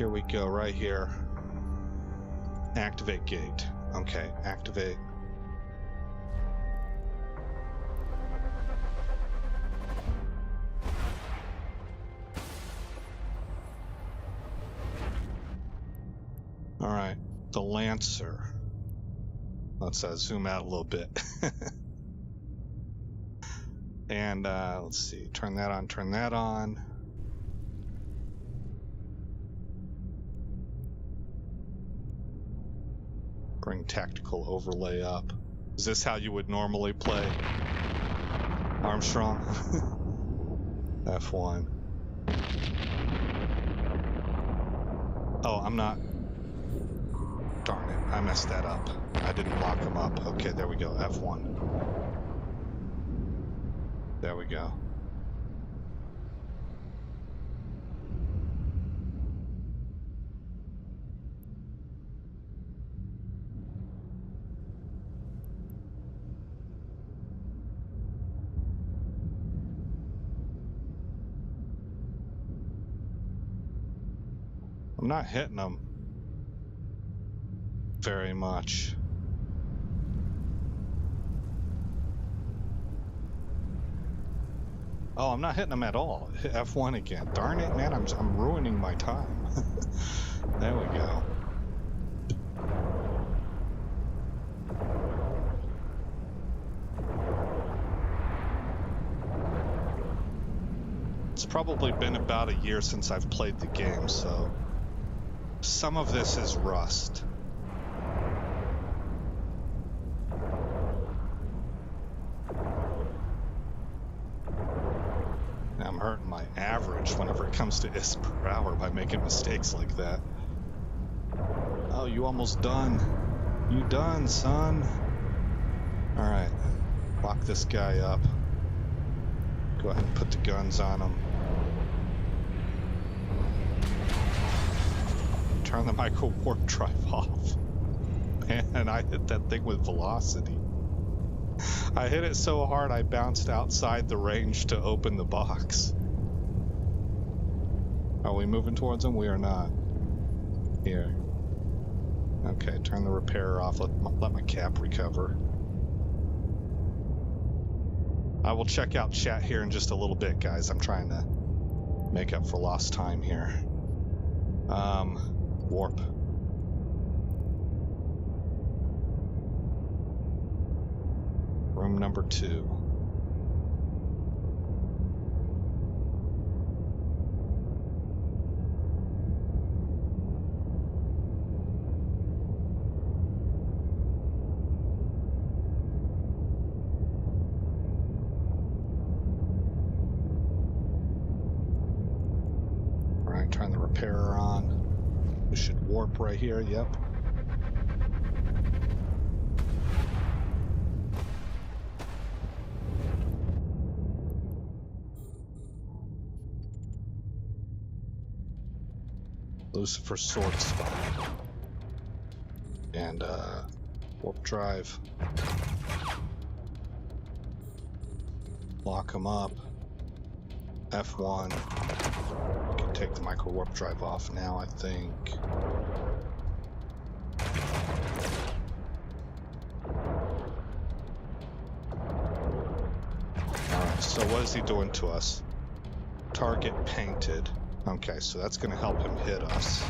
Here we go, right here. Activate gate. Okay, activate. All right, the Lancer. Let's zoom out a little bit. And let's see, turn that on, turn that on. Bring tactical overlay up. Is this how you would normally play Armstrong? F1. Oh, I'm not. Darn it, I messed that up. I didn't lock them up. Okay, there we go, F1. There we go. I'm not hitting them very much. Oh, I'm not hitting them at all. Hit F1 again. Darn it, man, I'm ruining my time. There we go. It's probably been about a year since I've played the game, so some of this is rust. I'm hurting my average whenever it comes to IS per hour by making mistakes like that. Oh, you almost done. You done, son. Alright, lock this guy up. Go ahead and put the guns on him. Turn the micro warp drive off. Man, I hit that thing with velocity. I hit it so hard I bounced outside the range to open the box. Are we moving towards them? We are not. Here. Okay, turn the repairer off. Let my cap recover. I will check out chat here in just a little bit, guys. I'm trying to make up for lost time here. Warp. Room number 2. All right, turn the repairer on. We should warp right here, yep. Lucifer sword spot. And warp drive. Lock them up. F1. Can take the micro warp drive off now, I think. Alright, so what is he doing to us? Target painted. Okay, so that's going to help him hit us.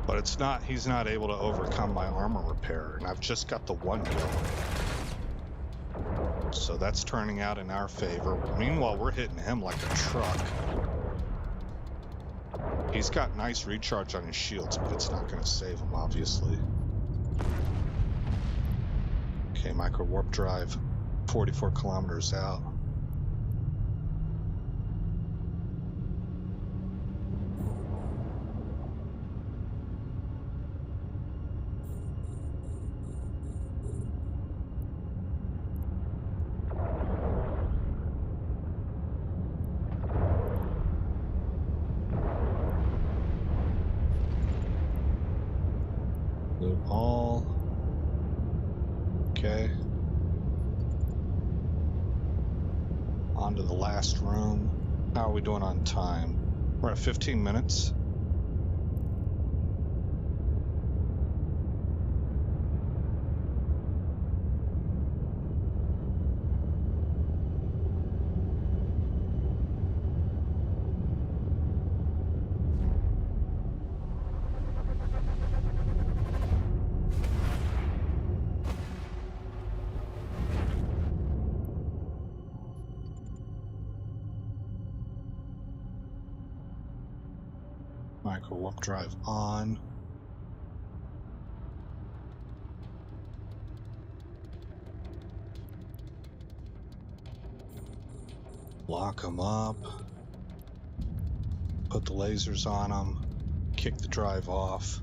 But it's not, he's not able to overcome my armor repair, and I've just got the one going. So that's turning out in our favor. Meanwhile, we're hitting him like a truck. He's got nice recharge on his shields, but it's not going to save him, obviously. Okay, micro warp drive, 44 kilometers out. All. Okay. On to the last room. How are we doing on time? We're at 15 minutes. Micro warp drive on. Lock them up. Put the lasers on them. Kick the drive off.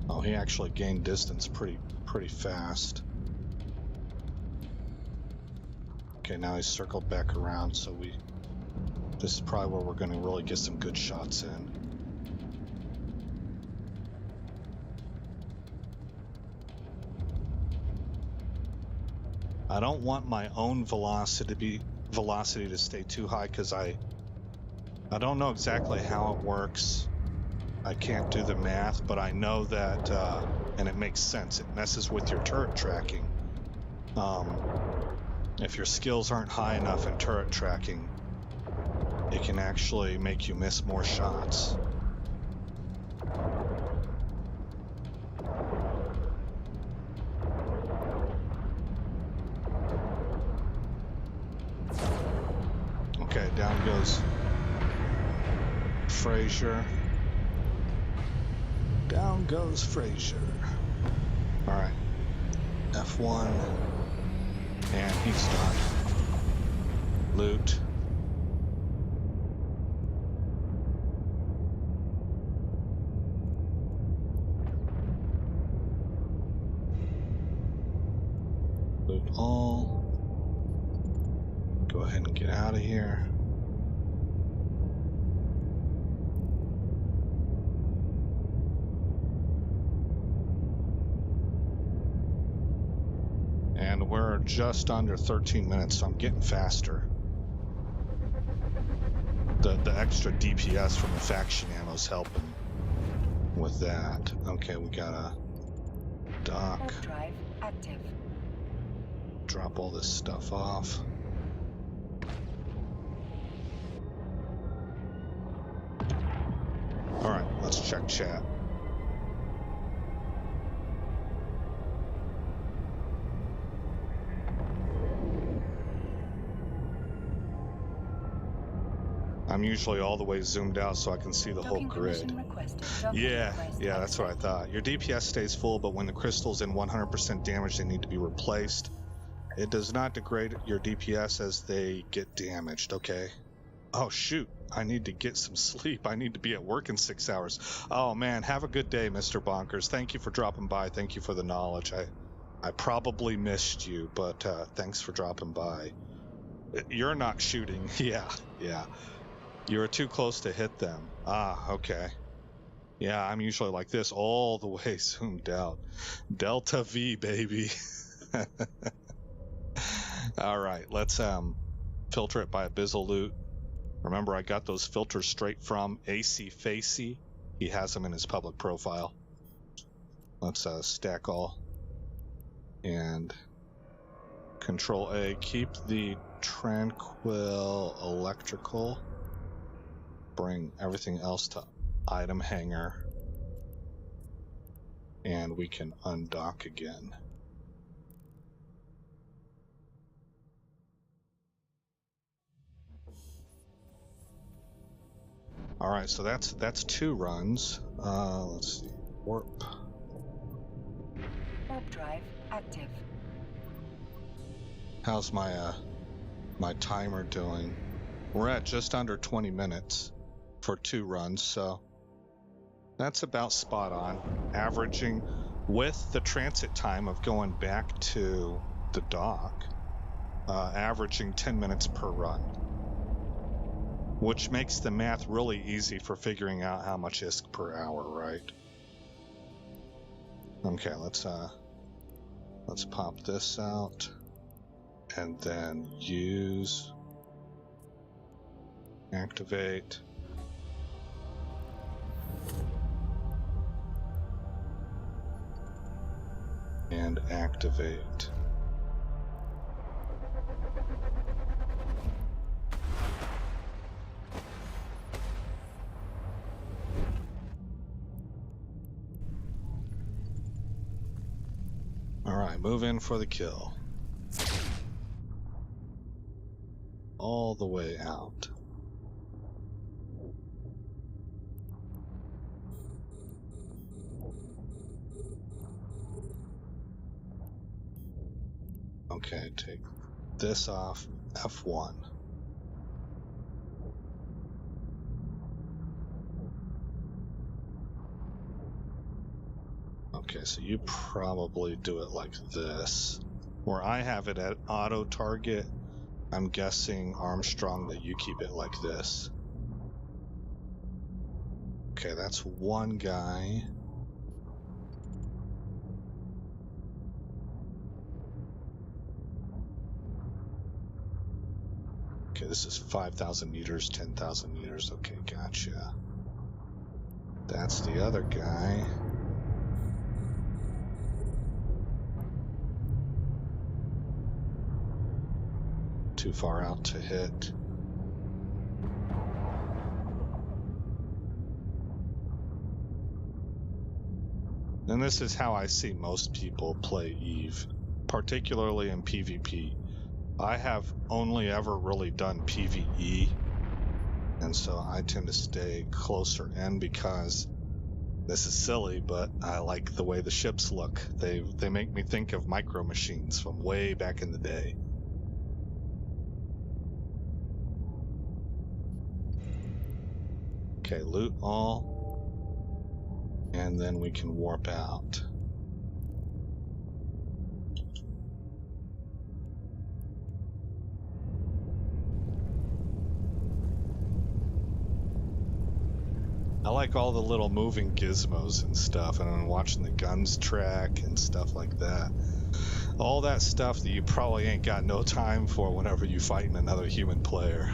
Oh, he actually gained distance pretty fast. Okay, now he's circled back around, so this is probably where we're going to really get some good shots in. I don't want my own velocity to stay too high because I don't know exactly how it works. I can't do the math, but I know that, and it makes sense. It messes with your turret tracking. If your skills aren't high enough in turret tracking, it can actually make you miss more shots. Okay, down goes Frazier. Down goes Frazier. Alright. F1. And he's done. Loot. Loot all. Go ahead and get out of here. And we're just under 13 minutes, so I'm getting faster. The extra DPS from the faction ammo is helping with that. Okay, we got a dock. Warp drive active. Drop all this stuff off. Alright, let's check chat. I'm usually all the way zoomed out so I can see the whole grid. Yeah, that's what I thought. Your DPS stays full, but when the crystal's in 100% damage, they need to be replaced. It does not degrade your DPS as they get damaged, okay? Oh, shoot. I need to get some sleep. I need to be at work in 6 hours. Oh, man. Have a good day, Mr. Bonkers. Thank you for dropping by. Thank you for the knowledge. I probably missed you, but thanks for dropping by. You're not shooting. Yeah. You were too close to hit them. Ah, okay. Yeah, I'm usually like this all the way zoomed out. Delta V, baby. All right, let's filter it by Abyssal loot. Remember, I got those filters straight from AceFace. He has them in his public profile. Let's stack all. And Control A, keep the tranquil electrical. Bring everything else to item hanger. And we can undock again. Alright, so that's 2 runs. Let's see. Warp. Warp drive active. How's my my timer doing? We're at just under 20 minutes for 2 runs, so that's about spot on. Averaging with the transit time of going back to the dock, averaging 10 minutes per run. Which makes the math really easy for figuring out how much ISK per hour, right? Okay, let's pop this out and then use, activate, and activate. All right. Alright, move in for the kill. All the way out. Okay, take this off, F1. Okay, so you probably do it like this. Where I have it at auto target, I'm guessing, Armstrong, that you keep it like this. Okay, that's one guy. Okay, this is 5,000 meters, 10,000 meters. Okay, gotcha. That's the other guy. Too far out to hit. And this is how I see most people play EvE, particularly in PvP. I have only ever really done PvE, and so I tend to stay closer in because this is silly, but I like the way the ships look. They make me think of micro machines from way back in the day. Okay, loot all, and then we can warp out. I like all the little moving gizmos and stuff, and I'm watching the guns track and stuff like that. All that stuff that you probably ain't got no time for whenever you fighting another human player.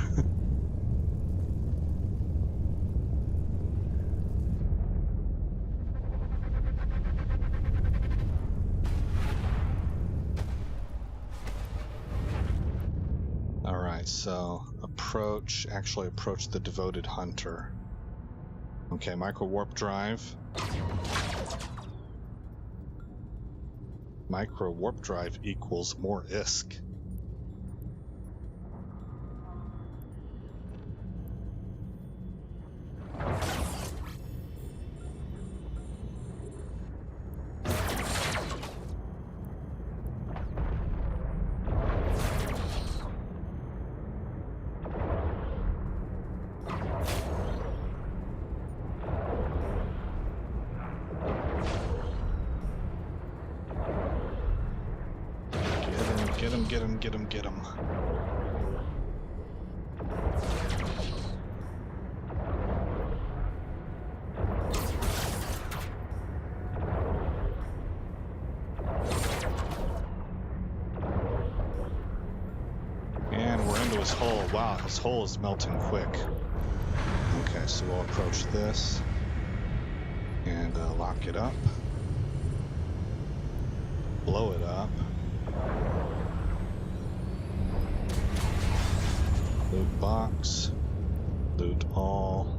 Alright, so approach the devoted hunter. Okay, micro warp drive. Micro warp drive equals more ISK. Get him. And we're into his hull. Wow, his hull is melting quick. Okay, so we'll approach this and lock it up. Blow it up. Loot box, loot all,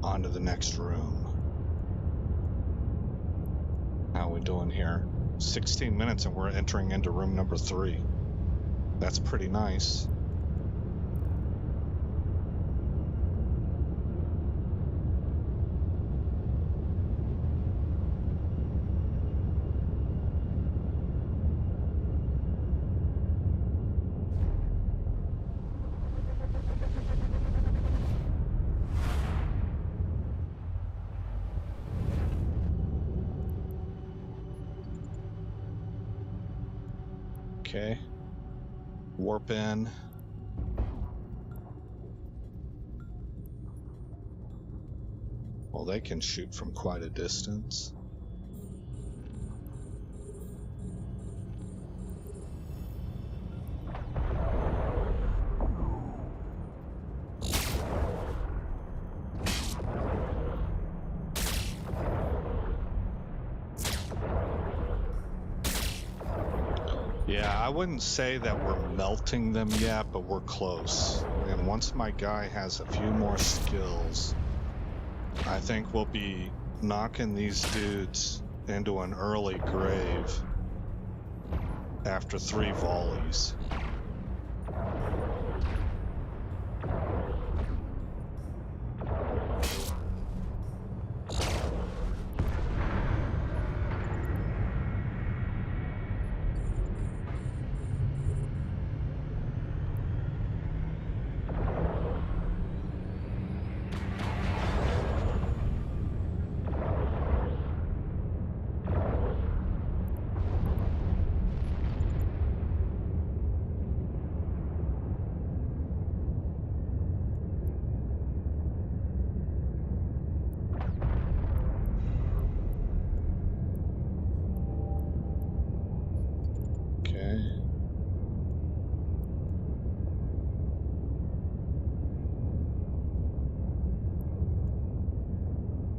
on to the next room. How are we doing here? 16 minutes and we're entering into room number 3. That's pretty nice. Okay, warp in. Well, they can shoot from quite a distance. Yeah, I wouldn't say that we're melting them yet, but we're close. And once my guy has a few more skills, I think we'll be knocking these dudes into an early grave after 3 volleys.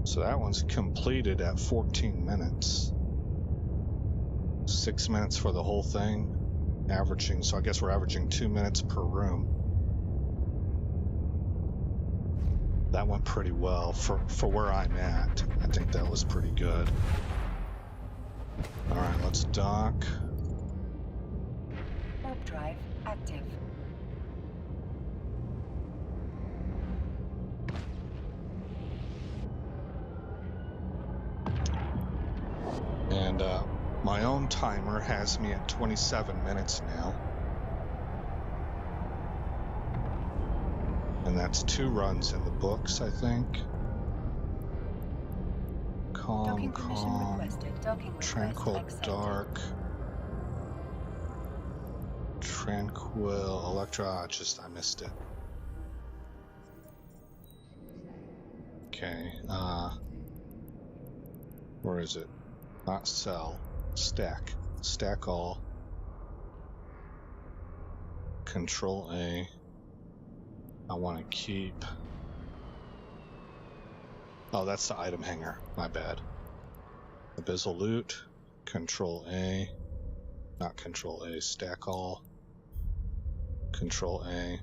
So that one's completed at 14 minutes. 6 minutes for the whole thing, averaging, so I guess we're averaging 2 minutes per room. That went pretty well for where I'm at. I think that was pretty good. All right, let's dock. Warp drive active. And my own timer has me at 27 minutes now. And that's 2 runs in the books, I think. Calm, calm, tranquil, dark, tranquil, electro, I missed it. Okay, where is it? Not sell, stack all. Control A. I want to keep. Oh, that's the item hanger. My bad. Abyssal loot. Control A. Not Control A. Stack all. Control A.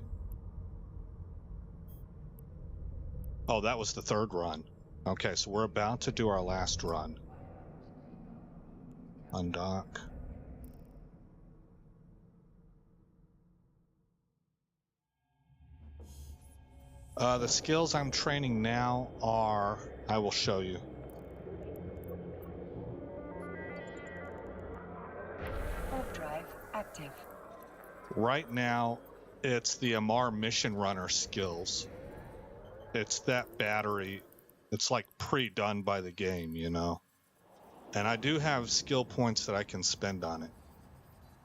Oh, that was the 3rd run. Okay, so we're about to do our last run. Undock. The skills I'm training now are, I will show you. Warp drive active. Right now, it's the Amarr mission runner skills. It's that battery. It's like pre-done by the game, you know. And I do have skill points that I can spend on it.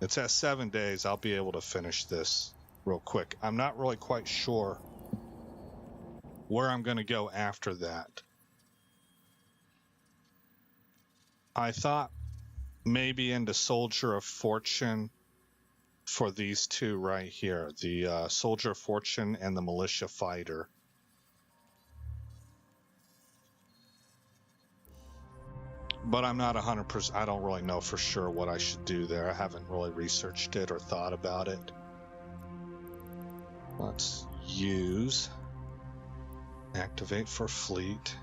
It's at 7 days. I'll be able to finish this real quick. I'm not really quite sure where I'm going to go after that. I thought maybe into Soldier of Fortune for these 2 right here, the Soldier of Fortune and the Militia Fighter. But I'm not 100%, I don't really know for sure what I should do there. I haven't really researched it or thought about it. Let's use, activate for fleet.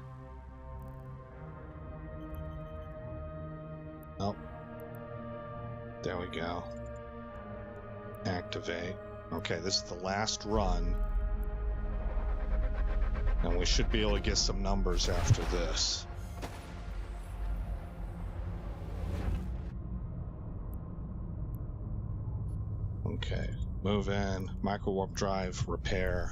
Oh, there we go. Activate. Okay, this is the last run. And we should be able to get some numbers after this. Okay, move in, micro warp drive, repair.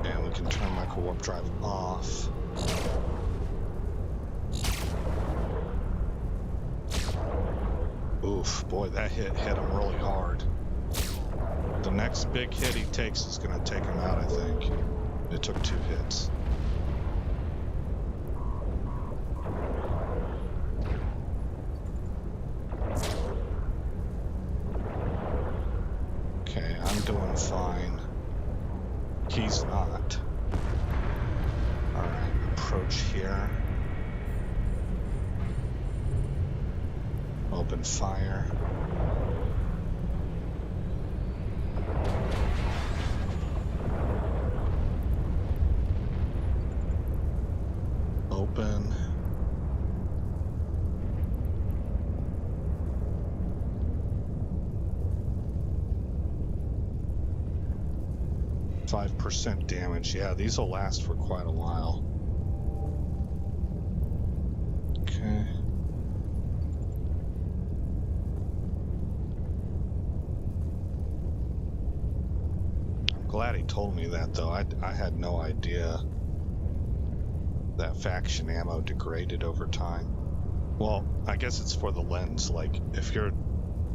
And we can turn micro warp drive off. Oof, boy, that hit him really hard. The next big hit he takes is going to take him out, I think. It took 2 hits. Okay, I'm doing fine. He's not. Alright, approach here. Open fire. Open. %5 damage. Yeah, these will last for quite a while. Okay. I'm glad he told me that, though. I had no idea that faction ammo degraded over time. Well, I guess it's for the lens. Like, if you're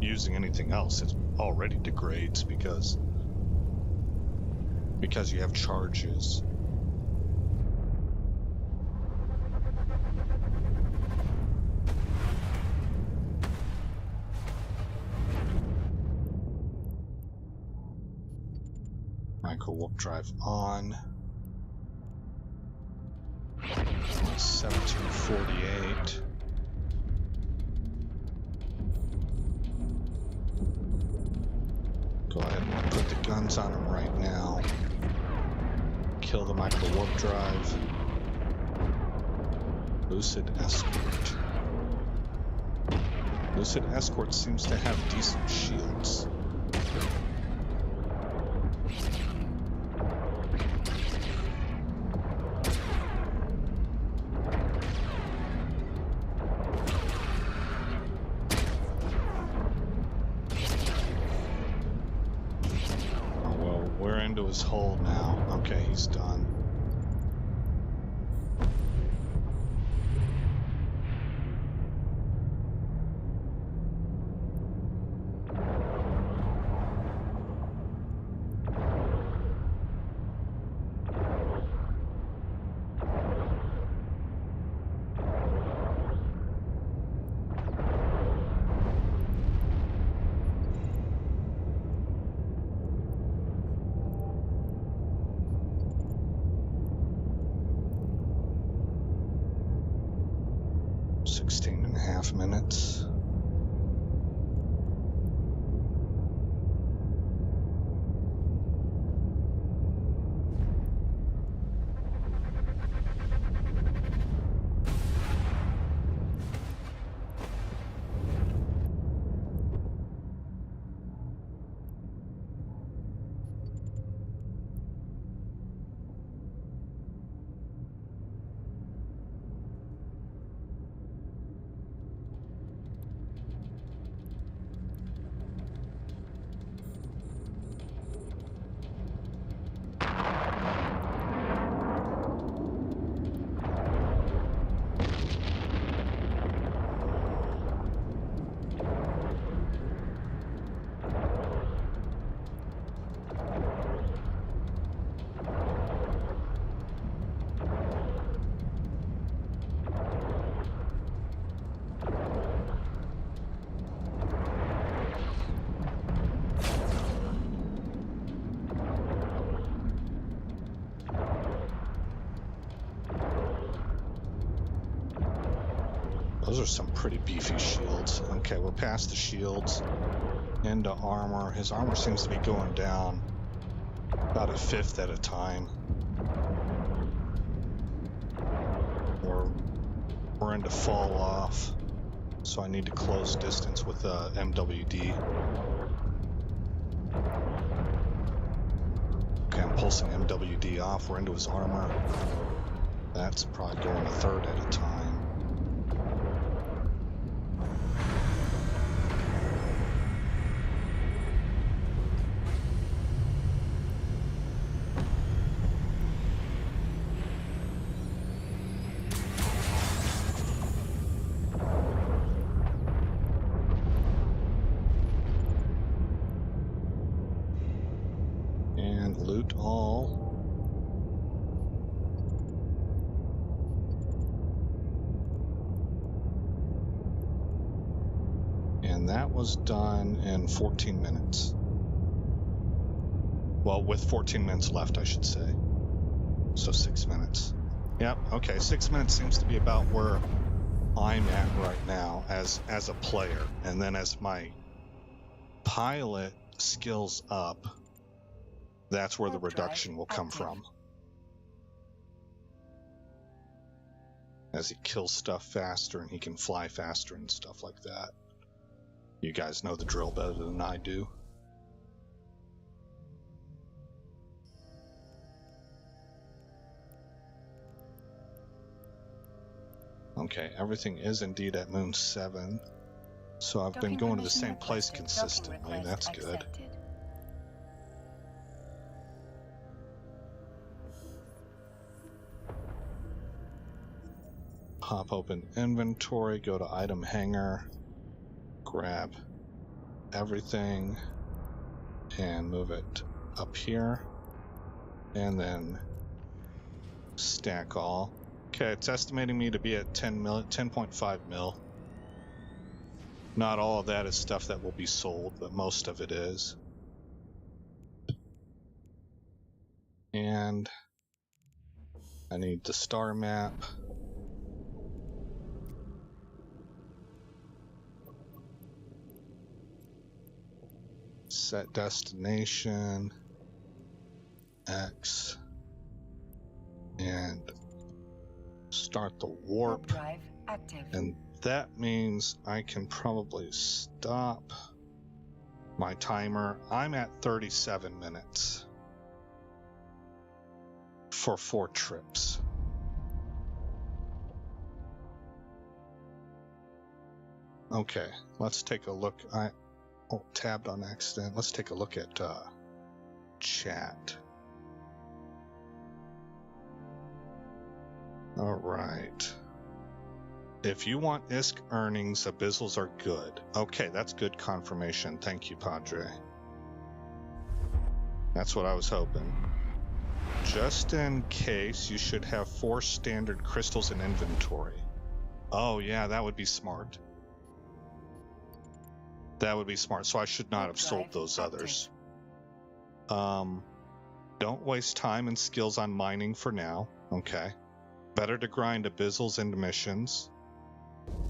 using anything else, it already degrades because you have charges. Micro warp drive on. 1748. Go ahead and put the guns on him right now. Kill the micro warp drive. Lucid escort. Lucid escort seems to have decent shields. His hole now. Okay, he's done. Minutes. Those are some pretty beefy shields. Okay, we're past the shields. Into armor. His armor seems to be going down about 1/5 at a time. We're into fall off. So I need to close distance with MWD. Okay, I'm pulsing MWD off. We're into his armor. That's probably going 1/3 at a time. Loot all. And that was done in 14 minutes. Well, with 14 minutes left, I should say. So 6 minutes. Yep, okay, 6 minutes seems to be about where I'm at right now as a player, and then as my pilot skills up, that's where the reduction will come from. As he kills stuff faster and he can fly faster and stuff like that. You guys know the drill better than I do. Okay, everything is indeed at Moon 7. So I've been going to the same place consistently. That's good. Pop open inventory, go to item hanger, grab everything, and move it up here, and then stack all. Okay, it's estimating me to be at 10.5 mil. Not all of that is stuff that will be sold, but most of it is. And I need the star map. Set destination, X, and start the warp. Drive active. And that means I can probably stop my timer. I'm at 37 minutes for 4 trips. Okay, let's take a look. I tabbed on accident. Let's take a look at chat. All right. If you want ISK earnings, Abyssals are good. Okay, that's good confirmation. Thank you, Padre. That's what I was hoping. Just in case, you should have 4 standard crystals in inventory. Oh yeah, that would be smart. That would be smart. So I should not have sold those others. Don't waste time and skills on mining for now. Okay. Better to grind Abyssals into missions.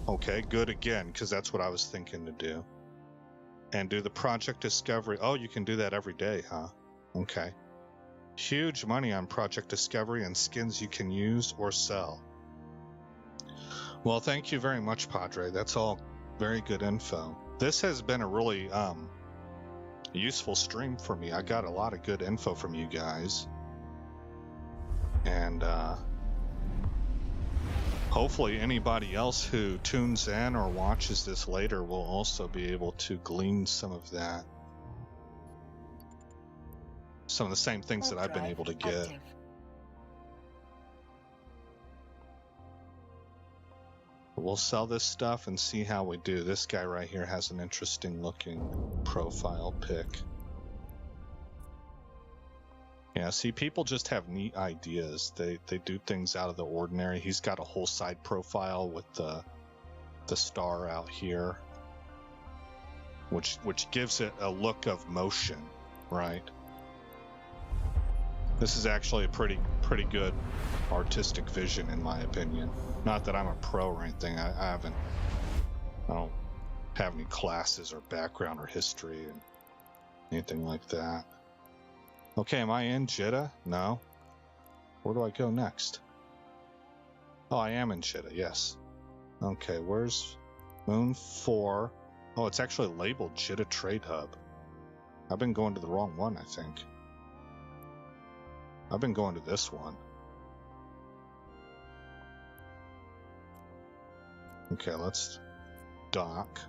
Okay, good again, because that's what I was thinking to do. And do the project discovery. Oh, you can do that every day, huh? Okay. Huge money on project discovery and skins you can use or sell. Well, thank you very much, Padre. That's all very good info. This has been a really useful stream for me. I got a lot of good info from you guys. And hopefully anybody else who tunes in or watches this later will also be able to glean some of that. Some of the same things that I've been able to get. Active. We'll sell this stuff and see how we do. This guy right here has an interesting looking profile pic. Yeah, see, people just have neat ideas. They do things out of the ordinary. He's got a whole side profile with the star out here, which gives it a look of motion, right? This is actually a pretty good artistic vision, in my opinion. Not that I'm a pro or anything. I don't have any classes or background or history and anything like that. Okay, am I in Jita? No. Where do I go next? Oh, I am in Jita, yes. Okay, where's Moon 4? Oh, it's actually labeled Jita Trade Hub. I've been going to the wrong one, I think. I've been going to this one. Okay, let's dock.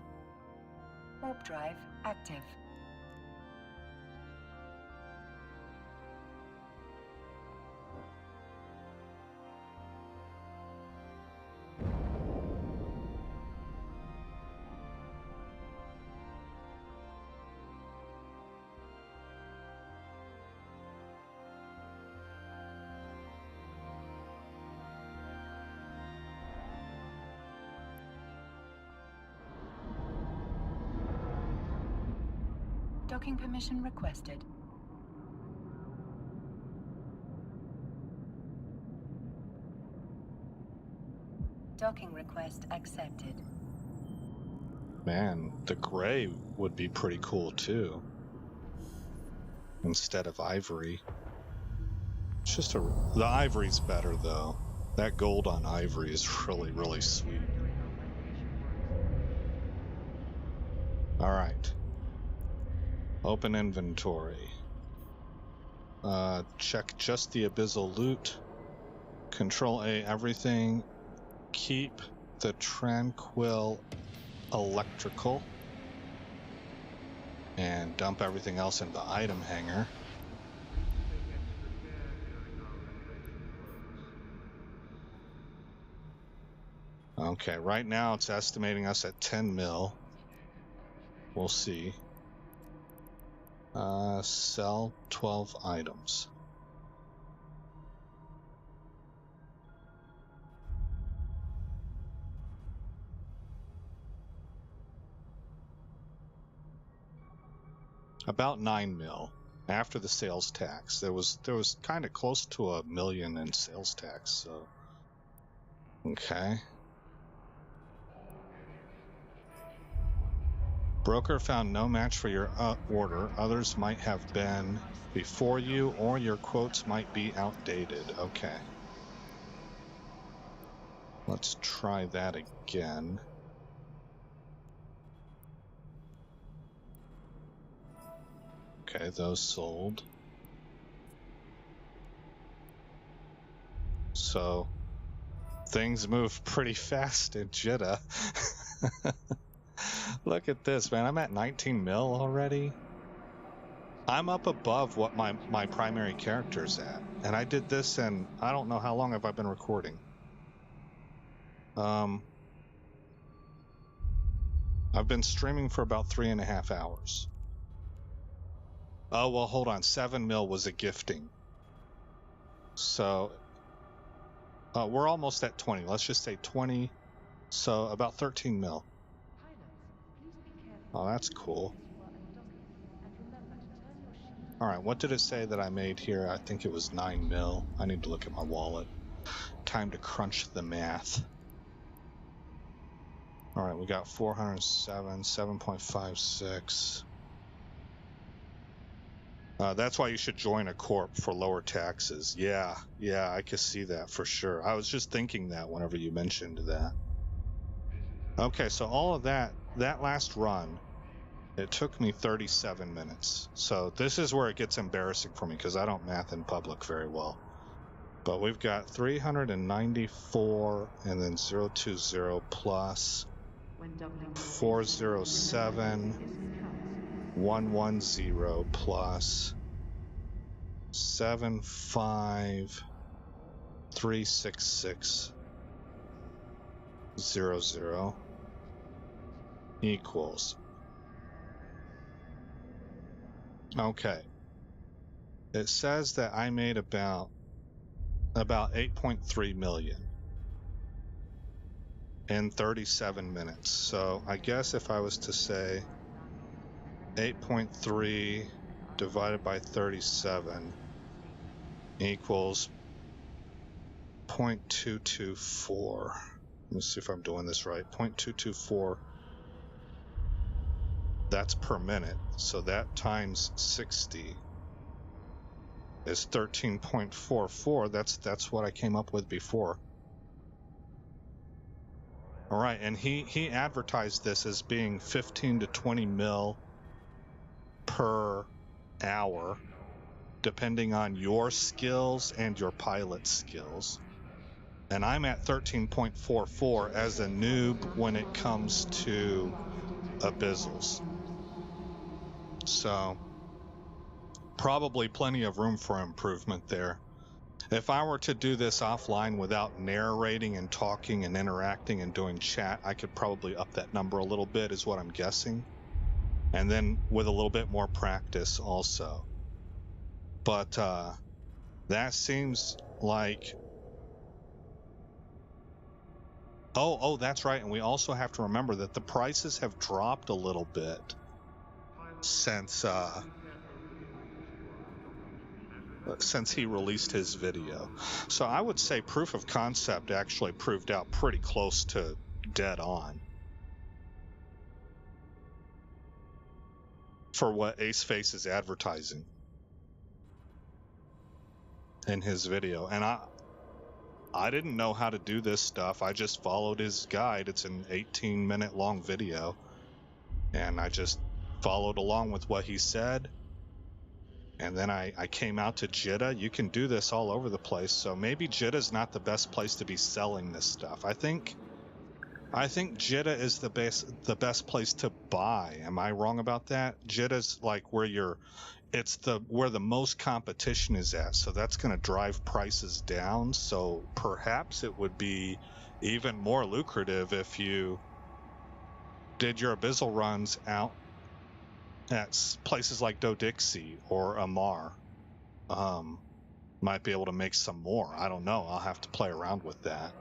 Warp drive active. Docking permission requested. Docking request accepted. Man, the gray would be pretty cool too. Instead of ivory. It's just the ivory's better though. That gold on ivory is really, really sweet. Alright. Open inventory. Check just the abyssal loot. Control A everything. Keep the tranquil electrical. And dump everything else in the item hanger. Okay, right now it's estimating us at 10 mil. We'll see. Sell 12 items. About 9 mil after the sales tax. There was kind of close to $1 million in sales tax, so okay. Broker found no match for your order. Others might have been before you, or your quotes might be outdated. Okay. Let's try that again. Okay, those sold. So, things move pretty fast in Jita. Look at this, man. I'm at 19 mil already. I'm up above what my primary character's at. And I did this in, I don't know how long have I been recording. I've been streaming for about 3.5 hours. Oh, well, hold on. 7 mil was a gifting. So, we're almost at 20. Let's just say 20. So, about 13 mil. Oh, that's cool. All right, what did it say that I made here? I think it was 9 mil. I need to look at my wallet. Time to crunch the math. All right, we got 407, 7.56. That's why you should join a corp for lower taxes. Yeah, I could see that for sure. I was just thinking that whenever you mentioned that. Okay, so all of that last run, it took me 37 minutes. So this is where it gets embarrassing for me because I don't math in public very well. But we've got 394 and then 020 plus 407, 110 plus 7536600 equals. Okay. It says that I made about 8.3 million in 37 minutes. So I guess if I was to say 8.3 divided by 37 equals 0.224. Let me see if I'm doing this right. 0.224. That's per minute. So that times 60 is 13.44. That's what I came up with before. All right, and he advertised this as being 15 to 20 mil per hour, depending on your skills and your pilot skills. And I'm at 13.44 as a noob when it comes to abyssals. So probably plenty of room for improvement there. If I were to do this offline without narrating and talking and interacting and doing chat, I could probably up that number a little bit, is what I'm guessing. And then with a little bit more practice also. But that seems like... Oh, that's right. And we also have to remember that the prices have dropped a little bit since since he released his video. So I would say proof of concept actually proved out pretty close to dead on for what AceFace is advertising in his video. And I didn't know how to do this stuff. I just followed his guide. It's an 18-minute long video, and I just followed along with what he said. And then I came out to Jita. You can do this all over the place. So maybe Jita's not the best place to be selling this stuff. I think Jita is the best place to buy. Am I wrong about that? Jita's like where where the most competition is at. So that's going to drive prices down. So perhaps it would be even more lucrative if you did your Abyssal runs out at places like Dodixie or Amarr. Might be able to make some more. I don't know. I'll have to play around with that.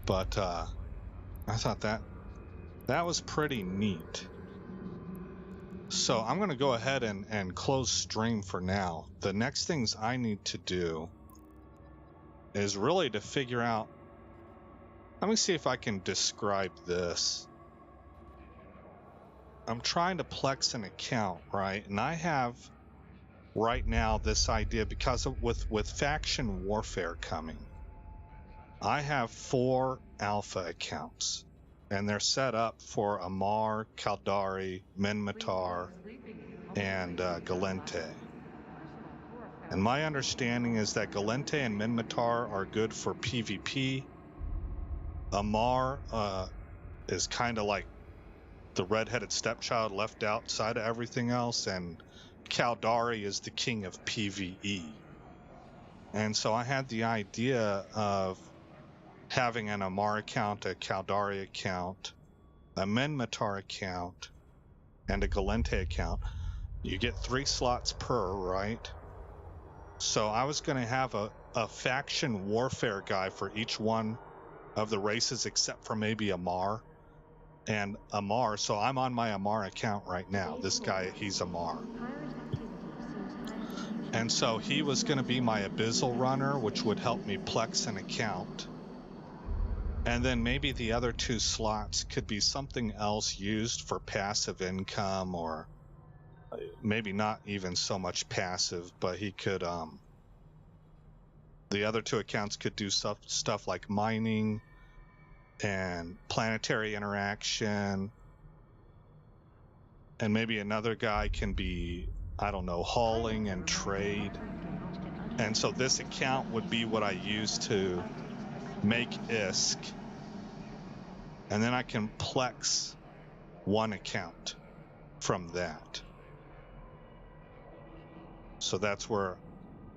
But I thought that was pretty neat. So I'm going to go ahead and close stream for now. The next things I need to do is really to figure out. Let me see if I can describe this. I'm trying to plex an account, right? And I have right now this idea because with faction warfare coming, I have 4 alpha accounts, and they're set up for Amarr, Caldari, Minmatar, and Gallente. And my understanding is that Gallente and Minmatar are good for PvP. Amarr is kind of like the redheaded stepchild left outside of everything else, and Caldari is the king of PvE. And so I had the idea of having an Amarr account, a Caldari account, a Minmatar account, and a Gallente account. You get 3 slots per, right? So I was going to have a faction warfare guy for each one of the races except for maybe Amarr. And Amarr, so I'm on my Amarr account right now. This guy, he's Amarr. And so he was going to be my Abyssal runner, which would help me plex an account. And then maybe the other 2 slots could be something else used for passive income, or maybe not even so much passive, but he could, the other 2 accounts could do stuff like mining and planetary interaction. And maybe another guy can be, I don't know, hauling and trade. And so this account would be what I use to make ISK. And then I can plex 1 account from that. So that's where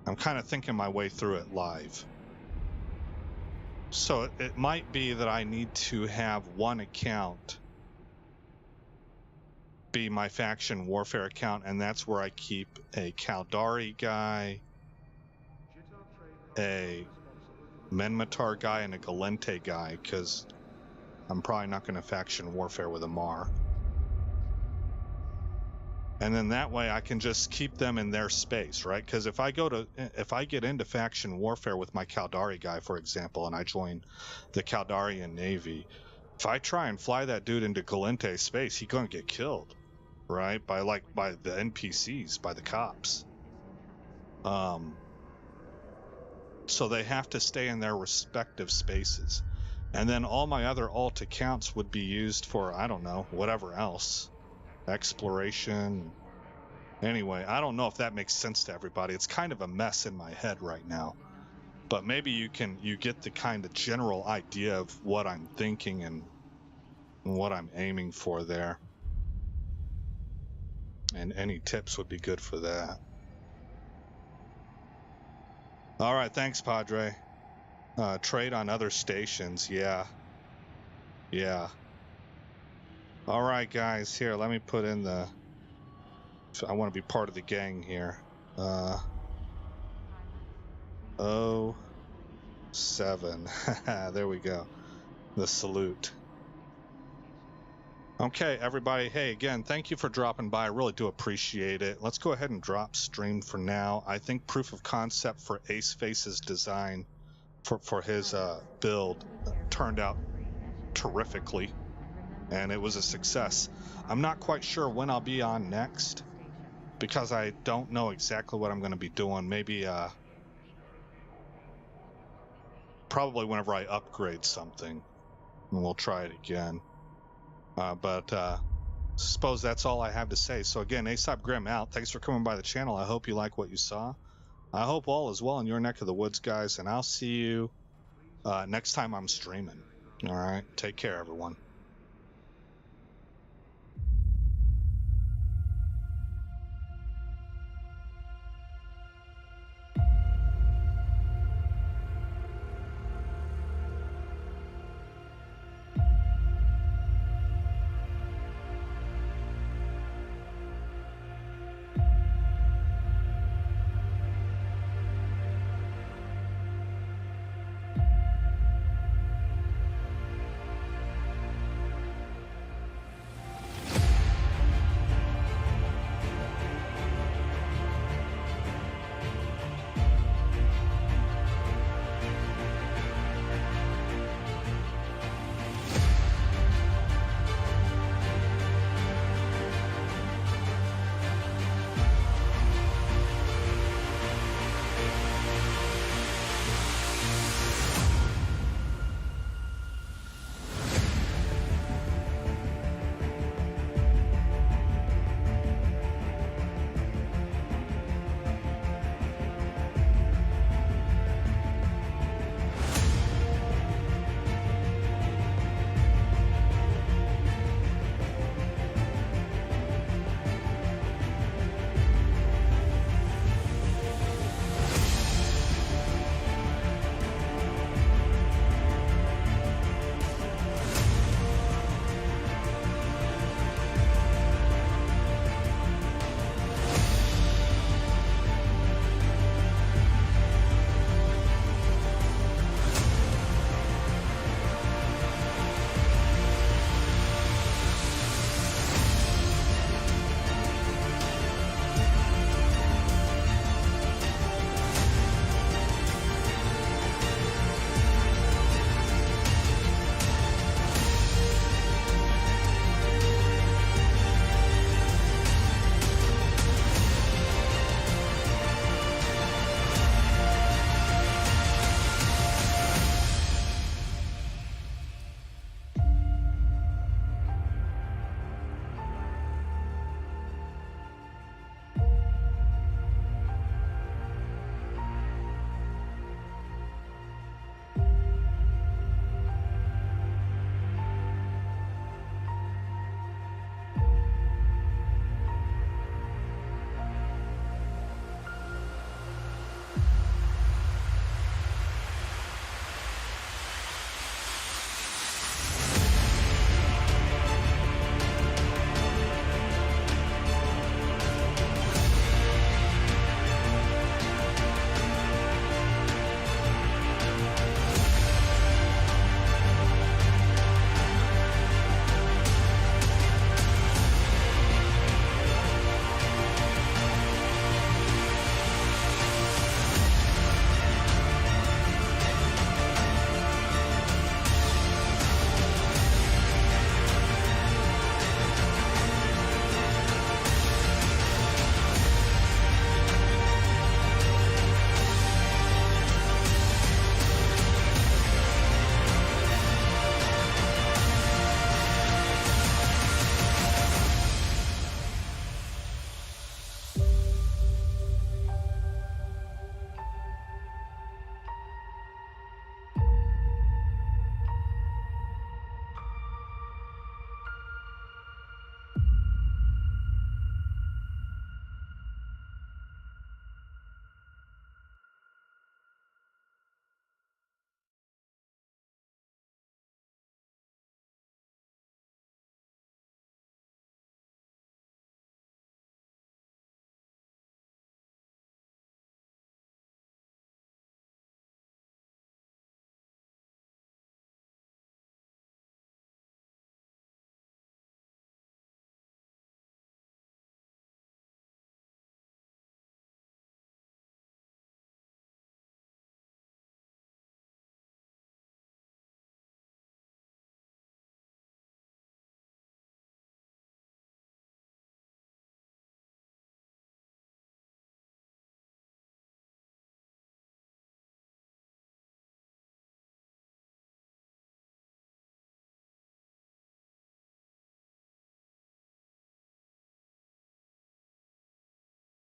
I'm kind of thinking my way through it live. So it might be that I need to have 1 account be my faction warfare account, and that's where I keep a Caldari guy, a Minmatar guy, and a Gallente guy, because I'm probably not going to faction warfare with Amarr. And then that way I can just keep them in their space, right? Because if I get into faction warfare with my Caldari guy, for example, and I join the Caldarian Navy, if I try and fly that dude into Gallente's space, he's going to get killed, right? By the NPCs, by the cops. So they have to stay in their respective spaces. And then all my other alt accounts would be used for, I don't know, whatever else. Exploration. Anyway, I don't know if that makes sense to everybody. It's kind of a mess in my head right now. But maybe you get the kind of general idea of what I'm thinking and what I'm aiming for there. And any tips would be good for that. All right, thanks, Padre. Trade on other stations, yeah. All right, guys, here, let me put in I want to be part of the gang here. 07. There we go. The salute. Okay, everybody. Hey, again, thank you for dropping by. I really do appreciate it. Let's go ahead and drop stream for now. I think proof of concept for AceFace's design for his build turned out terrifically, and it was a success. I'm not quite sure when I'll be on next because I don't know exactly what I'm going to be doing. Maybe probably whenever I upgrade something, and we'll try it again. But suppose that's all I have to say. So again, Aesop Grim out. Thanks for coming by the channel. I hope you like what you saw. I hope all is well in your neck of the woods, guys, and I'll see you next time I'm streaming. All right, take care, everyone.